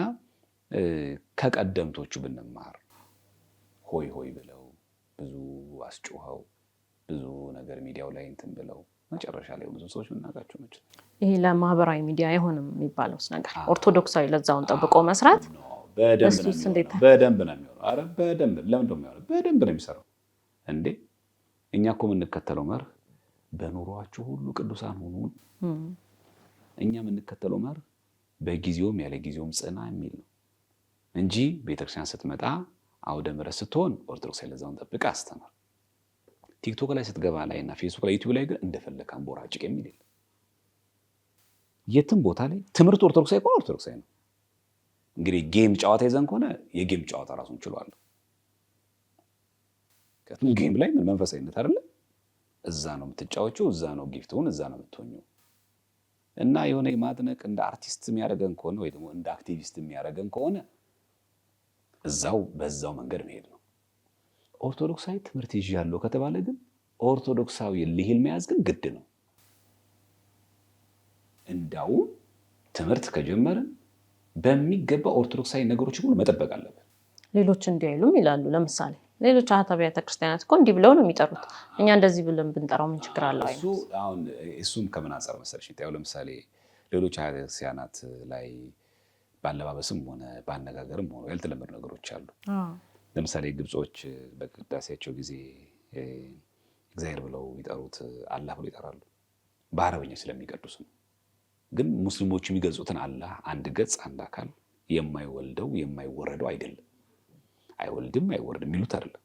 S1: ከቀደምቶቹ ብንማር ሆይ ሆይ ብለው ብዙ አስጮኸው ብዙ ነገር ሚዲያው ላይ እንትን ብለው መጨረሻ ላይ ብዙ ሰዎች ምናቃቸው ነች።
S2: ይሄ ለማህበራዊ ሚዲያ አይሆንም የሚባለው ነገር ኦርቶዶክሳዊ ለዛውን ጠብቆ መስራት
S1: በደንብ ነው የሚሆነው። አረ በደንብ ለምን ነው የሚሆነው? በደንብ ነው የሚሰራው እንዴ። እኛ እኮ የምንከተለው መርህ በኑሯችሁ ሁሉ ቅዱሳን ሁኑ። እኛ የምንከተለው መርህ በጊዜውም ያለ ጊዜውም ጽና የሚል ነው እንጂ ቤተክርስቲያን ስትመጣ አውደ ምሕረት ስትሆን ኦርቶዶክሳዊ ለዛውን ጠብቀ አስተምር፣ ቲክቶክ ላይ ስትገባ ላይ እና ፌስቡክ ላይ ዩቲዩብ ላይ ግን እንደፈለክ አንቦራጭቅ የሚል የለም። የትም ቦታ ላይ ትምህርት ኦርቶዶክሳዊ ከሆነ ኦርቶዶክሳዊ ነው። እንግዲህ ጌም ጨዋታ ይዘን ከሆነ የጌም ጨዋታ ራሱን ችሏል። ከቱም ጌም ላይ ምን መንፈሳዊነት አይደለ? እዛ ነው የምትጫወቸው፣ እዛ ነው ጊፍቱን፣ እዛ ነው የምትሆኘው። እና የሆነ የማድነቅ እንደ አርቲስት የሚያደርገን ከሆነ ወይ ደግሞ እንደ አክቲቪስት የሚያደርገን ከሆነ እዛው በዛው መንገድ መሄድ ነው። ኦርቶዶክሳዊ ትምህርት ይዣለሁ ከተባለ ግን ኦርቶዶክሳዊ ልሂል መያዝ ግን ግድ ነው። እንዳውም ትምህርት ከጀመርን በሚገባ ኦርቶዶክሳዊ ነገሮች ሁሉ መጠበቅ አለብን።
S2: ሌሎች እንዲያይሉም ይላሉ። ለምሳሌ ሌሎች አህት አብያተ ክርስቲያናት እኮ እንዲህ ብለው ነው የሚጠሩት። እኛ እንደዚህ ብለን ብንጠራው ምን ችግር አለው?
S1: እሱም ከምን አንጻር መሰለሽ? ያው ለምሳሌ ሌሎች አህት ክርስቲያናት ላይ ባለባበስም ሆነ ባነጋገርም ሆነ ያልተለመዱ ነገሮች አሉ። ለምሳሌ ግብጾች በቅዳሴያቸው ጊዜ እግዚአብሔር ብለው ይጠሩት አላህ ብለው ይጠራሉ። በአረበኛ ስለሚቀዱስ ነው። ግን ሙስሊሞች የሚገልጹትን አላህ አንድ ገጽ፣ አንድ አካል፣ የማይወልደው የማይወረደው አይደለም። አይወልድም አይወርድም የሚሉት አይደለም፣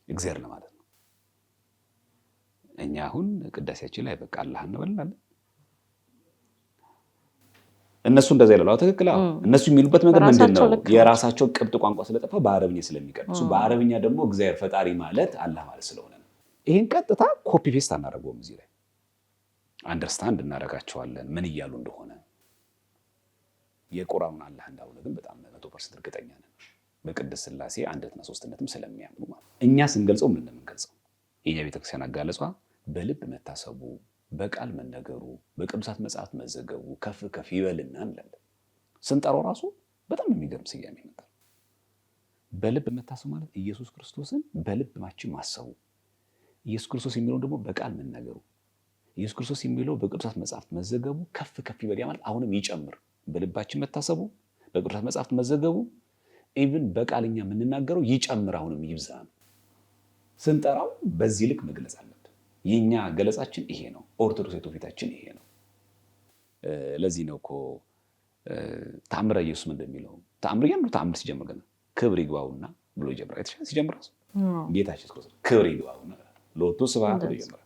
S1: እግዚአብሔር ለማለት ነው። እኛ አሁን ቅዳሴያችን ላይ በቃ አላህ እንበላለን። እነሱ እንደዛ ይላሉ። ትክክል። እነሱ የሚሉበት መንገድ ምንድን ነው? የራሳቸው ቅብጥ ቋንቋ ስለጠፋ በአረብኛ ስለሚቀድሱ፣ በአረብኛ ደግሞ እግዚአብሔር ፈጣሪ ማለት አላህ ማለት ስለሆነ ነው። ይህን ቀጥታ ኮፒ ፔስት አናደርገውም። እዚህ ላይ አንደርስታንድ እናደርጋቸዋለን ምን እያሉ እንደሆነ። የቁርአኑን አላህ እንዳልሆነ ግን በጣም 100% እርግጠኛ ነን። በቅድስት ሥላሴ አንድነትና ሶስትነትም ስለሚያምኑ ማለት እኛ ስንገልጸው ምን እንደምንገልጸው የኛ ቤተክርስቲያን አጋለጿ በልብ መታሰቡ፣ በቃል መነገሩ፣ በቅዱሳት መጽሐፍት መዘገቡ ከፍ ከፍ ይበልና እንላለን። ስንጠራው ራሱ በጣም የሚገርም ስያሜ ይመጣል። በልብ መታሰቡ ማለት ኢየሱስ ክርስቶስን በልባችን ማሰቡ፣ ኢየሱስ ክርስቶስ የሚለውን ደግሞ በቃል መነገሩ፣ ኢየሱስ ክርስቶስ የሚለው በቅዱሳት መጽሐፍት መዘገቡ ከፍ ከፍ ይበል ማለት አሁንም ይጨምር። በልባችን መታሰቡ፣ በቅዱሳት መጽሐፍት መዘገቡ፣ ኢቭን በቃልኛ የምንናገረው ይጨምር፣ አሁንም ይብዛ ነው። ስንጠራው በዚህ ልክ መግለጽ አለብን። የኛ ገለጻችን ይሄ ነው። ኦርቶዶክስ ትውፊታችን ይሄ ነው። ለዚህ ነው እኮ ተአምረ ኢየሱስ እንደሚለው ተአምር ሲጀምር ገና ክብር ይግባውና ብሎ ይጀምራል። ሲጀምር ራሱ ጌታችን ክርስቶስ ክብር ይግባውና ሎቱ ስብሐት ብሎ ይጀምራል።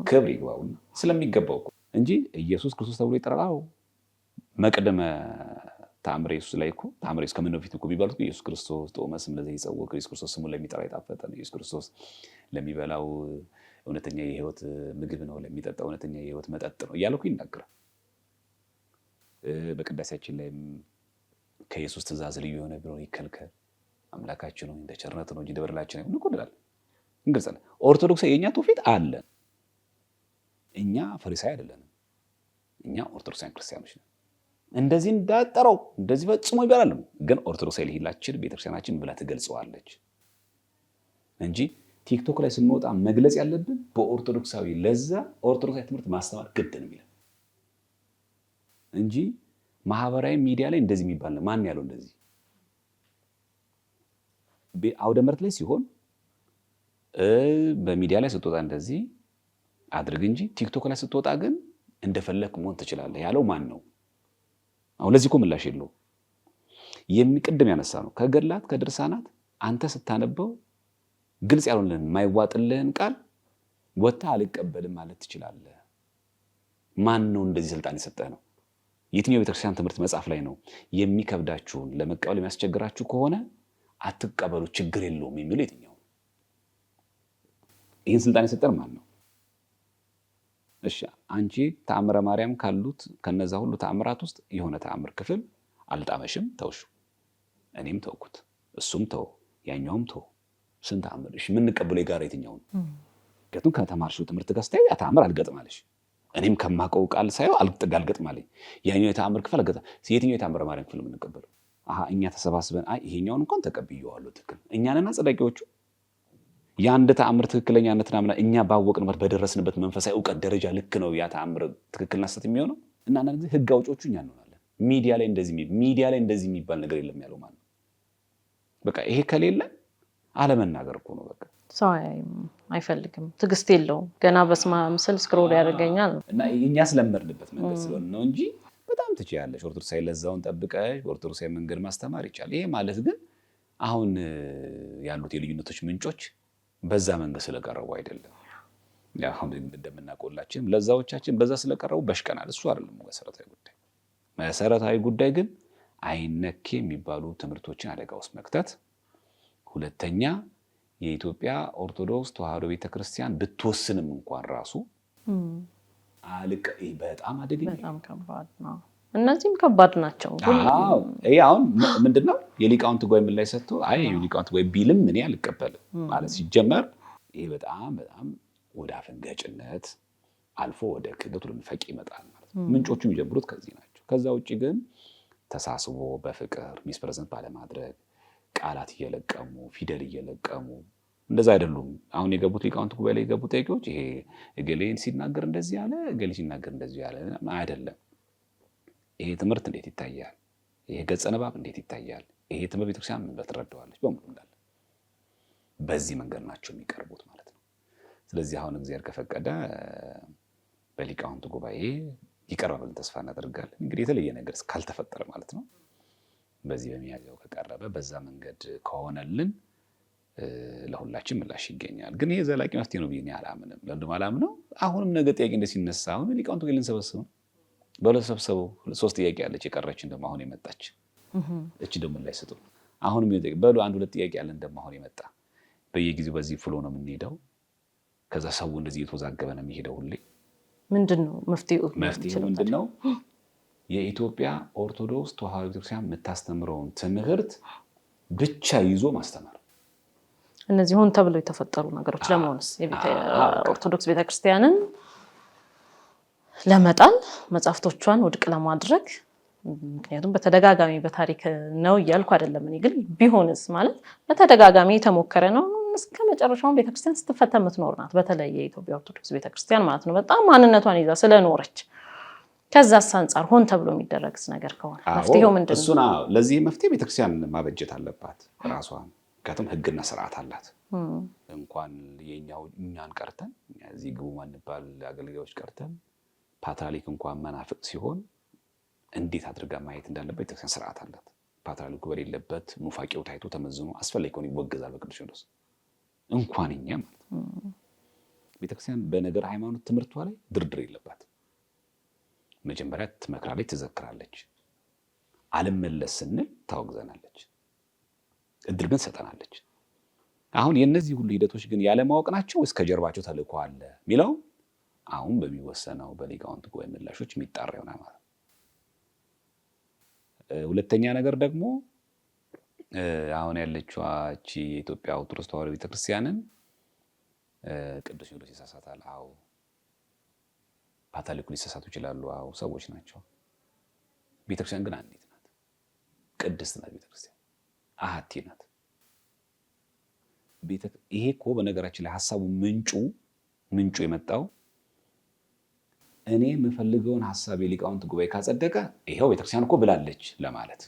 S1: ክብር ይግባውና ስለሚገባው እኮ እንጂ ኢየሱስ ክርስቶስ ተብሎ ይጠራው። መቅደመ ተአምረ ኢየሱስ ላይ እኮ ተአምረ ኢየሱስ ከምን በፊት እኮ ቢባሉት ኢየሱስ ክርስቶስ ጦመ ስም ለዘ ይጸውዕ፣ ኢየሱስ ክርስቶስ ስሙን ለሚጠራ የጣፈጠ ነው፣ ኢየሱስ ክርስቶስ ለሚበላው እውነተኛ የህይወት ምግብ ነው፣ ለሚጠጣው እውነተኛ የህይወት መጠጥ ነው እያለ እኮ ይናገራል። በቅዳሴያችን ላይም ከኢየሱስ ትእዛዝ ልዩ የሆነ ቢሆን ይከልከል፣ አምላካችን ሆይ እንደ ቸርነት ነው እንጂ እንደ በደላችን አይሁን እኮ እንላለን፣ እንገልጻለን። ኦርቶዶክስ የኛ ትውፊት አለን። እኛ ፈሪሳይ አይደለንም። እኛ ኦርቶዶክሳውያን ክርስቲያኖች ነን። እንደዚህ እንዳጠረው እንደዚህ ፈጽሞ ይባላል። ግን ኦርቶዶክሳዊ ልሂላችን ቤተክርስቲያናችን ብላ ትገልጸዋለች እንጂ ቲክቶክ ላይ ስንወጣ መግለጽ ያለብን በኦርቶዶክሳዊ ለዛ ኦርቶዶክሳዊ ትምህርት ማስተማር ግድ ነው የሚለን እንጂ ማህበራዊ ሚዲያ ላይ እንደዚህ የሚባል ነው። ማን ያለው እንደዚህ? አውደ ምሕረት ላይ ሲሆን በሚዲያ ላይ ስትወጣ እንደዚህ አድርግ እንጂ ቲክቶክ ላይ ስትወጣ ግን እንደፈለክ መሆን ትችላለህ ያለው ማን ነው? አሁን ለዚህ እኮ ምላሽ የለውም። የሚቀድም ያነሳ ነው ከገድላት ከድርሳናት አንተ ስታነበው ግልጽ ያልሆነልን የማይዋጥልህን ቃል ወታ አልቀበልም ማለት ትችላለህ። ማን ነው እንደዚህ ስልጣን የሰጠህ ነው? የትኛው ቤተክርስቲያን ትምህርት መጽሐፍ ላይ ነው የሚከብዳችሁን ለመቀበል የሚያስቸግራችሁ ከሆነ አትቀበሉ ችግር የለውም የሚለው የትኛው? ይህን ስልጣን የሰጠን ማን ነው? እሺ አንቺ ተአምረ ማርያም ካሉት ከነዛ ሁሉ ተአምራት ውስጥ የሆነ ተአምር ክፍል አልጣመሽም፣ ተውሹ፣ እኔም ተውኩት፣ እሱም ተው፣ ያኛውም ተው። ስንት ተአምር? እሺ የምንቀበለው የጋራ የትኛው ነው? ምክንያቱም ከተማርሽው ትምህርት ጋር ስታዩ ያ ተአምር አልገጥማለሽ፣ እኔም ከማውቀው ቃል ሳየው አልገጥማለኝ። ያኛው የተአምር ክፍል አልገጥም። የትኛው የተአምረ ማርያም ክፍል የምንቀበለው? እኛ ተሰባስበን ይሄኛውን እንኳን ተቀብዬዋለሁ ትክክል፣ እኛንና ጸዳቂዎቹ የአንድ ተአምር ትክክለኛነትና ምና እኛ ባወቅንበት በደረስንበት መንፈሳዊ እውቀት ደረጃ ልክ ነው ያ ተአምር ትክክልና ስህተት የሚሆነው። እና አንዳንድ ጊዜ ህግ አውጪዎቹ እኛ እንሆናለን። ሚዲያ ላይ እንደዚህ የሚባል ነገር የለም ያለው ማለት ነው። በቃ ይሄ ከሌለ አለመናገር እኮ ነው። በቃ
S2: ሰው አይፈልግም፣ ትዕግስት የለውም። ገና በስመ አብ ምስል ስክሮል ያደርገኛል።
S1: እና እኛ ስለመርንበት መንገድ ስለሆነ ነው እንጂ በጣም ትችያለሽ። ኦርቶዶክሳዊ ለዛውን ጠብቀሽ በኦርቶዶክሳዊ መንገድ ማስተማር ይቻላል። ይሄ ማለት ግን አሁን ያሉት የልዩነቶች ምንጮች በዛ መንገድ ስለቀረቡ አይደለም። ያው እንደምናቆላችን ለዛዎቻችን በዛ ስለቀረቡ በሽቀናል። እሱ አይደለም መሰረታዊ ጉዳይ። መሰረታዊ ጉዳይ ግን አይነኬ የሚባሉ ትምህርቶችን አደጋ ውስጥ መክተት፣ ሁለተኛ የኢትዮጵያ ኦርቶዶክስ ተዋሕዶ ቤተክርስቲያን ብትወስንም እንኳን ራሱ በጣም አደገኛ
S2: በጣም ከባድ ነው። እነዚህም ከባድ ናቸው።
S1: አሁን ምንድነው የሊቃውንት ጉባኤ ምን ላይ ሰጥቶ የሊቃውንት ጉባኤ ቢልም እኔ አልቀበልም ማለት ሲጀመር ይሄ በጣም ወደ አፈንጋጭነት አልፎ ወደ ክህደት ልንፈቅ ይመጣል ማለት ነው። ምንጮቹ የሚጀምሩት ከዚህ ናቸው። ከዛ ውጭ ግን ተሳስቦ በፍቅር ሚስ ፕሬዘንት ባለማድረግ ቃላት እየለቀሙ ፊደል እየለቀሙ እንደዛ አይደሉም። አሁን የገቡት ሊቃውንት ጉባኤ ላይ የገቡት ጠቂዎች ይሄ እገሌን ሲናገር እንደዚህ ያለ እገሌ ሲናገር እንደዚህ ያለ አይደለም። ይሄ ትምህርት እንዴት ይታያል? ይሄ ገጸ ንባብ እንዴት ይታያል? ይሄ ትምህርት ቤተክርስቲያን ምን ትረዳዋለች? በሙሉ እንዳለ በዚህ መንገድ ናቸው የሚቀርቡት ማለት ነው። ስለዚህ አሁን እግዚአብሔር ከፈቀደ በሊቃውንት ጉባኤ ይቀርባል ተስፋ እናደርጋለን። እንግዲህ የተለየ ነገር ካልተፈጠረ ማለት ነው። በዚህ በሚያዘው ከቀረበ በዛ መንገድ ከሆነልን ለሁላችን ምላሽ ይገኛል። ግን ይሄ ዘላቂ መፍትሄ ነው ብዬ አላምንም። ለምን አላምነው? አሁንም ነገ ጥያቄ እንደሲነሳ አሁን ሊቃውንት ጉባኤ ልንሰበስብ ነው። በሁለት ሰብሰበው 3 ጥያቄ ያለች የቀረችን ደግሞ አሁን የመጣች እቺ ደግሞ ላይ ሰጡ። አሁንም በሉ 1-2 ጥያቄ ያለ ደግሞ አሁን የመጣ በየጊዜው በዚህ ፍሎ ነው የምንሄደው። ከዛ ሰው እንደዚህ የተወዛገበ ነው የሚሄደው ሁሌ።
S2: ምንድነው መፍትሄው?
S1: ምንድነው? የኢትዮጵያ ኦርቶዶክስ ተዋሕዶ ቤተክርስቲያን የምታስተምረውን ትምህርት ብቻ ይዞ ማስተማር።
S2: እነዚህ ሆን ተብለው የተፈጠሩ ነገሮች ለመሆንስ ኦርቶዶክስ ቤተክርስቲያንን ለመጣል መጽሐፍቶቿን ውድቅ ለማድረግ ምክንያቱም በተደጋጋሚ በታሪክ ነው እያልኩ አይደለም። እኔ ግን ቢሆንስ ማለት በተደጋጋሚ የተሞከረ ነው። እስከ መጨረሻውን ቤተክርስቲያን ስትፈተን የምትኖር ናት። በተለይ የኢትዮጵያ ኦርቶዶክስ ቤተክርስቲያን ማለት ነው በጣም ማንነቷን ይዛ ስለኖረች። ከዛስ አንጻር ሆን ተብሎ የሚደረግስ ነገር ከሆነ መፍትሄው ምንድን ነው?
S1: ለዚህ መፍትሄ ቤተክርስቲያን ማበጀት አለባት ራሷን። ምክንያቱም ሕግና ስርዓት አላት። እንኳን እኛን ቀርተን እዚህ ግቡ ማንባል አገልጋዮች ቀርተን ፓትርያርክ እንኳን መናፍቅ ሲሆን እንዴት አድርጋ ማየት እንዳለበት ቤተክርስቲያን ስርዓት አላት። ፓትርያርኩ በሌለበት ኑፋቄው ታይቶ ተመዝኖ አስፈላጊ ከሆነ ይወገዛል በቅዱስ ሲኖዶስ። እንኳን እኛ ማለት ቤተክርስቲያን በነገር ሃይማኖት ትምህርቷ ላይ ድርድር የለባት። መጀመሪያ ትመክራለች፣ ትዘክራለች። አልመለስ ስንል ታወግዘናለች። እድል ግን ሰጠናለች። አሁን የነዚህ ሁሉ ሂደቶች ግን ያለማወቅ ናቸው እስከ ጀርባቸው ተልእኮ አለ የሚለው አሁን በሚወሰነው በሊቃውንት ጉባኤ ምላሾች የሚጣራ ይሆናል ማለት ነው። ሁለተኛ ነገር ደግሞ አሁን ያለችው የኢትዮጵያ ኦርቶዶክስ ተዋሕዶ ቤተክርስቲያንን ቅዱስ ሲኖዶስ ይሳሳታል። አዎ ፓትርያርኩ ሊሳሳቱ ይችላሉ። አዎ ሰዎች ናቸው። ቤተክርስቲያን ግን አንዲት ናት፣ ቅድስት ናት። ቤተክርስቲያን አሐቲ ናት። ይሄ እኮ በነገራችን ላይ ሀሳቡ ምንጩ የመጣው እኔ የምፈልገውን ሀሳብ የሊቃውንት ጉባኤ ካጸደቀ ይሄው ቤተክርስቲያን እኮ ብላለች ለማለት፣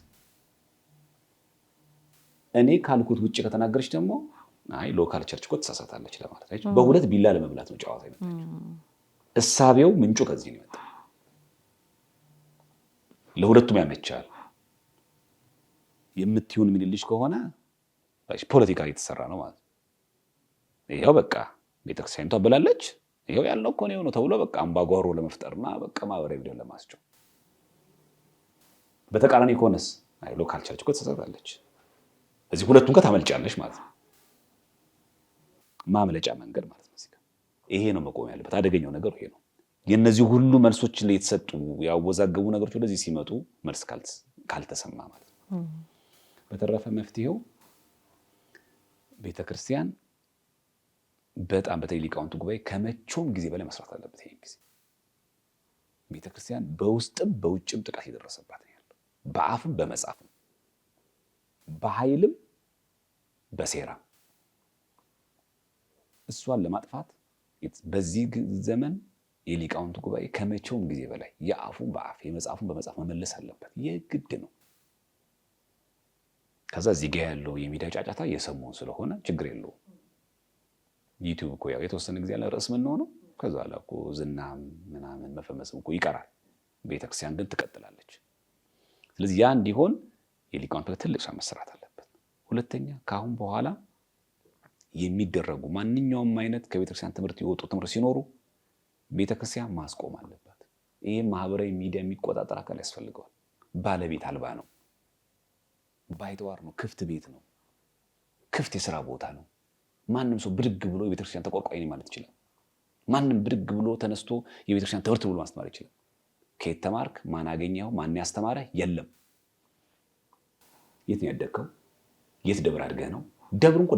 S1: እኔ ካልኩት ውጭ ከተናገረች ደግሞ ሎካል ቸርች እኮ ትሳሳታለች ለማለት ነው። በሁለት ቢላ ለመብላት ነው ጨዋታ የመጣችው። እሳቤው ምንጩ ከዚህ ነው የመጣው። ለሁለቱም ያመቻል። የምትሆን ምንልሽ ከሆነ ፖለቲካ እየተሰራ ነው ማለት ነው። ይሄው በቃ ቤተክርስቲያኒቷ ብላለች ይሄው ያለው እኮ ነው ተብሎ በቃ አምባጓሮ ለመፍጠርና በቃ ማህበራዊ ቪዲዮ ለማስጨው። በተቃራኒ ከሆነስ ሎካል ቸርች እኮ ትሳሳታለች። እዚህ ሁለቱን ታመልጫለሽ ማለት ነው። ማምለጫ መንገድ ማለት ነው። ይሄ ነው መቆም ያለበት። አደገኛው ነገር ይሄ ነው። የነዚህ ሁሉ መልሶች ላይ የተሰጡ ያወዛገቡ ነገሮች ወደዚህ ሲመጡ መልስ ካልተሰማ ማለት ነው። በተረፈ መፍትሄው ቤተክርስቲያን በጣም በተለይ ሊቃውንቱ ጉባኤ ከመቼውም ጊዜ በላይ መስራት አለበት። ይሄን ጊዜ ቤተክርስቲያን በውስጥም በውጭም ጥቃት የደረሰባት ነው ያለው። በአፍም በመጻፍም በኃይልም በሴራም እሷን ለማጥፋት በዚህ ዘመን የሊቃውንቱ ጉባኤ ከመቼውም ጊዜ በላይ የአፉን በአፍ የመጻፉን በመጻፍ መመለስ አለበት። የግድ ነው። ከዛ እዚህ ጋር ያለው የሚዲያ ጫጫታ የሰሞን ስለሆነ ችግር የለውም። ዩቲዩብ እኮ ያው የተወሰነ ጊዜ ያለ ርዕስ ምን ሆኖ ከዛ በኋላ እኮ ዝናም ምናምን መፈመስም እኮ ይቀራል። ቤተክርስቲያን ግን ትቀጥላለች። ስለዚህ ያ እንዲሆን የሊቃውንቱ ትልቅ ስራ መሰራት አለበት። ሁለተኛ ከአሁን በኋላ የሚደረጉ ማንኛውም አይነት ከቤተክርስቲያን ትምህርት የወጡ ትምህርት ሲኖሩ ቤተክርስቲያን ማስቆም አለባት። ይሄ ማህበራዊ ሚዲያ የሚቆጣጠር አካል ያስፈልገዋል። ባለቤት አልባ ነው፣ ባይተዋር ነው፣ ክፍት ቤት ነው፣ ክፍት የሥራ ቦታ ነው። ማንም ሰው ብድግ ብሎ የቤተክርስቲያን ተቆርቋሪ ማለት ይችላል። ማንም ብድግ ብሎ ተነስቶ የቤተክርስቲያን ትምህርት ብሎ ማስተማር ይችላል። ከየት ተማርክ? ማን አገኘኸው? ማን ያስተማረህ? የለም። የት ነው ያደግከው? የት ደብር አድገህ ነው?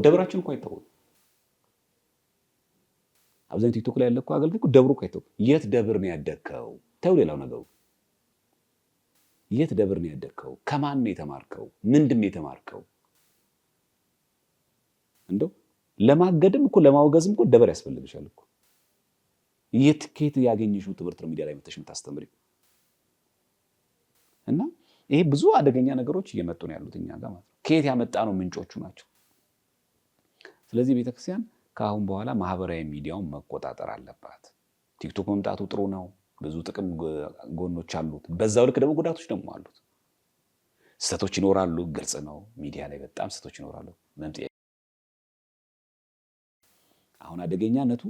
S1: ደብራችን እኮ አይታወቅም። አብዛኛው ቲክቶክ ላይ ያለ እኮ አገልግሎት ደብሩ እኮ አይታወቅም። የት ደብር ነው ያደግከው? ተው ሌላው ነገሩ የት ደብር ነው ያደግከው? ከማን ነው የተማርከው? ምንድን ነው የተማርከው? እንደው ለማገድም እኮ ለማውገዝም እኮ ደብር ያስፈልግሻል እኮ። የት ከየት ያገኘሽው ትምህርት ነው ሚዲያ ላይ መተሽ የምታስተምሪው? እና ይሄ ብዙ አደገኛ ነገሮች እየመጡ ነው ያሉት እኛ ጋር ማለት ነው። ከየት ያመጣ ነው? ምንጮቹ ናቸው። ስለዚህ ቤተክርስቲያን ከአሁን በኋላ ማህበራዊ ሚዲያውን መቆጣጠር አለባት። ቲክቶክ መምጣቱ ጥሩ ነው፣ ብዙ ጥቅም ጎኖች አሉት። በዛው ልክ ደግሞ ጉዳቶች ደግሞ አሉት። ስህተቶች ይኖራሉ፣ ግልጽ ነው። ሚዲያ ላይ በጣም ስህተቶች ይኖራሉ። አሁን አደገኛነቱ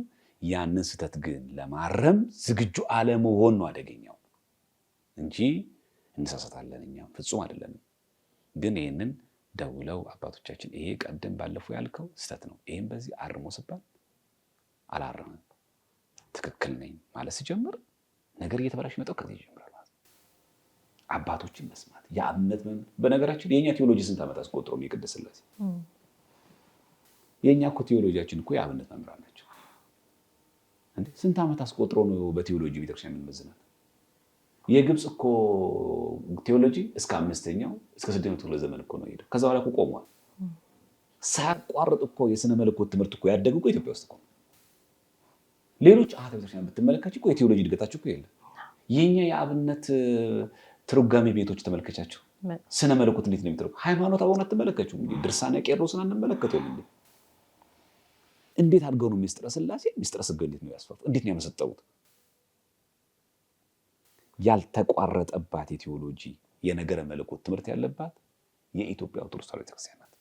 S1: ያንን ስህተት ግን ለማረም ዝግጁ አለመሆን ነው አደገኛው እንጂ እንሳሳታለን እኛም ፍጹም አይደለንም። ግን ይህንን ደውለው አባቶቻችን ይሄ ቀደም ባለፈው ያልከው ስህተት ነው፣ ይህም በዚህ አርሞ ሲባል አላረምም ትክክል ነኝ ማለት ሲጀምር ነገር እየተበላሽ መጣው ከዚህ ይጀምራል ማለት ነው። አባቶችን መስማት የአብነት በነገራችን የኛ ቴዎሎጂ ስንት ዓመት አስቆጥሮ ነው የቅድስት ሥላሴ? የኛ እኮ ቴዎሎጂያችን እኮ የአብነት መምህራን ናቸው እንዴ! ስንት ዓመት አስቆጥሮ ነው በቴዎሎጂ ቤተክርስቲያን የምንመዝናት? የግብፅ እኮ ቴዎሎጂ እስከ 5ኛው እስከ 6ኛው ክፍለ ዘመን እኮ ነው ሄደው። ከዛ በኋላ እኮ ቆሟል። ሳያቋርጥ እኮ የሥነ መለኮት ትምህርት እኮ ያደጉ እኮ ኢትዮጵያ ውስጥ እኮ። ሌሎች አሃተ ቤተክርስቲያን ብትመለከች እኮ የቴዎሎጂ እድገታቸው እኮ የለም። የኛ የአብነት ትርጓሜ ቤቶች ተመልከቻቸው። ስነ መለኮት እንዴት ነው የሚተረጉ? ሃይማኖት አሁን አትመለከቹ እንዴ? ድርሳነ ቄርሎስን አንመለከተውም እንዴ? እንዴት አድርገው ነው ሚስጥረ ሥላሴ ሚስጥረ ሥጋዌ እንዴት ነው ያስፋፉት? እንዴት ነው ያመሰጠሩት? ያልተቋረጠባት የቴዎሎጂ የነገረ መለኮት ትምህርት ያለባት የኢትዮጵያ ኦርቶዶክስ ተዋሕዶ ቤተክርስቲያን ናት።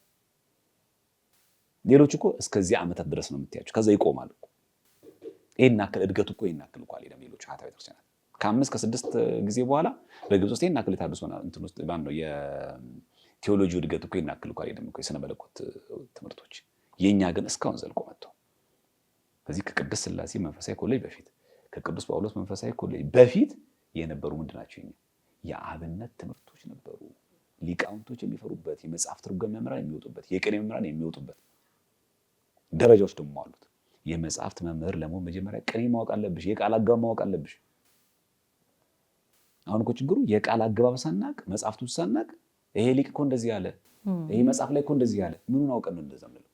S1: ሌሎች እኮ እስከዚህ ዓመታት ድረስ ነው የምታያቸው፣ ከዛ ይቆማል እኮ። ይሄን አክል እድገቱ እኮ ይሄን አክል እኮ አልሄደም። ሌሎች አሃተ ቤተክርስቲያናት ከ5 ከ6 ጊዜ በኋላ በግብፅ ውስጥ ይሄን አክል የታድሶ እንትን ውስጥ ባንዶ የቴዎሎጂ እድገቱ እኮ ይሄን አክል እኮ አልሄደም እኮ የሥነ መለኮት ትምህርቶች። የኛ ግን እስካሁን ዘልቆ መጥተው ከዚህ ከቅድስት ሥላሴ መንፈሳዊ ኮሌጅ በፊት ከቅዱስ ጳውሎስ መንፈሳዊ ኮሌጅ በፊት የነበሩ ምንድን ናቸው? የአብነት ትምህርቶች ነበሩ። ሊቃውንቶች የሚፈሩበት፣ የመጽሐፍ ትርጓሜ መምህራን የሚወጡበት፣ የቅኔ መምህራን የሚወጡበት ደረጃዎች ደግሞ አሉት። የመጽሐፍት መምህር ለመሆን መጀመሪያ ቅኔ ማወቅ አለብሽ፣ የቃል አገባብ ማወቅ አለብሽ። አሁን እኮ ችግሩ የቃል አገባብ ሳናቅ መጽሐፍቱ ሳናቅ ይሄ ሊቅ እኮ እንደዚህ ያለ፣ ይሄ መጽሐፍ ላይ እኮ እንደዚህ ያለ፣ ምኑን አውቀን ነው እንደዛ የምንለው?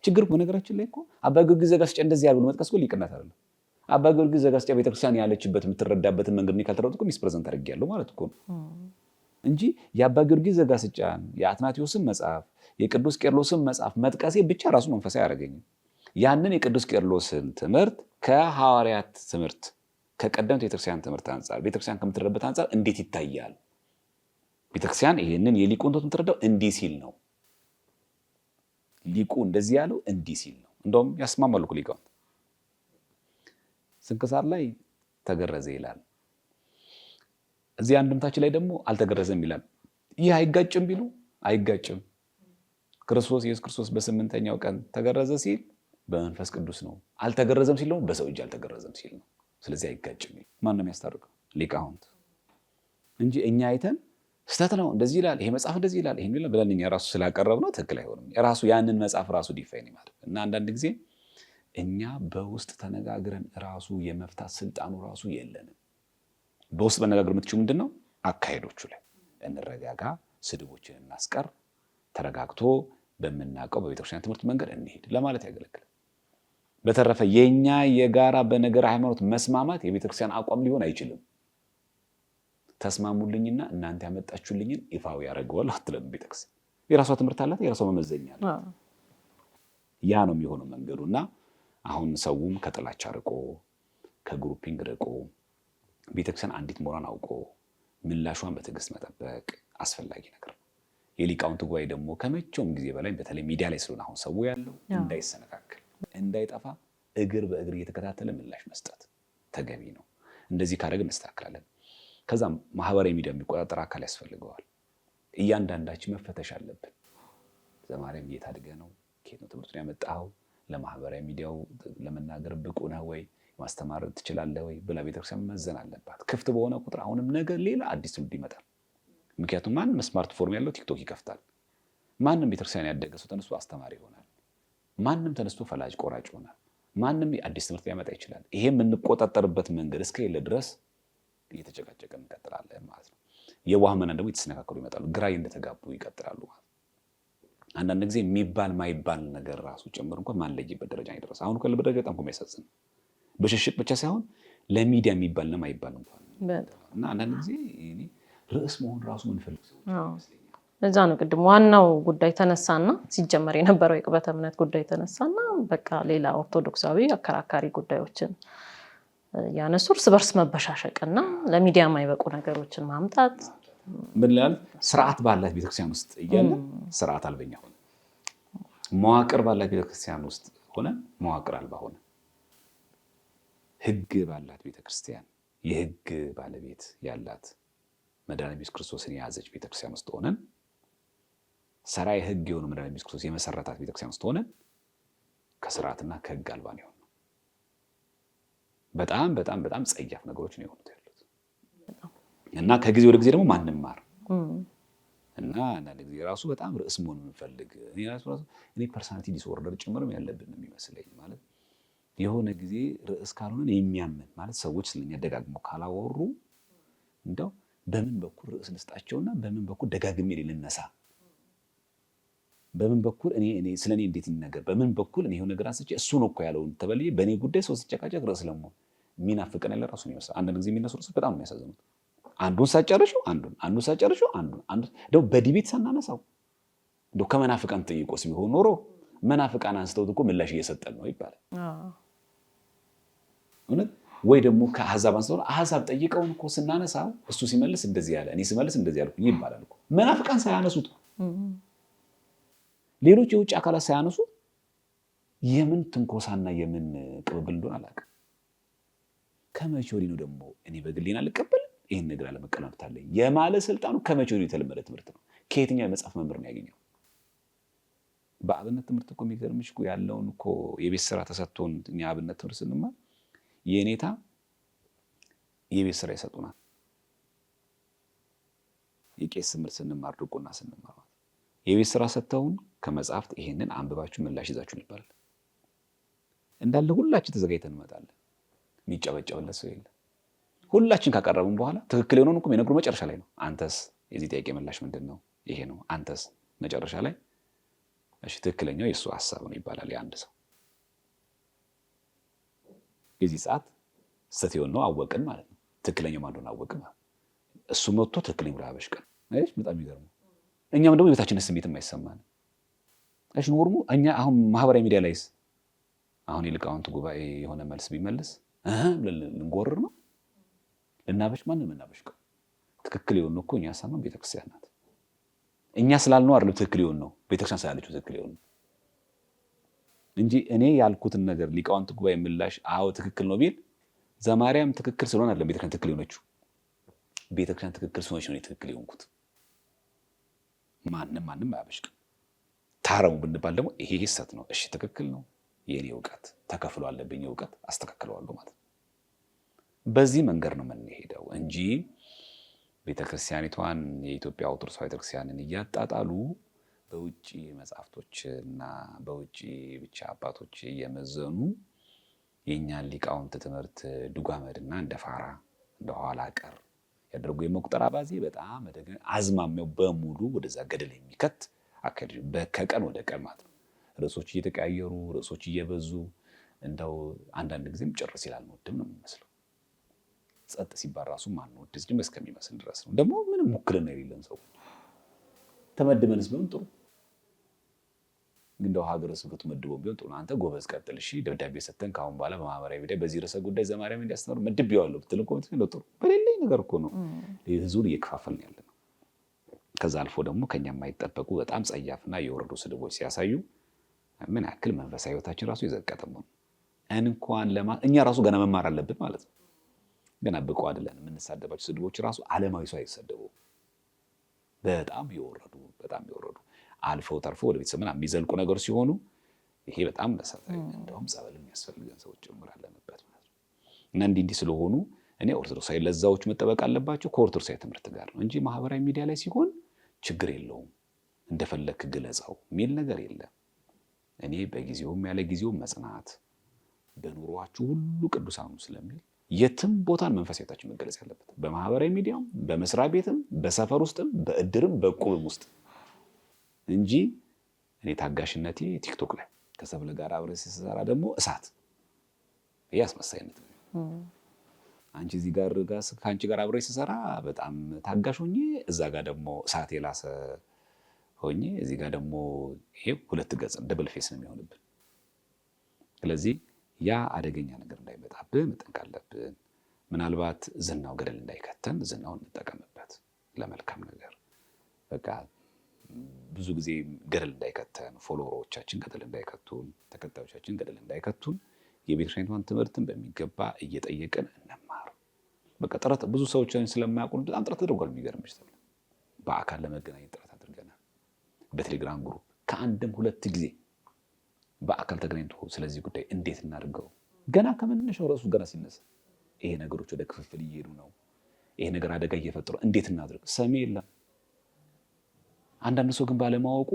S1: ችግር በነገራችን ላይ እኮ አባ ጊዮርጊስ ዘጋስጫ እንደዚህ ያለ መጥቀስ እኮ ሊቅነት አይደለም። አባ ጊዮርጊስ ዘጋስጫ ቤተክርስቲያን ያለችበት የምትረዳበትን መንገድ ነው ካልተረዱት እኮ ሚስ ፕሬዘንት አድርጌያለሁ ማለት እኮ ነው እንጂ የአባ ጊዮርጊስ ዘጋስጫን የአትናቴዎስን መጽሐፍ የቅዱስ ቄርሎስን መጽሐፍ መጥቀሴ ብቻ ራሱ መንፈሳዊ አያደርገኝም። ያንን የቅዱስ ቄርሎስን ትምህርት ከሐዋርያት ትምህርት ከቀደምት ቤተክርስቲያን ትምህርት አንጻር ቤተክርስቲያን ከምትረዳበት አንጻር እንዴት ይታያል? ቤተክርስቲያን ይህንን የሊቁን ትምህርት የምትረዳው እንዲህ ሲል ነው። ሊቁ እንደዚህ ያለው እንዲህ ሲል ነው። እንደውም ያስማማሉ እኮ ሊቃውንት። ስንክሳር ላይ ተገረዘ ይላል፣ እዚህ አንድምታችን ላይ ደግሞ አልተገረዘም ይላል። ይህ አይጋጭም ቢሉ አይጋጭም። ክርስቶስ ኢየሱስ ክርስቶስ በ8ኛው ቀን ተገረዘ ሲል በመንፈስ ቅዱስ ነው። አልተገረዘም ሲል ደግሞ በሰው እጅ አልተገረዘም ሲል ነው። ስለዚህ አይጋጭም። ማን ነው የሚያስታርቀው? ሊቃውንት እንጂ እኛ አይተን ስተት ነው እንደዚህ ይላል፣ ይሄ መጽሐፍ እንደዚህ ይላል፣ ይሄን ይላል ብለን እኛ ራሱ ስላቀረብ ነው ትክክል አይሆንም። የራሱ ያንን መጽሐፍ ራሱ ዲፋይን ይማድረግ እና አንዳንድ ጊዜ እኛ በውስጥ ተነጋግረን ራሱ የመፍታት ስልጣኑ ራሱ የለንም። በውስጥ መነጋገር የምትችው ምንድነው? አካሄዶቹ ላይ እንረጋጋ፣ ስድቦችን እናስቀር፣ ተረጋግቶ በምናውቀው በቤተክርስቲያን ትምህርት መንገድ እንሄድ ለማለት ያገለግላል። በተረፈ የኛ የጋራ በነገር ሃይማኖት መስማማት የቤተክርስቲያን አቋም ሊሆን አይችልም። ተስማሙልኝና እናንተ ያመጣችሁልኝን ይፋዊ ያደርገዋል አትለም። ቤተክርስቲያን የራሷ ትምህርት አላት፣ የራሷ መመዘኛ አለ። ያ ነው የሚሆነው መንገዱና አሁን ሰውም ከጥላቻ ርቆ ከግሩፒንግ ርቆ ቤተክርስቲያን አንዲት መሆኗን አውቆ ምላሿን በትዕግስት መጠበቅ አስፈላጊ ነገር ነው። የሊቃውንት ጉባኤ ደግሞ ከመቼውም ጊዜ በላይ በተለይ ሚዲያ ላይ ስለሆነ አሁን ሰው ያለው እንዳይሰነካከል እንዳይጠፋ እግር በእግር እየተከታተለ ምላሽ መስጠት ተገቢ ነው። እንደዚህ ካደረግን እንስተካከላለን። ከዛም ማህበራዊ ሚዲያ የሚቆጣጠር አካል ያስፈልገዋል። እያንዳንዳችን መፈተሽ አለብን። ዘማሪያም እየታደገ ነው፣ ከየት ነው ትምህርቱን ያመጣው፣ ለማህበራዊ ሚዲያው ለመናገር ብቁ ነህ ወይ፣ ማስተማር ትችላለህ ወይ ብላ ቤተክርስቲያን መዘን አለባት። ክፍት በሆነ ቁጥር አሁንም ነገር ሌላ አዲስ ትውልድ ይመጣል። ምክንያቱም ማንም ስማርትፎን ያለው ቲክቶክ ይከፍታል። ማንም ቤተክርስቲያን ያደገ ሰው ተነስቶ አስተማሪ ይሆናል። ማንም ተነስቶ ፈላጭ ቆራጭ ይሆናል። ማንም አዲስ ትምህርት ሊያመጣ ይችላል። ይሄ የምንቆጣጠርበት መንገድ እስከሌለ ድረስ እየተጨቃጨቀ እንቀጥላለን ማለት ነው። የዋህ መናን ደግሞ የተሰነካከሉ ይመጣሉ፣ ግራ እንደተጋቡ ይቀጥላሉ ማለት ነው። አንዳንድ ጊዜ የሚባል ማይባል ነገር ራሱ ጭምር እንኳን ማንለይበት ደረጃ ይደርሳል። አሁን ከልብ ደረጃ በጣም የሚያሳዝን በሽሽቅ ብቻ ሳይሆን ለሚዲያ የሚባል ማይባል እንኳን እና አንዳንድ ጊዜ ርዕስ መሆን ራሱ ምንፈልግ ሰው
S2: እዛ ነው። ቅድም ዋናው ጉዳይ ተነሳና ሲጀመር የነበረው የቅበተ እምነት ጉዳይ ተነሳና በቃ ሌላ ኦርቶዶክሳዊ አከራካሪ ጉዳዮችን ያነሱ እርስ በርስ መበሻሸቅና ለሚዲያ የማይበቁ ነገሮችን ማምጣት
S1: ምን ይላል? ስርዓት ባላት ቤተክርስቲያን ውስጥ እያለ ስርዓት አልበኛ ሆነ። መዋቅር ባላት ቤተክርስቲያን ውስጥ ሆነ መዋቅር አልባ ሆነ። ህግ ባላት ቤተክርስቲያን የህግ ባለቤት ያላት መድኃኒተ ኢየሱስ ክርስቶስን የያዘች ቤተክርስቲያን ውስጥ ሆነን ሰራይ ህግ የሆነ መድኃኒተ ኢየሱስ ክርስቶስ የመሰረታት ቤተክርስቲያን ውስጥ ሆነን ከስርዓትና ከህግ አልባ ነው የሆነው። በጣም በጣም በጣም ጸያፍ ነገሮች ነው የሆኑት ያሉት እና ከጊዜ ወደ ጊዜ ደግሞ ማንማር እና አንዳንድ ጊዜ ራሱ በጣም ርዕስ መሆን የምንፈልግ እኔ ፐርሰናሊቲ ዲስኦርደር ጭምርም ያለብን የሚመስለኝ ማለት የሆነ ጊዜ ርዕስ ካልሆነ የሚያምን ማለት ሰዎች ስለኛ ደጋግመው ካላወሩ እንደው በምን በኩል ርዕስ ልስጣቸውና በምን በኩል ደጋግሜ ልነሳ፣ በምን በኩል እኔ ስለኔ እንዴት ይነገር፣ በምን በኩል እኔ የሆነ ነገር አንስቼ እሱ ነው እኮ ያለውን ተበልዬ በእኔ ጉዳይ ሰው ሲጨቃጨቅ ርዕስ ለመሆን የሚናፍቀን ያለ ራሱ ነው ይመስላል። አንዳንድ ጊዜ የሚነሱ ርዕሶች በጣም ነው የሚያሳዝኑት። አንዱን ሳጨርሽው አንዱን ሳጨርሽው እንደው በዲቤት ሳናነሳው እንደው ከመናፍቃን ጠይቆስ ቢሆን ኖሮ መናፍቃን አንስተውት እኮ ምላሽ እየሰጠን ነው ይባላል። እውነት ወይ ደግሞ ከአሕዛብ አንስተው አሕዛብ ጠይቀውን እኮ ስናነሳው እሱ ሲመልስ እንደዚህ ያለ እኔ ስመልስ እንደዚህ ያልኩኝ ይባላል እኮ። መናፍቃን ሳያነሱት ሌሎች የውጭ አካላት ሳያነሱ የምን ትንኮሳና የምን ቅብብል እንደሆነ አላውቅም። ከመቼ ወዲህ ነው ደግሞ እኔ በግሌን አልቀበልም ይህን ነገር አለመቀናበታለኝ የማለት ስልጣኑ ከመቼ ወዲህ የተለመደ ትምህርት ነው? ከየትኛው የመጽሐፍ መምህር ነው ያገኘው? በአብነት ትምህርት እኮ የሚገርምሽ እኮ ያለውን እኮ የቤት ስራ ተሰጥቶን እኛ አብነት ትምህርት ስንማር የኔታ የቤት ስራ ይሰጡናል። የቄስ ትምህርት ስንማር ድቁና ስንማር የቤት ስራ ሰጥተውን ከመጽሐፍት ይሄንን አንብባችሁ ምላሽ ይዛችሁ ይባላል። እንዳለ ሁላችን ተዘጋጅተን እንመጣለን። የሚጨበጨብለት ሰው የለም። ሁላችን ካቀረቡን በኋላ ትክክል የሆነውን እኮ የነገሩ መጨረሻ ላይ ነው። አንተስ የዚህ ጥያቄ ምላሽ ምንድን ነው? ይሄ ነው። አንተስ መጨረሻ ላይ እሺ ትክክለኛው የእሱ ሀሳብ ነው ይባላል። የአንድ ሰው የዚህ ሰዓት ስህተት የሆነው አወቅን ማለት ነው። ትክክለኛው ማን እንደሆነ አወቅን ማለት እሱ መጥቶ ትክክለኛው ብላ ያበሽቀን። እሺ በጣም የሚገርመው እኛም ደግሞ የቤታችንን ስሜትም አይሰማንም። እሺ ኖርሙ እኛ አሁን ማህበራዊ ሚዲያ ላይስ አሁን የሊቃውንት ጉባኤ የሆነ መልስ ቢመልስ ልንጎርር ነው ልናበሽ ማንም እናበሽቀው። ትክክል የሆነው እኮ እኛ ሳይሆን ቤተክርስቲያን ናት። እኛ ስላልነው አይደለም ትክክል የሆነው ቤተክርስቲያን ስላለችው ትክክል የሆነው እንጂ እኔ ያልኩትን ነገር ሊቃውንት ጉባኤ ምላሽ አዎ ትክክል ነው ቢል ዘማርያም ትክክል ስለሆነ አይደለም ቤተክርስቲያን ትክክል የሆነችው። ቤተክርስቲያን ትክክል ስለሆነች ነው ትክክል የሆንኩት። ማንም አያበሽቅም። ታረሙ ብንባል ደግሞ ይሄ ሂሰት ነው። እሺ ትክክል ነው። የኔ እውቀት ተከፍሎ አለብኝ እውቀት አስተካክለዋለሁ ማለት ነው። በዚህ መንገድ ነው የምንሄደው እንጂ ቤተክርስቲያኒቷን የኢትዮጵያ ኦርቶዶክስ ቤተክርስቲያንን እያጣጣሉ በውጪ መጽሐፍቶችና በውጪ ብቻ አባቶች እየመዘኑ የእኛን ሊቃውንት ትምህርት ዱጋመድና እንደ ፋራ እንደ ኋላ ቀር ያደርጉ የመቁጠር አባዜ በጣም አዝማሚያው በሙሉ ወደዛ ገደል የሚከት አካሄድ ከቀን ወደ ቀን ማለት ነው። ርዕሶች እየተቀያየሩ ርዕሶች እየበዙ እንደው አንዳንድ ጊዜም ጭርስ ይላል ወድም ነው የሚመስለው። ጸጥ ሲባል ራሱ ማን ነው ወድስ ድም እስከሚመስል ድረስ ነው። ደግሞ ምንም ሙክልና የሌለን ሰው ተመድበንስ ቢሆን ጥሩ ግን እንደው ሀገረ ስብከቱ መድቦ ቢሆን ጥሩ። አንተ ጎበዝ ቀጥል እሺ ደብዳቤ ሰተን ካሁን በኋላ በማህበራዊ ሚዲያ በዚህ ርዕሰ ጉዳይ ዘማርያም እንዲያስተምሩ መድቤዋለሁ ብትል እኮ ነው ጥሩ። በሌለኝ ነገር እኮ ነው ህዝቡን እየከፋፈልን ያለ ነው። ከዛ አልፎ ደግሞ ከኛ የማይጠበቁ በጣም ጸያፍና የወረዱ ስድቦች ሲያሳዩ ምን ያክል መንፈሳዊ ህይወታችን ራሱ የዘቀጠም ነው። እንኳን እኛ ራሱ ገና መማር አለብን ማለት ነው። ገና ብቁ አይደለን። የምንሳደባቸው ስድቦች ራሱ ዓለማዊ ሰው አይሰደቡ። በጣም የወረዱ አልፈው ተርፎ ወደ ቤተሰብ ምናምን የሚዘልቁ ነገር ሲሆኑ ይሄ በጣም መሰረታዊ እንደውም ጸበል የሚያስፈልገን ሰዎች ጭምር አለንበት ማለት ነው። እና እንዲህ ስለሆኑ እኔ ኦርቶዶክሳዊ ለዛዎች መጠበቅ አለባቸው ከኦርቶዶክሳዊ ትምህርት ጋር ነው እንጂ ማህበራዊ ሚዲያ ላይ ሲሆን ችግር የለውም እንደፈለክ ግለጸው የሚል ነገር የለም። እኔ በጊዜውም ያለ ጊዜው መጽናት በኑሯችሁ ሁሉ ቅዱሳኑ ስለሚል የትም ቦታን መንፈሳዊታችን መገለጽ ያለበት በማህበራዊ ሚዲያም በመስሪያ ቤትም በሰፈር ውስጥም በእድርም በቁብም ውስጥ እንጂ እኔ ታጋሽነቴ ቲክቶክ ላይ ከሰብለ ጋር አብሬ ሲሰራ ደግሞ እሳት ያስመሳይነት ነው። አንቺ እዚህ ጋር ከአንቺ ጋር አብሬ ሲሰራ በጣም ታጋሽ ሆኜ እዛ ጋር ደግሞ እሳት የላሰ ሆኜ እዚህ ጋር ደግሞ ይሄ ሁለት ገጽ ደብል ፌስ ነው የሚሆንብን። ስለዚህ ያ አደገኛ ነገር እንዳይመጣብን መጠንቀቅ አለብን። ምናልባት ዝናው ገደል እንዳይከተን ዝናውን እንጠቀምበት ለመልካም ነገር። በቃ ብዙ ጊዜ ገደል እንዳይከተን፣ ፎሎወሮቻችን ገደል እንዳይከቱን፣ ተከታዮቻችን ገደል እንዳይከቱን የቤተክርስቲያኗን ትምህርትን በሚገባ እየጠየቅን እንማር። በቃ ጥረት ብዙ ሰዎች ስለማያውቁን በጣም ጥረት ተደርጓል። የሚገርምሽ በአካል ለመገናኘት ጥረት አድርገናል። በቴሌግራም ግሩፕ ከአንድም ሁለት ጊዜ በአካል ተገናኝቶ ስለዚህ ጉዳይ እንዴት እናድርገው ገና ከመነሻው ራሱ ገና ሲነሳ ይሄ ነገሮች ወደ ክፍፍል እየሄዱ ነው፣ ይሄ ነገር አደጋ እየፈጠሩ እንዴት እናድርግ ሰሚ የለም። አንዳንድ ሰው ግን ባለማወቁ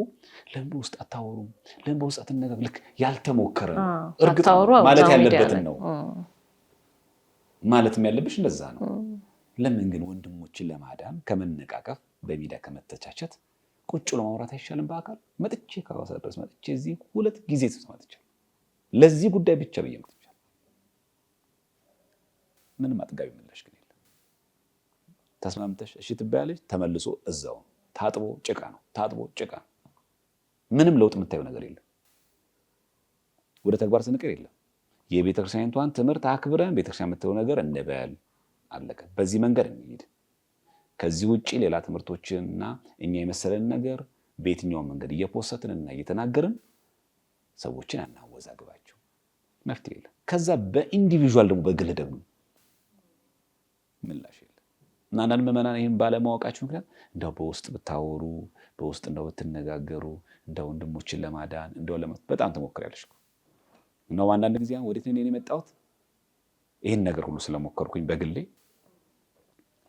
S1: ለምን በውስጥ አታወሩም፣ ለምን በውስጥ አትነጋገሩ፣ ልክ ያልተሞከረ ነው። እርግጥ ማለት ያለበትን ነው ማለትም ያለብሽ እንደዛ ነው። ለምን ግን ወንድሞችን ለማዳን ከመነቃቀፍ በሚዲያ ከመተቻቸት ቁጭ ለማውራት አይሻልም? በአካል መጥቼ ከሐዋሳ ድረስ መጥቼ እዚህ 2 ጊዜ ተስማምቻለሁ ለዚህ ጉዳይ ብቻ ብዬ መጥቻለሁ። ምንም አጥጋቢ ምላሽ ግን የለም። ተስማምተሽ እሺ ትባያለሽ፣ ተመልሶ እዛው ታጥቦ ጭቃ ነው፣ ታጥቦ ጭቃ ነው። ምንም ለውጥ የምታየው ነገር የለም። ወደ ተግባር ስንቀር የለም። የቤተክርስቲያኗን ትምህርት አክብረን ቤተክርስቲያን የምትለው ነገር እንበል፣ አለቀ። በዚህ መንገድ እንሂድ። ከዚህ ውጪ ሌላ ትምህርቶችንና እኛ የመሰለን ነገር በየትኛውም መንገድ እየፖስተንና እየተናገርን ሰዎችን አናወዛግባቸው። መፍትሄ የለም። ከዛ በኢንዲቪዥዋል ደግሞ በግል ደግሞ ምላሽ የለም። እና አንዳንድ ምዕመናን ይህን ባለማወቃቸው ምክንያት እንደው በውስጥ ብታወሩ፣ በውስጥ እንደው ብትነጋገሩ፣ እንደው ወንድሞችን ለማዳን እንደው በጣም ትሞክሪያለሽ እኮ ነው። አንዳንድ ጊዜ ወዴት ነው የመጣሁት? ይህን ነገር ሁሉ ስለሞከርኩኝ በግሌ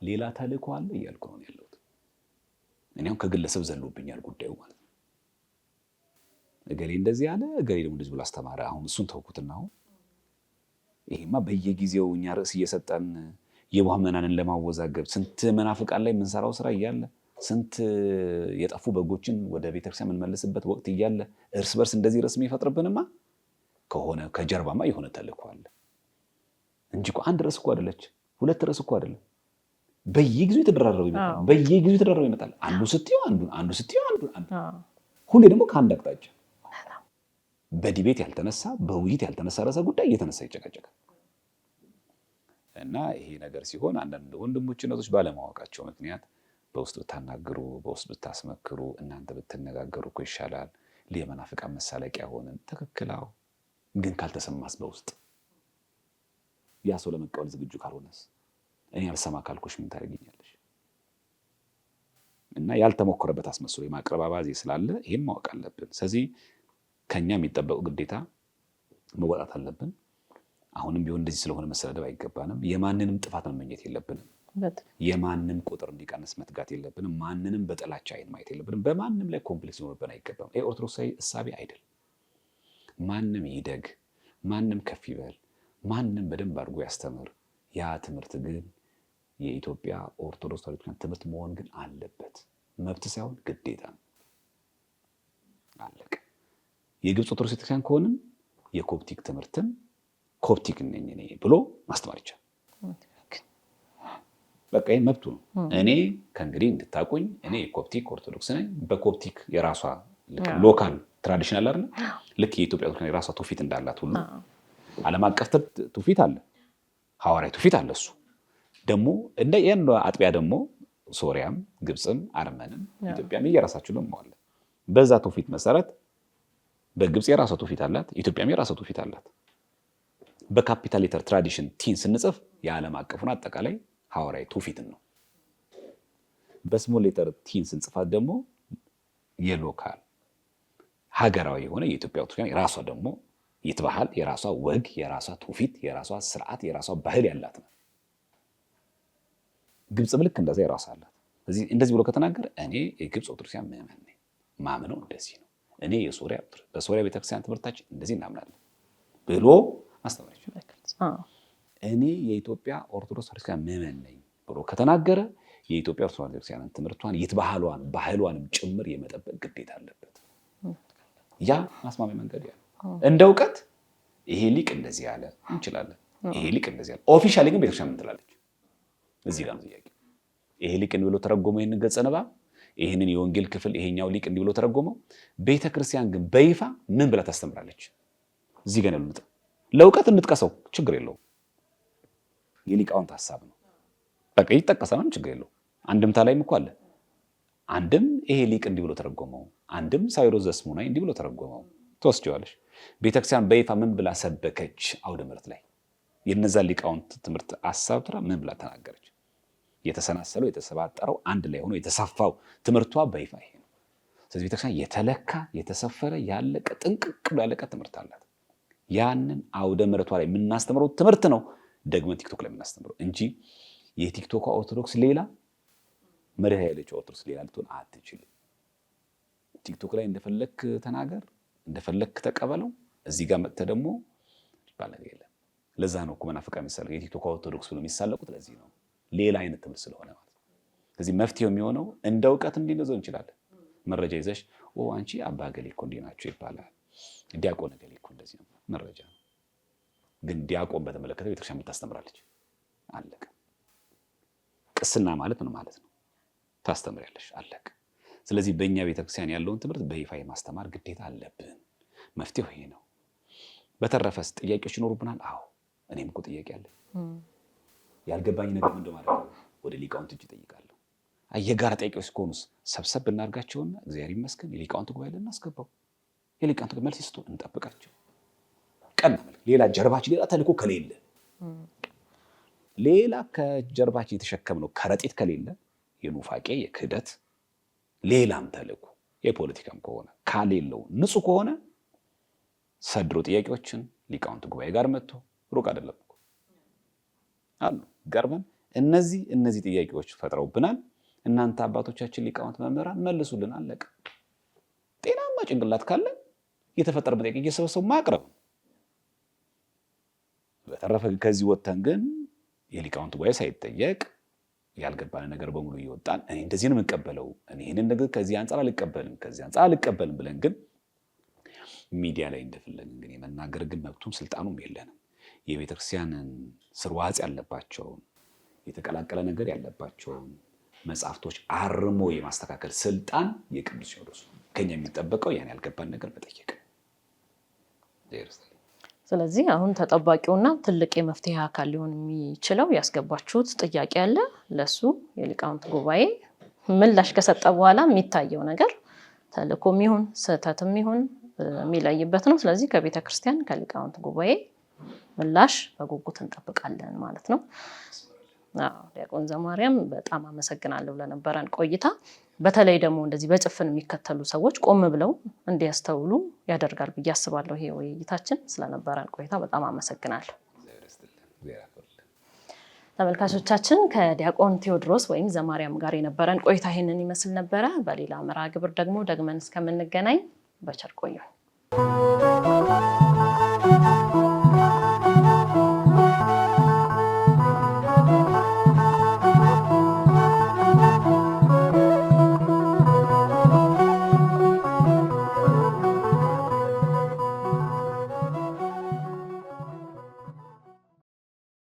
S1: ሌላ ተልእኮ አለ እያልኩ ነው ያለሁት። እኔም ከግለሰብ ዘሎብኛል ጉዳዩ ማለት ነው። እገሌ እንደዚህ አለ፣ እገሌ ደግሞ እንደዚህ ብሎ አስተማረ። አሁን እሱን ተውኩትና አሁን ይሄማ በየጊዜው እኛ ርዕስ እየሰጠን የዋህመናንን ለማወዛገብ ስንት መናፍቃን ላይ የምንሰራው ስራ እያለ ስንት የጠፉ በጎችን ወደ ቤተክርስቲያን የምንመልስበት ወቅት እያለ እርስ በርስ እንደዚህ ርዕስ የሚፈጥርብንማ ከሆነ ከጀርባማ የሆነ ተልእኮ አለ እንጂ እኮ አንድ ርዕስ እኮ አይደለች፣ 2 ርዕስ እኮ አይደለም። በየጊዜው የተደራረበ ይመጣል። አንዱ ስትዩ አንዱ ስትዩ አንዱ ሁሌ ደግሞ ከአንድ አቅጣጫ በዲቤት ያልተነሳ በውይይት ያልተነሳ ርዕሰ ጉዳይ እየተነሳ ይጨቃጨቃል። እና ይሄ ነገር ሲሆን አንዳንድ ወንድሞች እናቶች ባለማወቃቸው ምክንያት በውስጥ ብታናግሩ፣ በውስጥ ብታስመክሩ፣ እናንተ ብትነጋገሩ እኮ ይሻላል። ለመናፍቃን መሳለቂያ ሆነን ትክክላው ግን ካልተሰማስ በውስጥ ያ ሰው ለመቀበል ዝግጁ ካልሆነስ እኔ አልሰማ ካልኩሽ ምን ታደርጊኛለሽ? እና ያልተሞከረበት አስመስሎ የማቅረብ አባዜ ስላለ ይሄን ማወቅ አለብን። ስለዚህ ከኛ የሚጠበቁ ግዴታ መወጣት አለብን። አሁንም ቢሆን እንደዚህ ስለሆነ መሰደብ አይገባንም። የማንንም ጥፋት መመኘት የለብንም። የማንም ቁጥር እንዲቀንስ መትጋት የለብንም። ማንንም በጥላቻ አይን ማየት የለብንም። በማንም ላይ ኮምፕሌክስ ሊኖርብን አይገባም። ይሄ ኦርቶዶክሳዊ እሳቤ አይደል። ማንም ይደግ፣ ማንም ከፍ ይበል፣ ማንም በደንብ አድርጎ ያስተምር። ያ ትምህርት ግን የኢትዮጵያ ኦርቶዶክስ ተዋሕዶ ትምህርት መሆን ግን አለበት። መብት ሳይሆን ግዴታ ነው። አለቀ። የግብፅ ኦርቶዶክስ ቤተክርስቲያን ከሆንም የኮፕቲክ ትምህርትን ኮፕቲክ ነኝ እኔ ብሎ ማስተማር ይቻላል። በቃ ይሄ መብቱ ነው። እኔ ከእንግዲህ እንድታቁኝ እኔ የኮፕቲክ ኦርቶዶክስ ነኝ። በኮፕቲክ የራሷ ሎካል ትራዲሽናል አይደል? ልክ የኢትዮጵያ ኦርቶዶክስ የራሷ ትውፊት እንዳላት ሁሉ ዓለም አቀፍ ትውፊት አለ፣ ሐዋርያዊ ትውፊት አለ። እሱ ደግሞ እንደ ያን አጥቢያ ደግሞ ሶሪያም፣ ግብፅም፣ አርመንም ኢትዮጵያም የራሳቸው ደግሞ አለ። በዛ ትውፊት መሰረት በግብፅ የራሷ ትውፊት አላት፣ ኢትዮጵያም የራሷ ትውፊት አላት። በካፒታል ሌተር ትራዲሽን ቲን ስንጽፍ የዓለም አቀፉን አጠቃላይ ሐዋርያዊ ትውፊትን ነው። በስሞል ሌተር ቲን ስንጽፋት ደግሞ የሎካል ሀገራዊ የሆነ የኢትዮጵያ ኦርቶዶክስ የራሷ ደግሞ ይትባሃል፣ የራሷ ወግ፣ የራሷ ትውፊት፣ የራሷ ስርዓት፣ የራሷ ባህል ያላት ነው። ግብፅም ልክ እንደዛ የራሷ አላት። እንደዚህ ብሎ ከተናገረ እኔ የግብፅ ኦርቶዶክሳውያን ምዕመን ነኝ፣ ማምነው እንደዚህ ነው፣ እኔ በሶሪያ ቤተክርስቲያን ትምህርታችን እንደዚህ እናምናለን ብሎ ማስተማር ይችላል። እኔ የኢትዮጵያ ኦርቶዶክስ ቤተክርስቲያን ምዕመን ነኝ ብሎ ከተናገረ የኢትዮጵያ ኦርቶዶክስ ቤተክርስቲያን ትምህርቷን ይትባሃሏን ባህሏንም ጭምር የመጠበቅ ግዴታ አለበት። ያ ማስማሚያ መንገድ ያለው እንደ እውቀት ይሄ ሊቅ እንደዚህ ያለ እንችላለን። ይሄ ሊቅ እንደዚህ ያለ ኦፊሻሊ ግን ቤተክርስቲያን ምን ትላለች? እዚህ ጋር ነው ጥያቄ። ይሄ ሊቅ እንዲህ ብሎ ተረጎመው ይሄንን ገጸ ንባብ፣ ይሄንን የወንጌል ክፍል ይሄኛው ሊቅ እንዲህ ብሎ ተረጎመው። ቤተክርስቲያን ግን በይፋ ምን ብላ ታስተምራለች? እዚህ ጋር ነው። ለእውቀት እንጥቀሰው ችግር የለውም። የሊቃውንት ሐሳብ ነው። በቃ ይጠቀሳል፣ ችግር የለውም። አንድምታ ላይም እኮ አለ። አንድም ይሄ ሊቅ እንዲህ ብሎ ተረጎመው፣ አንድም ሳይሮስ ዘስሙናይ እንዲህ ብሎ ተረጎመው ትወስጂዋለሽ። ቤተክርስቲያን በይፋ ምን ብላ ሰበከች? አውደ ምሕረት ላይ የነዛ ሊቃውንት ትምህርት አሳብራ ምን ብላ ተናገረች? የተሰናሰለው የተሰባጠረው አንድ ላይ ሆኖ የተሰፋው ትምህርቷ በይፋ ይሄ ነው። ስለዚህ ቤተክርስቲያን የተለካ የተሰፈረ ያለቀ ጥንቅቅ ያለቀ ትምህርት አላት። ያንን አውደ ምሕረቷ ላይ የምናስተምረው ትምህርት ነው ደግመን ቲክቶክ ላይ የምናስተምረው እንጂ የቲክቶክ ኦርቶዶክስ ሌላ መርህ ያለችው ኦርቶዶክስ ሌላ ልትሆን አትችልም። ቲክቶክ ላይ እንደፈለክ ተናገር፣ እንደፈለክ ተቀበለው፣ እዚህ ጋር መጥተህ ደግሞ ይባል ነገር የለም። ለዛ ነው እኮ መናፍቃን የሚሳለቁት የቲክቶክ ኦርቶዶክስ ብሎ የሚሳለቁት ለዚህ ነው። ሌላ አይነት ትምህርት ስለሆነ ማለት ነው። ስለዚህ መፍትሄው የሚሆነው እንደ እውቀት እንዲነዘው እንችላለን። መረጃ ይዘሽ አንቺ አባ ገሌ እኮ እንዲህ ናቸው ይባላል፣ ዲያቆን ገሌ እኮ እንደዚህ ነው፣ መረጃ ነው። ግን ዲያቆን በተመለከተ ቤተክርስቲያን የምታስተምራለች። አለቀ። ቅስና ማለት ምን ማለት ነው? ታስተምሪያለሽ፣ አለቀ። ስለዚህ በእኛ ቤተክርስቲያን ያለውን ትምህርት በይፋ የማስተማር ግዴታ አለብን። መፍትሄው ይሄ ነው። በተረፈስ ጥያቄዎች ይኖሩብናል። አዎ እኔም እኮ ጥያቄ አለ። ያልገባኝ ነገር ምን እንደማለት ነው፣ ወደ ሊቃውንት እጅ እጠይቃለሁ። የጋራ ጥያቄዎች ከሆኑስ ሰብሰብ ብናርጋቸውና እግዚአብሔር ይመስገን የሊቃውንት ጉባኤ ላይ እናስገባው። የሊቃውንት መልስ ይስጡ፣ እንጠብቃቸው። ቀና መልክ ሌላ ጀርባችን ሌላ ተልእኮ ከሌለ ሌላ ከጀርባችን የተሸከምነው ከረጢት ከሌለ የኑፋቄ የክህደት ሌላም ተልእኮ የፖለቲካም ከሆነ ካሌለው ንጹህ ከሆነ ሰድሮ ጥያቄዎችን ሊቃውንት ጉባኤ ጋር መጥቶ ሩቅ አይደለም አሉ ቀርበን እነዚህ ጥያቄዎች ፈጥረውብናል፣ እናንተ አባቶቻችን ሊቃውንት መምህራን መልሱልን፣ አለቀ። ጤናማ ጭንቅላት ካለ የተፈጠረበት ጥያቄ እየሰበሰቡ ማቅረብ። በተረፈ ከዚህ ወጥተን ግን የሊቃውንት ጉባኤ ሳይጠየቅ ያልገባን ነገር በሙሉ እየወጣን እኔ እንደዚህ ነው የምቀበለው፣ እኔ ይሄንን ነገር ከዚህ አንፃር አልቀበልም ብለን ግን ሚዲያ ላይ እንደፈለግን ግን የመናገር ግን መብቱም ስልጣኑም የለንም። የቤተክርስቲያንን ስርዋጽ ያለባቸውን የተቀላቀለ ነገር ያለባቸውን መጽሐፍቶች አርሞ የማስተካከል ስልጣን የቅዱስ ሲኖዶስ ነው። ከኛ የሚጠበቀው ያን ያልገባን ነገር መጠየቅ።
S2: ስለዚህ አሁን ተጠባቂውና ትልቅ የመፍትሄ አካል ሊሆን የሚችለው ያስገባችሁት ጥያቄ አለ። ለሱ የሊቃውንት ጉባኤ ምላሽ ከሰጠ በኋላ የሚታየው ነገር ተልእኮም ይሁን ስህተትም ይሁን የሚለይበት ነው። ስለዚህ ከቤተ ክርስቲያን ከሊቃውንት ጉባኤ ምላሽ በጉጉት እንጠብቃለን ማለት ነው። ዲያቆን ዘማርያም በጣም አመሰግናለሁ ለነበረን ቆይታ። በተለይ ደግሞ እንደዚህ በጭፍን የሚከተሉ ሰዎች ቆም ብለው እንዲያስተውሉ ያደርጋል ብዬ አስባለሁ። ይሄ ውይይታችን ስለነበረን ቆይታ በጣም አመሰግናለሁ። ተመልካቾቻችን ከዲያቆን ቴዎድሮስ ወይም ዘማርያም ጋር የነበረን ቆይታ ይሄንን ይመስል ነበረ። በሌላ መርሃ ግብር ደግሞ ደግመን እስከምንገናኝ በቸር ቆዩን።